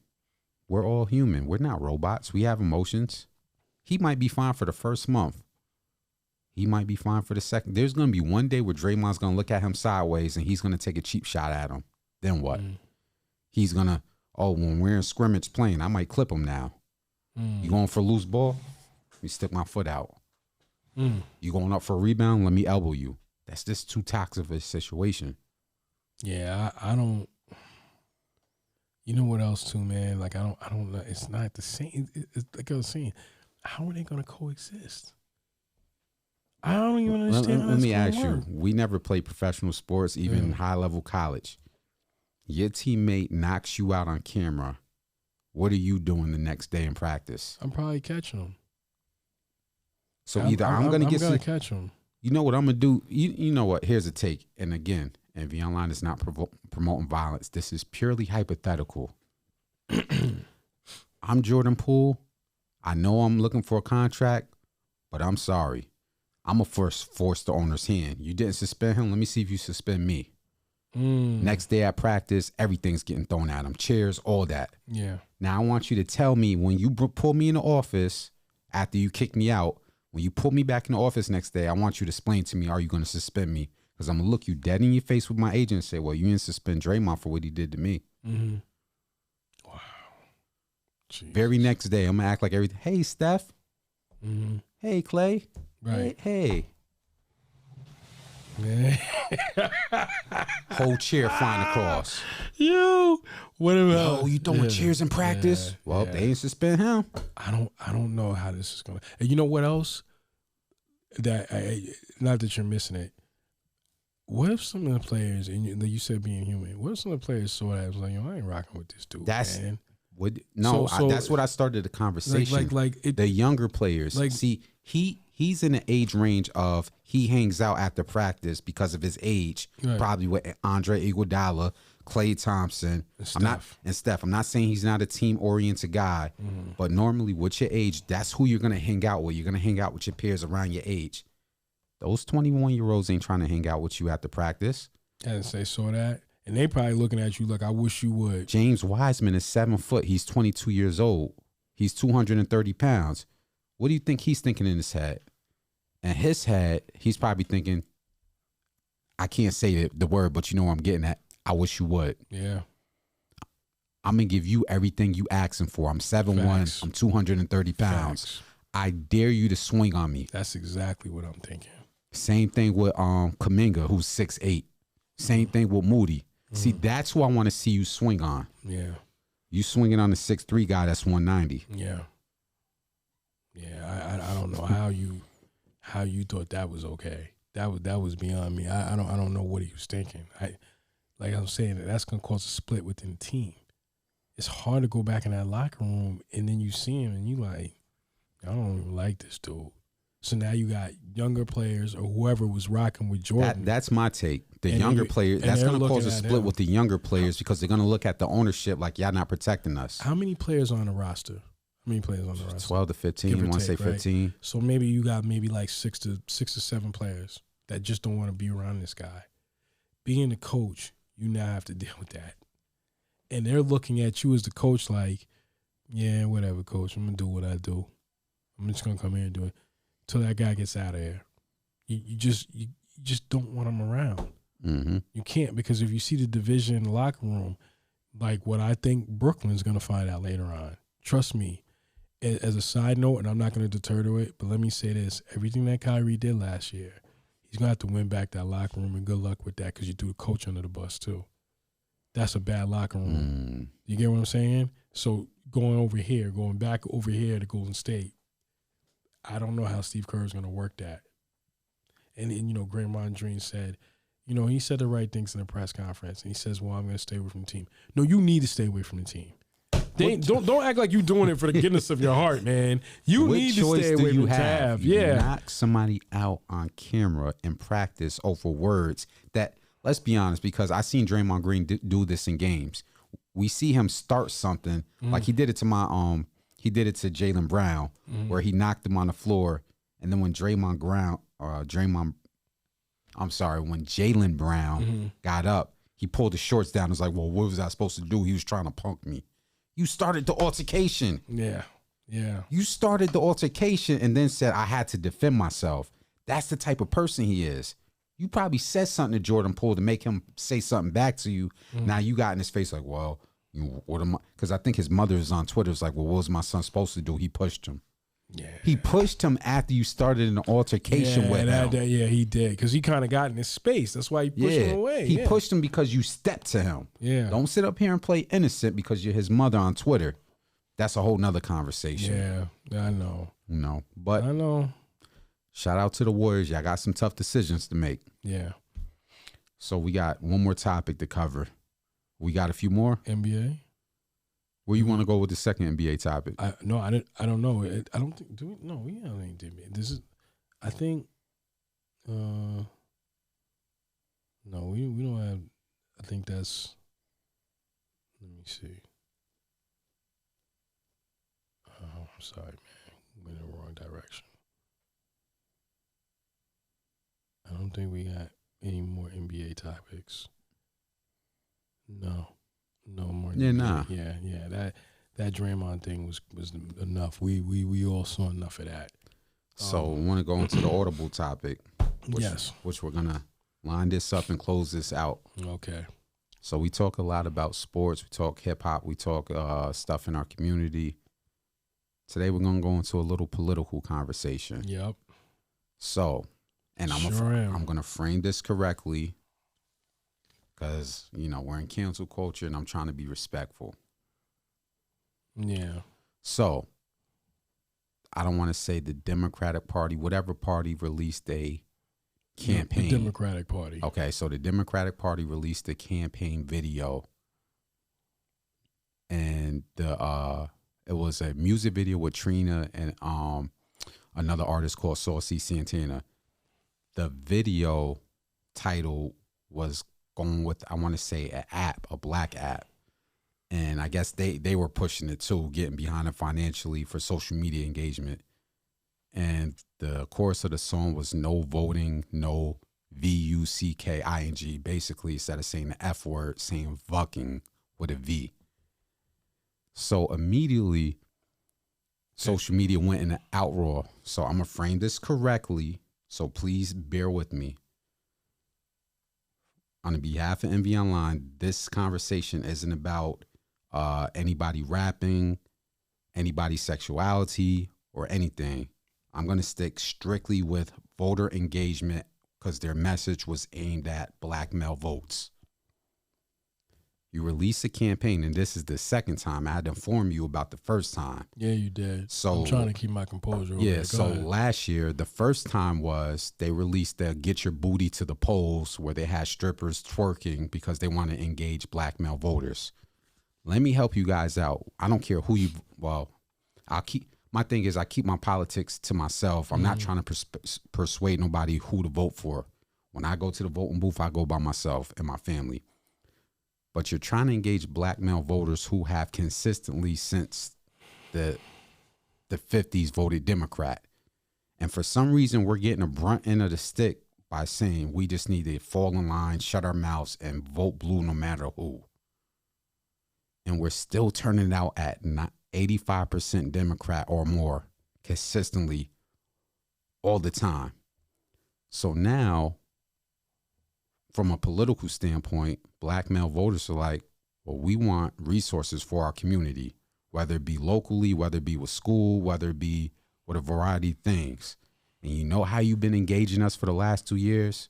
We're all human. We're not robots. We have emotions. He might be fine for the first month. He might be fine for the second. There's going to be one day where Draymond's going to look at him sideways and he's going to take a cheap shot at him. Then what? He's going to, when we're in scrimmage playing, I might clip him now. You going for a loose ball? Let me stick my foot out. You going up for a rebound? Let me elbow you. That's just too toxic of a situation. Yeah, I don't. You know what else too, man? Like I don't know. It's not the same. It's like I was saying. How are they going to coexist? I don't even understand. Let me ask you. We never played professional sports, even high level college. Your teammate knocks you out on camera. What are you doing the next day in practice? I'm probably catching them. So either I'm going to catch them. You know what I'm going to do? You know what? Here's a take. And again, Enveonline is not promoting violence. This is purely hypothetical. I'm Jordan Poole. I know I'm looking for a contract, but I'm sorry. I'm going to force the owner's hand. You didn't suspend him. Let me see if you suspend me. Next day at practice, everything's getting thrown at him. Chairs, all that. Yeah. Now, I want you to tell me when you pull me in the office after you kick me out, when you pull me back in the office next day, I want you to explain to me, are you going to suspend me? Because I'm going to look you dead in your face with my agent and say, well, you didn't suspend Draymond for what he did to me. Wow. Jeez. Very next day, I'm going to act like everything. Hey, Steph. Hey, Clay. Right. Hey. Whole chair flying across. What about? You throwing chairs in practice? Well, they ain't suspend him. I don't know how this is going to. And you know what else? Not that you're missing it. What if some of the players, and you said being human, what if some of the players saw that and was like, I ain't rocking with this dude, man? That's what I started the conversation. The younger players. See, he's in the age range of he hangs out after practice because of his age, right. Probably with Andre Iguodala, Klay Thompson, Steph. I'm not saying he's not a team-oriented guy, but normally with your age, that's who you're going to hang out with. You're going to hang out with your peers around your age. Those 21-year-olds ain't trying to hang out with you after practice. And they saw that. And they probably looking at you like, I wish you would. James Wiseman is 7 foot. He's 22 years old. He's 230 pounds. What do you think he's thinking in his head? In his head, he's probably thinking, I can't say the word, but you know what I'm getting at. I wish you would. Yeah. I'm going to give you everything you asking for. I'm 7'1". I'm 230 pounds. Facts. I dare you to swing on me. That's exactly what I'm thinking. Same thing with Kuminga, who's 6'8". Same thing with Moody. See, that's who I want to see you swing on. Yeah. You swinging on the 6'3" guy that's 190. Yeah. Yeah, I don't know how you thought that was okay. That was beyond me. I don't know what he was thinking. Like I'm saying, that's gonna cause a split within the team. It's hard to go back in that locker room and then you see him and you like, I don't even like this dude. So now you got younger players or whoever was rocking with Jordan. That's my take. The younger players, that's going to cause a split with the younger players because they're going to look at the ownership like y'all not protecting us. How many players on the roster? How many players on the roster? 12 to 15. You want to say 15? Right? So maybe you got like six to 7 players that just don't want to be around this guy. Being the coach, you now have to deal with that. And they're looking at you as the coach like, yeah, whatever, coach. I'm going to do what I do. I'm just going to come here and do it until that guy gets out of here. You just don't want him around. Mm-hmm. You can't, because if you see the division in the locker room, like what I think Brooklyn's going to find out later on, trust me, as a side note, and I'm not going to deter to it, but let me say this, everything that Kyrie did last year, he's going to have to win back that locker room, and good luck with that because you threw the coach under the bus too. That's a bad locker room. You get what I'm saying? So going back over here to Golden State, I don't know how Steve Kerr is going to work that. And you know, Draymond Green said, you know, he said the right things in the press conference. And he says, well, I'm going to stay away from the team. No, you need to stay away from the team. Don't act like you're doing it for the goodness of your heart, man. You need to stay away from Tav. Yeah. Knock somebody out on camera in practice over words that, let's be honest, because I seen Draymond Green do this in games. We see him start something like he did it to Jaylen Brown, where he knocked him on the floor, and then when Jaylen Brown got up, he pulled the shorts down. It was like, well, what was I supposed to do? He was trying to punk me. You started the altercation. Yeah. You started the altercation and then said I had to defend myself. That's the type of person he is. You probably said something to Jordan Poole to make him say something back to you. Now you got in his face like, well, what am I? Because I think his mother is on Twitter. It's like, well, what was my son supposed to do? He pushed him. Yeah. He pushed him after you started an altercation with him. Yeah, he did. Because he kind of got in his space. That's why he pushed him away. He pushed him because you stepped to him. Yeah. Don't sit up here and play innocent because you're his mother on Twitter. That's a whole nother conversation. Yeah, I know. But I know. Shout out to the Warriors. Y'all got some tough decisions to make. Yeah. So we got one more topic to cover. We got a few more? NBA. Where you want to go with the second NBA topic? I don't know. I don't think. Do we? No, we don't think NBA. This is. I think. No, we don't have. I think that's. Let me see. Oh, I'm sorry, man. Went in the wrong direction. I don't think we got any more NBA topics. No more. Yeah, nah. Yeah. That Draymond thing was enough. We all saw enough of that. So we want to go into the audible topic. Yes. Which we're gonna line this up and close this out. Okay. So we talk a lot about sports. We talk hip hop. We talk stuff in our community. Today we're gonna go into a little political conversation. Yep. So, and I'm gonna frame this correctly. Because, we're in cancel culture and I'm trying to be respectful. Yeah. So, I don't want to say the Democratic Party, whatever party released a campaign. The Democratic Party. Okay, so the Democratic Party released a campaign video, and it was a music video with Trina and another artist called Saucy Santana. The video title was going with, I want to say, a black app. And I guess they were pushing it too, getting behind it financially for social media engagement. And the chorus of the song was no voting, no VUCKING. Basically, instead of saying the F word, saying fucking with a V. So immediately, social media went in an outroar. So I'm going to frame this correctly. So please bear with me. On behalf of Enveonline, this conversation isn't about anybody rapping, anybody's sexuality, or anything. I'm going to stick strictly with voter engagement because their message was aimed at black male votes. You released a campaign, and this is the second time. I had to inform you about the first time. Yeah, you did. So I'm trying to keep my composure. Yeah, so last year, the first time was they released the Get Your Booty to the Polls, where they had strippers twerking because they want to engage black male voters. Let me help you guys out. I don't care who you, my thing is I keep my politics to myself. I'm not trying to persuade nobody who to vote for. When I go to the voting booth, I go by myself and my family. But you're trying to engage black male voters who have consistently since the 50s voted Democrat. And for some reason, we're getting a brunt end of the stick by saying we just need to fall in line, shut our mouths, and vote blue no matter who. And we're still turning out at 85% Democrat or more consistently all the time. So now, from a political standpoint, black male voters are like, well, we want resources for our community, whether it be locally, whether it be with school, whether it be with a variety of things. And you know how you've been engaging us for the last 2 years?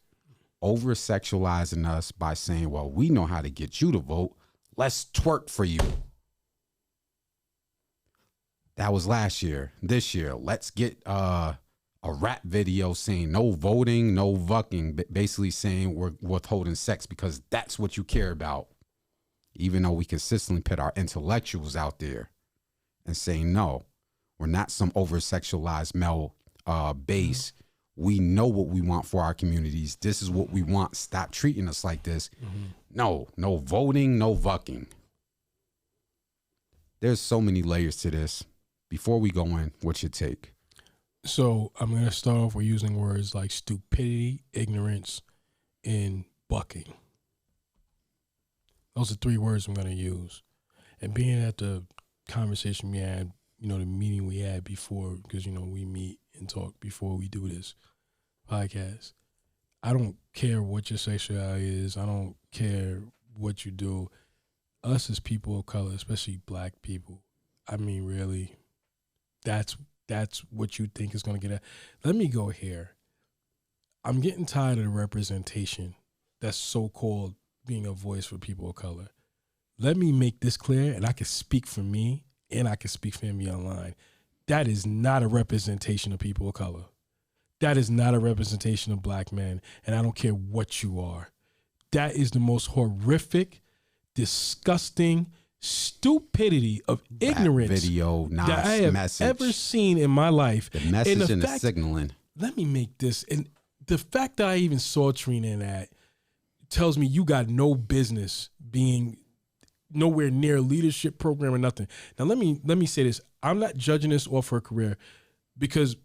Over-sexualizing us by saying, well, we know how to get you to vote. Let's twerk for you. That was last year. This year, let's get a rap video saying no voting, no fucking, basically saying we're withholding sex because that's what you care about. Even though we consistently put our intellectuals out there and saying, no, we're not some over-sexualized male base. We know what we want for our communities. This is what we want. Stop treating us like this. No voting, no fucking. There's so many layers to this. Before we go in, what's your take? So I'm going to start off with using words like stupidity, ignorance, and bucking. Those are 3 words I'm going to use. And being at the conversation we had, the meeting we had before, because, we meet and talk before we do this podcast. I don't care what your sexuality is. I don't care what you do. Us as people of color, especially black people, I mean, really, that's what you think is going to get at. Let me go here. I'm getting tired of the representation that's so-called being a voice for people of color. Let me make this clear, and I can speak for me, and I can speak for Enveonline. That is not a representation of people of color. That is not a representation of black men, and I don't care what you are. That is the most horrific, disgusting stupidity of ignorance video, that I have ever seen in my life. The message and the signaling. Let me make this, and the fact that I even saw Trina in that tells me you got no business being nowhere near a leadership program or nothing. Now let me say this. I'm not judging this off her career because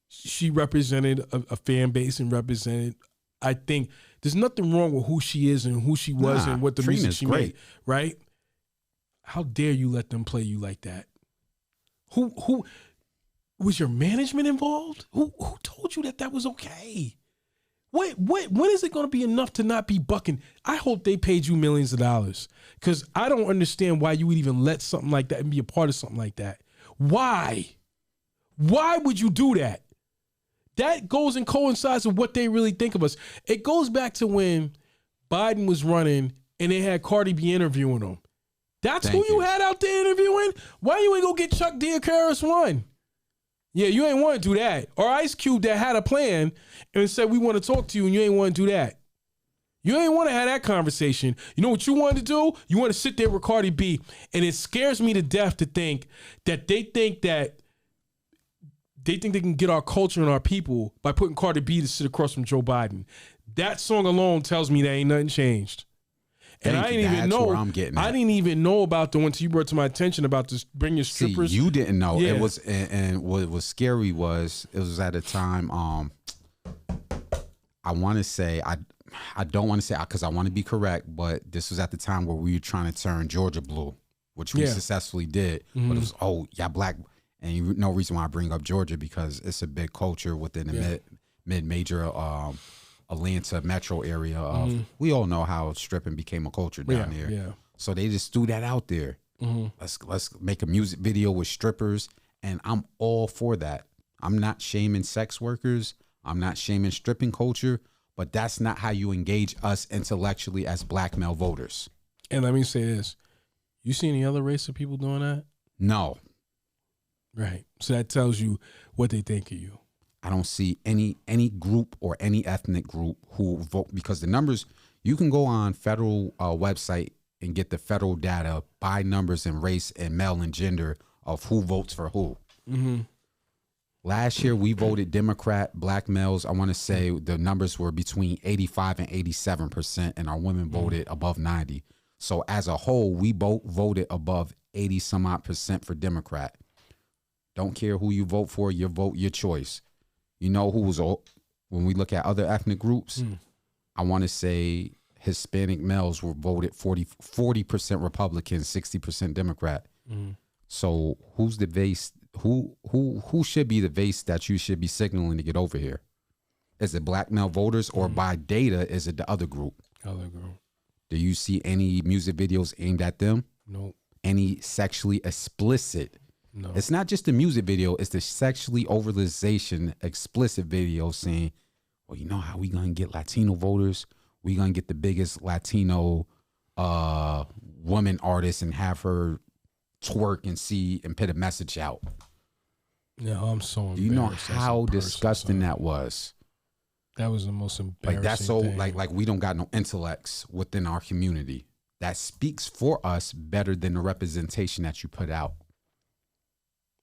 she represented a fan base and represented, I think there's nothing wrong with who she is and who she was and what the music she made, right? How dare you let them play you like that? Who was your management involved? Who told you that was okay? When is it going to be enough to not be bucking? I hope they paid you millions of dollars because I don't understand why you would even let something like that and be a part of something like that. Why? Why would you do that? That goes and coincides with what they really think of us. It goes back to when Biden was running and they had Cardi B interviewing him. That's who you had out there interviewing? Why you ain't go get Chuck D or KRS-One? Yeah, you ain't want to do that. Or Ice Cube that had a plan and said, we want to talk to you, and you ain't want to do that. You ain't want to have that conversation. You know what you wanted to do? You want to sit there with Cardi B. And it scares me to death to think that they think they can get our culture and our people by putting Cardi B to sit across from Joe Biden. That song alone tells me that ain't nothing changed. And I didn't even know. I didn't even know about the one until you brought to my attention about this bring your strippers. See, you didn't know. Yeah. It was, and what was scary was it was at a time. I want to say I don't want to say because I want to be correct, but this was at the time where we were trying to turn Georgia blue, which we successfully did. Mm-hmm. But it was black, and no reason why I bring up Georgia because it's a big culture within the mid-major Atlanta metro area. We all know how stripping became a culture down there. Yeah. So they just threw that out there. Mm-hmm. Let's make a music video with strippers, and I'm all for that. I'm not shaming sex workers. I'm not shaming stripping culture, but that's not how you engage us intellectually as black male voters. And let me say this: you see any other race of people doing that? No. Right. So that tells you what they think of you. I don't see any group or any ethnic group who vote because the numbers, you can go on federal website and get the federal data by numbers and race and male and gender of who votes for who. Mm-hmm. Last year, we voted Democrat, black males. I want to say the numbers were between 85 and 87%, and our women voted above 90. So as a whole, we both voted above 80 some odd % for Democrat. Don't care who you vote for, your vote, your choice. You know who was, when we look at other ethnic groups, I want to say Hispanic males were voted 40% Republican, 60% Democrat. So who's the base? Who should be the base that you should be signaling to get over here? Is it black male voters or by data, is it the other group? Other group. Do you see any music videos aimed at them? Nope. Any sexually explicit? No. It's not just the music video, it's the sexually overalization explicit video saying, well, you know how we gonna get Latino voters? We gonna get the biggest Latino woman artist and have her twerk and see and put a message out. Yeah, I'm so embarrassed. Do you know how disgusting that was? That was the most embarrassing like that's so thing. like we don't got no intellects within our community. That speaks for us better than the representation that you put out.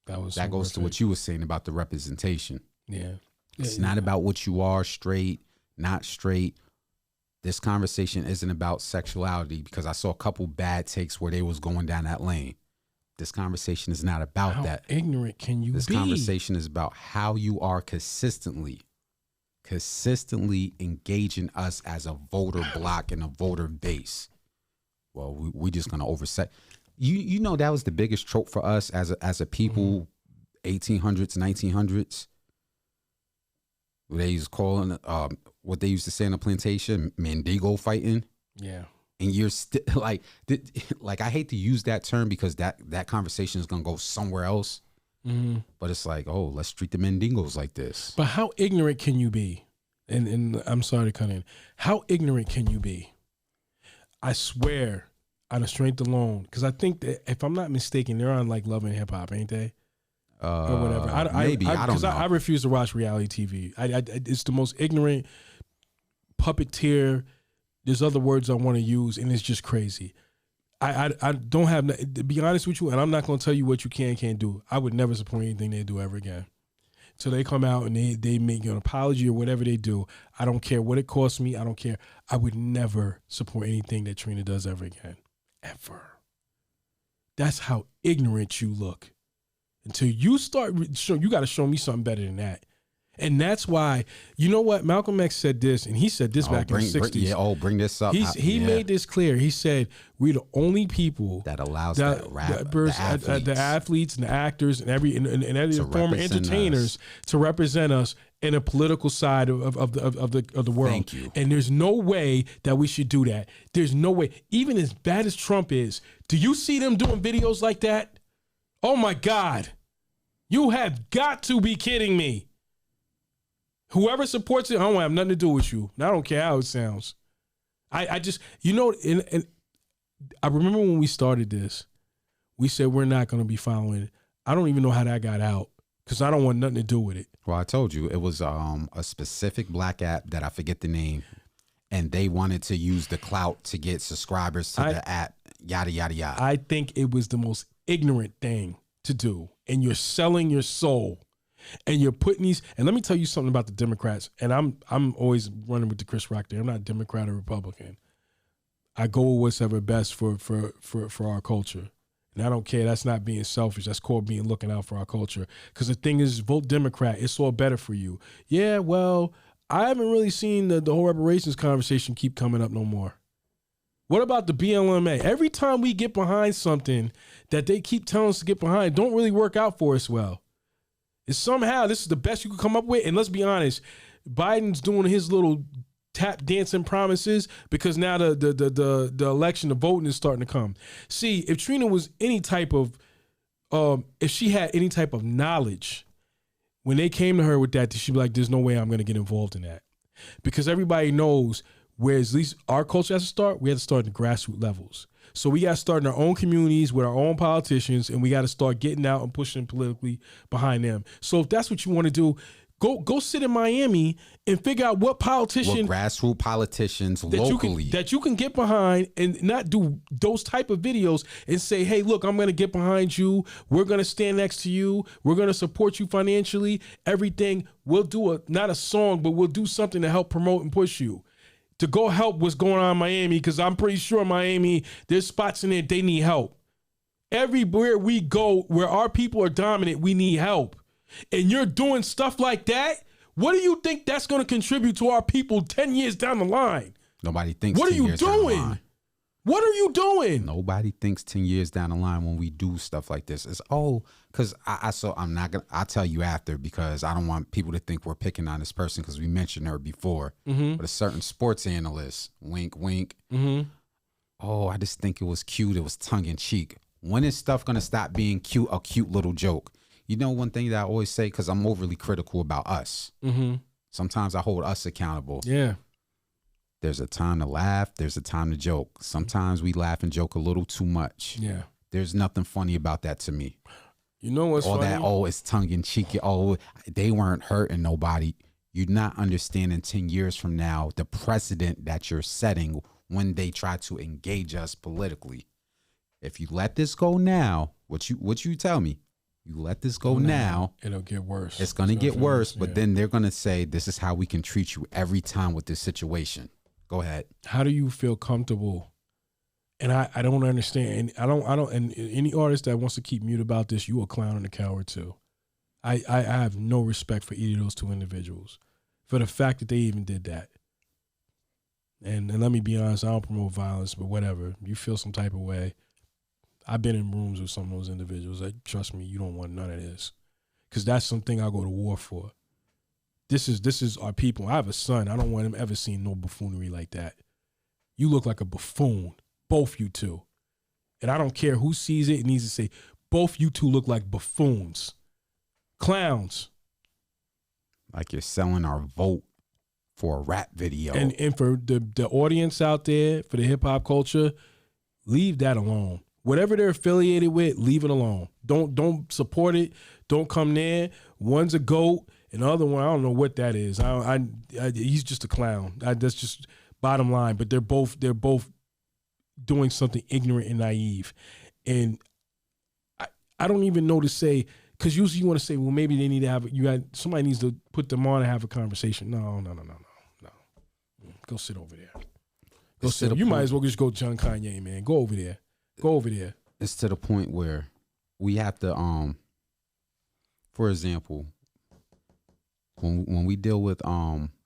That goes to what you were saying about the representation. Yeah. It's not about what you are, straight, not straight. This conversation isn't about sexuality because I saw a couple bad takes where they was going down that lane. This conversation is not about that. How ignorant can you be? This conversation is about how you are consistently engaging us as a voter block and a voter base. Well, we just going to overset. You know that was the biggest trope for us as a people, 1800s, 1900s. They used calling what they used to say on the plantation, Mendigo fighting. Yeah. And you're still like I hate to use that term because that conversation is gonna go somewhere else. Mm-hmm. But it's like, oh, let's treat the Mendigos like this. But how ignorant can you be? And I'm sorry to cut in. How ignorant can you be? I swear, on the strength alone, because I think that if I'm not mistaken, they're on like Love and Hip Hop, ain't they? Or whatever. Maybe I don't know. I refuse to watch reality TV. It's the most ignorant puppeteer. There's other words I want to use, and it's just crazy. I don't have, to be honest with you, and I'm not going to tell you what you can't do. I would never support anything they do ever again. So they come out and they make an apology or whatever they do. I don't care what it costs me. I don't care. I would never support anything that Trina does ever again. Ever. That's how ignorant you look. Until you start, you got to show me something better than that. And that's why, you know what? Malcolm X said this, and he said this back in the 60s. Bring this up. He made this clear. He said, we're the only people that allows the athletes and the actors and every former entertainers to represent us in a political side of the world. Thank you. And there's no way that we should do that. There's no way. Even as bad as Trump is, do you see them doing videos like that? Oh my God. You have got to be kidding me. Whoever supports it, I don't have nothing to do with you. And I don't care how it sounds. I just, and I remember when we started this, we said we're not going to be following. I don't even know how that got out. because I don't want nothing to do with it. Well, I told you it was a specific black app that I forget the name, and they wanted to use the clout to get subscribers to the app. Yada yada yada. I think it was the most ignorant thing to do, and you're selling your soul, and you're putting these. And let me tell you something about the Democrats. And I'm always running with the Chris Rock there. I'm not Democrat or Republican. I go with what's ever best for our culture. And I don't care. That's not being selfish. That's called being looking out for our culture. Because the thing is, vote Democrat. It's all better for you. Yeah, well, I haven't really seen the whole reparations conversation keep coming up no more. What about the BLMA? Every time we get behind something that they keep telling us to get behind, don't really work out for us well. It's somehow this is the best you could come up with. And let's be honest, Biden's doing his little tap dancing promises because now the election, the voting is starting to come. See, if Trina was any type of, if she had any type of knowledge, when they came to her with that, she'd be like, there's no way I'm going to get involved in that. Because everybody knows where at least our culture has to start, we have to start at the grassroots levels. So we got to start in our own communities with our own politicians, and we got to start getting out and pushing politically behind them. So if that's what you want to do, Go sit in Miami and figure out what politician, grassroots politicians locally that you can get behind and not do those type of videos and say, hey, look, I'm going to get behind you. We're going to stand next to you. We're going to support you financially. Everything. We'll do not a song, but we'll do something to help promote and push you. To go help what's going on in Miami, because I'm pretty sure Miami, there's spots in there they need help. Everywhere we go, where our people are dominant, we need help. And you're doing stuff like that, what do you think that's going to contribute to our people 10 years down the line? Nobody thinks. What are you doing? What are you doing? Nobody thinks 10 years down the line when we do stuff like this. It's because I'm not gonna. I'll tell you after because I don't want people to think we're picking on this person because we mentioned her before. Mm-hmm. But a certain sports analyst, wink, wink. Mm-hmm. Oh, I just think it was cute. It was tongue in cheek. When is stuff gonna stop being cute? A cute little joke. You know, one thing that I always say, because I'm overly critical about us. Mm-hmm. Sometimes I hold us accountable. Yeah. There's a time to laugh. There's a time to joke. Sometimes we laugh and joke a little too much. Yeah. There's nothing funny about that to me. You know what's funny? It's tongue in cheek. They weren't hurting nobody. You're not understanding 10 years from now the precedent that you're setting when they try to engage us politically. If you let this go now, what you tell me? You let this go now, it'll get worse. It's going to get worse, but then they're going to say, this is how we can treat you every time with this situation. Go ahead. How do you feel comfortable? And I don't understand. And I don't, and any artist that wants to keep mute about this, you a clown and a coward too. I have no respect for either of those two individuals for the fact that they even did that. And let me be honest, I don't promote violence, but whatever. You feel some type of way. I've been in rooms with some of those individuals. Like, trust me, you don't want none of this, because that's something I go to war for. This is our people. I have a son. I don't want him ever seeing no buffoonery like that. You look like a buffoon, both you two, and I don't care who sees it. It needs to say both you two look like buffoons, clowns. Like you're selling our vote for a rap video. And for the audience out there, for the hip hop culture, leave that alone. Whatever they're affiliated with, leave it alone. Don't support it. Don't come there. One's a GOAT, and the other one, I don't know what that is. He's just a clown. That's just bottom line. But they're both doing something ignorant and naive. And I don't even know to say, because usually you want to say, well, maybe they need to have, somebody needs to put them on and have a conversation. No. Go sit over there. Go sit. You might as well just go John Kanye, man. Go over there. Go over there. It's to the point where we have to, for example, when we deal with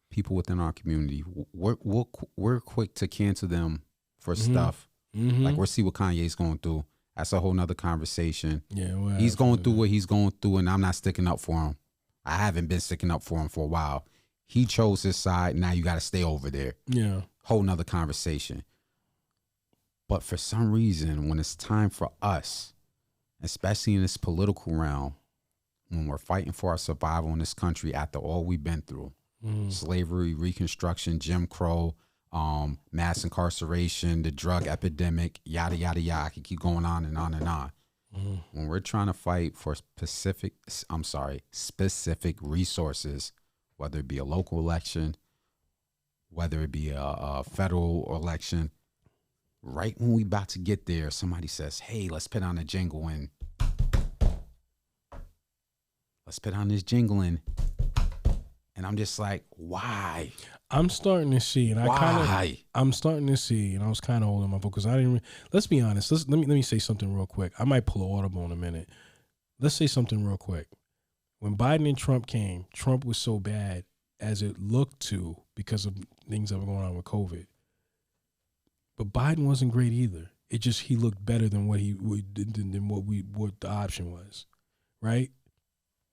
people within our community, we're quick to cancel them for stuff. Mm-hmm. Like we'll see what Kanye's going through. That's a whole nother conversation. Yeah, well, he's going through what he's going through, and I'm not sticking up for him. I haven't been sticking up for him for a while. He chose his side. Now you got to stay over there. Yeah, whole nother conversation. But for some reason, when it's time for us, especially in this political realm, when we're fighting for our survival in this country after all we've been through, slavery, Reconstruction, Jim Crow, mass incarceration, the drug epidemic, yada, yada, yada. I can keep going on and on and on. When we're trying to fight for specific resources, whether it be a local election, whether it be a federal election, right when we about to get there, somebody says, hey, let's put on a jingle and and I'm just like, why? I'm starting to see, and I'm starting to see, and I was kind of holding my vote because I didn't. Let's be honest. Let me say something real quick. I might pull an audible in a minute. Let's say something real quick. When Biden and Trump came, Trump was so bad as it looked to because of things that were going on with COVID. But Biden wasn't great either. It just he looked better than what what the option was, right?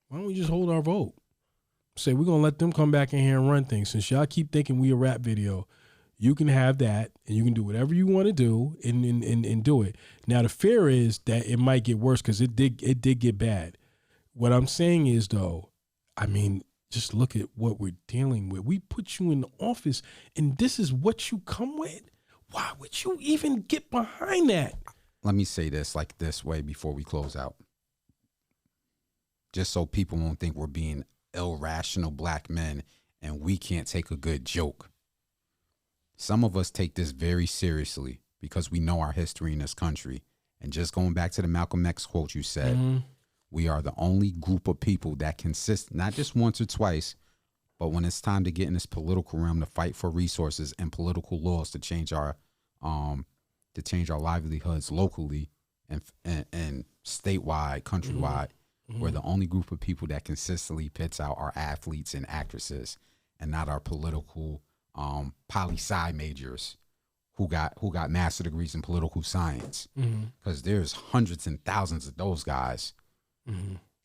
Why don't we just hold our vote? Say we're gonna let them come back in here and run things. Since y'all keep thinking we a rap video, you can have that and you can do whatever you want to do and do it. Now the fear is that it might get worse because it did get bad. What I'm saying is though, I mean, just look at what we're dealing with. We put you in the office and this is what you come with. Why would you even get behind that? Let me say this like this way before we close out. Just so people won't think we're being irrational black men and we can't take a good joke. Some of us take this very seriously because we know our history in this country. And just going back to the Malcolm X quote you said, we are the only group of people that consist, not just once or twice, but when it's time to get in this political realm to fight for resources and political laws to change our livelihoods locally and statewide, countrywide. We're the only group of people that consistently pits out our athletes and actresses and not our political poli-sci majors who got master degrees in political science. Because there's hundreds and thousands of those guys,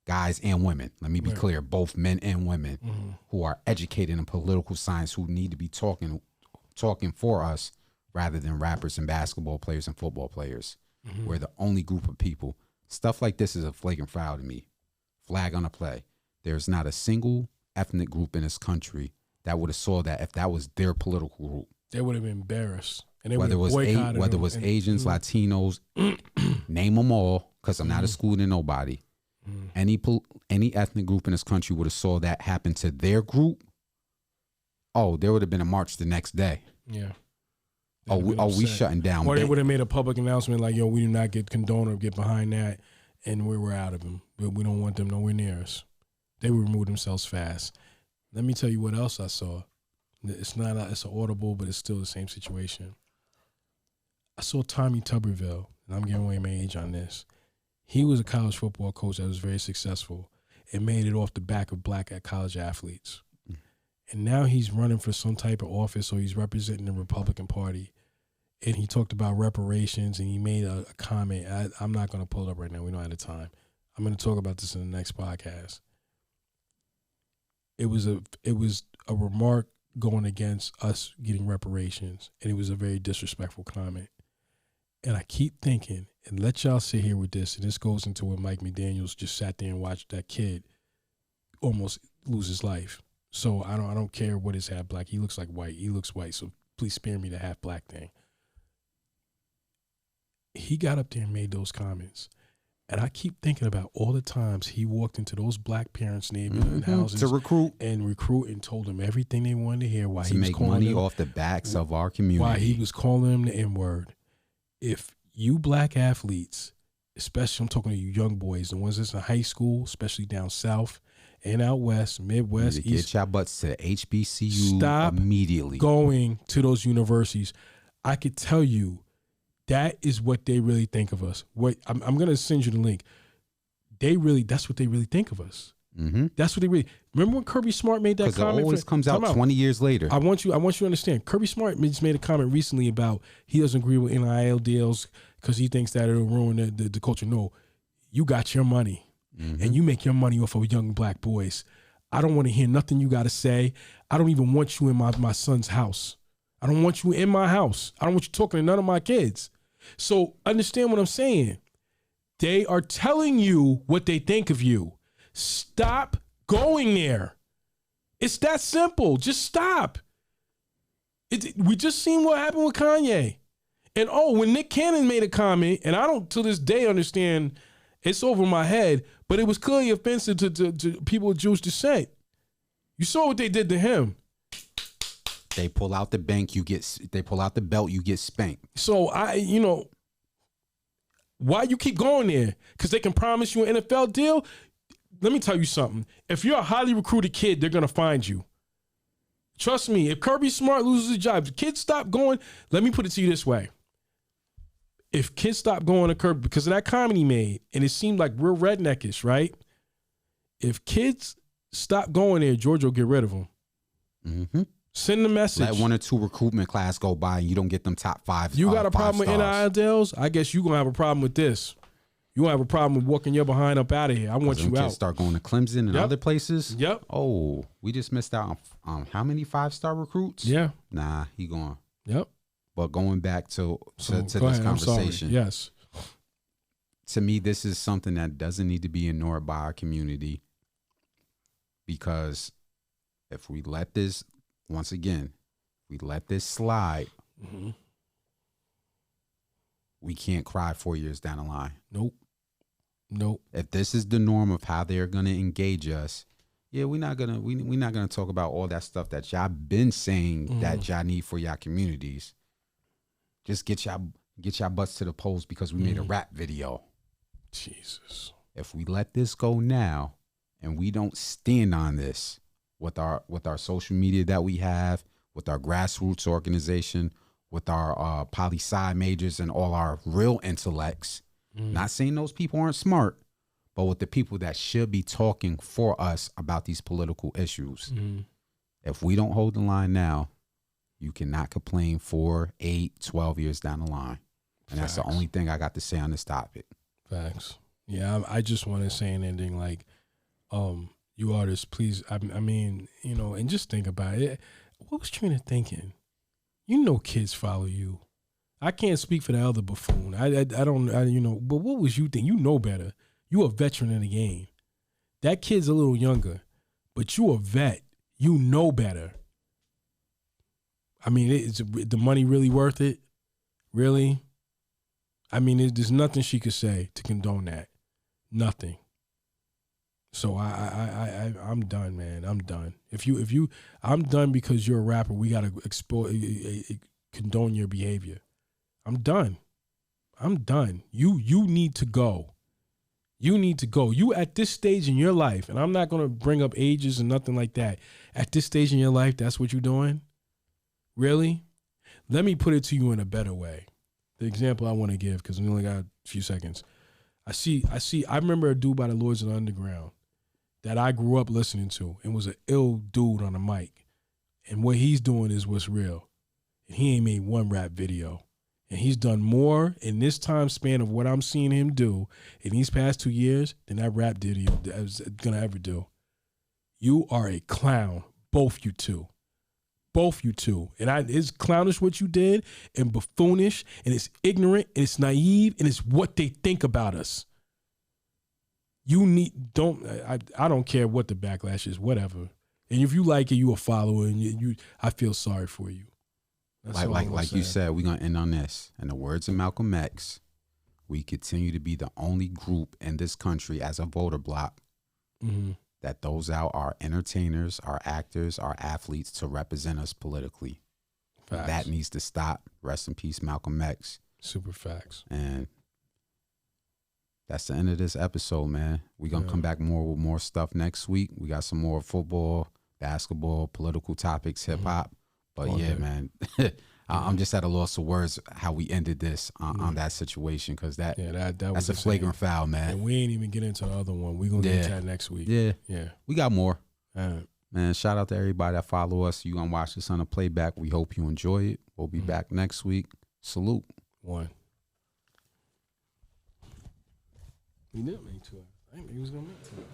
guys and women. Let me be clear, both men and women who are educated in political science who need to be talking for us rather than rappers and basketball players and football players. We're the only group of people. Stuff like this is a flagrant foul to me. Flag on a play. There's not a single ethnic group in this country that would have saw that if that was their political group. They would have been embarrassed. And whether it was Asians, Latinos, name them all, because I'm not excluding nobody. Any ethnic group in this country would have saw that happen to their group. Oh, there would have been a march the next day. Yeah. We shutting down. Or they would have made a public announcement like, yo, we do not condone or get behind that, and we were out of them. We don't want them nowhere near us. They would remove themselves fast. Let me tell you what else I saw. It's an audible, but it's still the same situation. I saw Tommy Tuberville, and I'm giving away my age on this. He was a college football coach that was very successful and made it off the back of black college athletes. And now he's running for some type of office, or he's representing the Republican Party. And he talked about reparations, and he made a comment. I'm not going to pull it up right now. We don't have the time. I'm going to talk about this in the next podcast. It was a remark going against us getting reparations, and it was a very disrespectful comment. And I keep thinking, and let y'all sit here with this, and this goes into when Mike McDaniels just sat there and watched that kid almost lose his life. So I don't care what is half black. He looks like white. He looks white. So please spare me the half black thing. He got up there and made those comments. And I keep thinking about all the times he walked into those black parents' neighborhood houses to recruit and told them everything they wanted to hear. Why to he was make calling money them, off the backs of our community. Why he was calling them the N-word. If you black athletes, especially I'm talking to you young boys, the ones that's in high school, especially down south and out west, Midwest, East, get your butts to HBCU immediately. Going to those universities. I could tell you that is what they really think of us. What I'm going to send you the link. That's what they really think of us. That's what they really. Remember when Kirby Smart made that comment? It always comes out 20 years later. I want you to understand. Kirby Smart just made a comment recently about he doesn't agree with NIL deals because he thinks that it'll ruin the culture. No, you got your money, and you make your money off of young black boys. I don't want to hear nothing you got to say. I don't even want you in my son's house. I don't want you in my house. I don't want you talking to none of my kids. So understand what I'm saying. They are telling you what they think of you. Stop going there. It's that simple. Just stop. We just seen what happened with Kanye. And when Nick Cannon made a comment, and I don't to this day understand It's over my head, but it was clearly offensive to people of Jewish descent. You saw what they did to him. They pull out the bank, they pull out the belt, you get spanked. So why you keep going there? Because they can promise you an NFL deal. Let me tell you something. If you're a highly recruited kid, they're gonna find you. Trust me. If Kirby Smart loses his job, if kids stop going. Let me put it to you this way. If kids stop going to Kirby because of that comment he made, and it seemed like real redneckish, right? If kids stop going there, Georgia will get rid of them. Mm-hmm. Send the message. Let 1 or 2 recruitment class go by and you don't get them top 5. You got a problem with NIL deals? I guess you're going to have a problem with this. You're going to have a problem with walking your behind up out of here. I want you out. Start going to Clemson and other places. Yep. Oh, we just missed out on how many 5-star recruits? Yeah. Nah, he gone. Yep. But going back to this ahead, conversation. Yes. To me, this is something that doesn't need to be ignored by our community. Because if we let this, once again, we let this slide, we can't cry 4 years down the line. Nope. If this is the norm of how they're gonna engage us, yeah, we're not gonna talk about all that stuff that y'all been saying that y'all need for y'all communities. Just get y'all butts to the polls because we made a rap video. Jesus. If we let this go now and we don't stand on this with our social media that we have, with our grassroots organization, with our poli-sci majors and all our real intellects, not saying those people aren't smart, but with the people that should be talking for us about these political issues. If we don't hold the line now, you cannot complain 4, 8, 12 years down the line. And that's the only thing I got to say on this topic. Facts. Yeah, I just want to say an ending like, you artists, please, I mean, and just think about it. What was Trina thinking? Kids follow you. I can't speak for the other buffoon. I don't, but what was you thinking? You know better. You a veteran in the game. That kid's a little younger, but you a vet. You know better. I mean, is the money really worth it? Really? I mean, there's nothing she could say to condone that. Nothing. So I'm done, man. I'm done. I'm done because you're a rapper. We gotta condone your behavior. I'm done. You need to go. You need to go. You at this stage in your life, and I'm not gonna bring up ages and nothing like that. At this stage in your life, that's what you're doing? Really? Let me put it to you in a better way. The example I want to give, because we only got a few seconds. I remember a dude by the Lords of the Underground that I grew up listening to and was an ill dude on the mic. And what he's doing is what's real. And he ain't made one rap video. And he's done more in this time span of what I'm seeing him do in these past 2 years than that rap video is going to ever do. You are a clown, both you two. Both you two. And it's clownish what you did and buffoonish and it's ignorant and it's naive and it's what they think about us. I don't care what the backlash is, whatever. And if you like it, you a follower and I feel sorry for you. That's like you said, we're going to end on this. In the words of Malcolm X, we continue to be the only group in this country as a voter bloc that those out are entertainers, our actors, our athletes to represent us politically. Facts. That needs to stop. Rest in peace, Malcolm X. Super facts. And that's the end of this episode, man. We're going to come back more with more stuff next week. We got some more football, basketball, political topics, hip hop. But man, I'm just at a loss of words how we ended this on that situation because that's a flagrant foul, man. And we ain't even get into the other one. We're going to get to that next week. Yeah. We got more. All right. Man, shout out to everybody that follow us. You going to watch this on a playback. We hope you enjoy it. We'll be back next week. Salute. One. We didn't make 2 hours. I didn't think he was going to make 2 hours.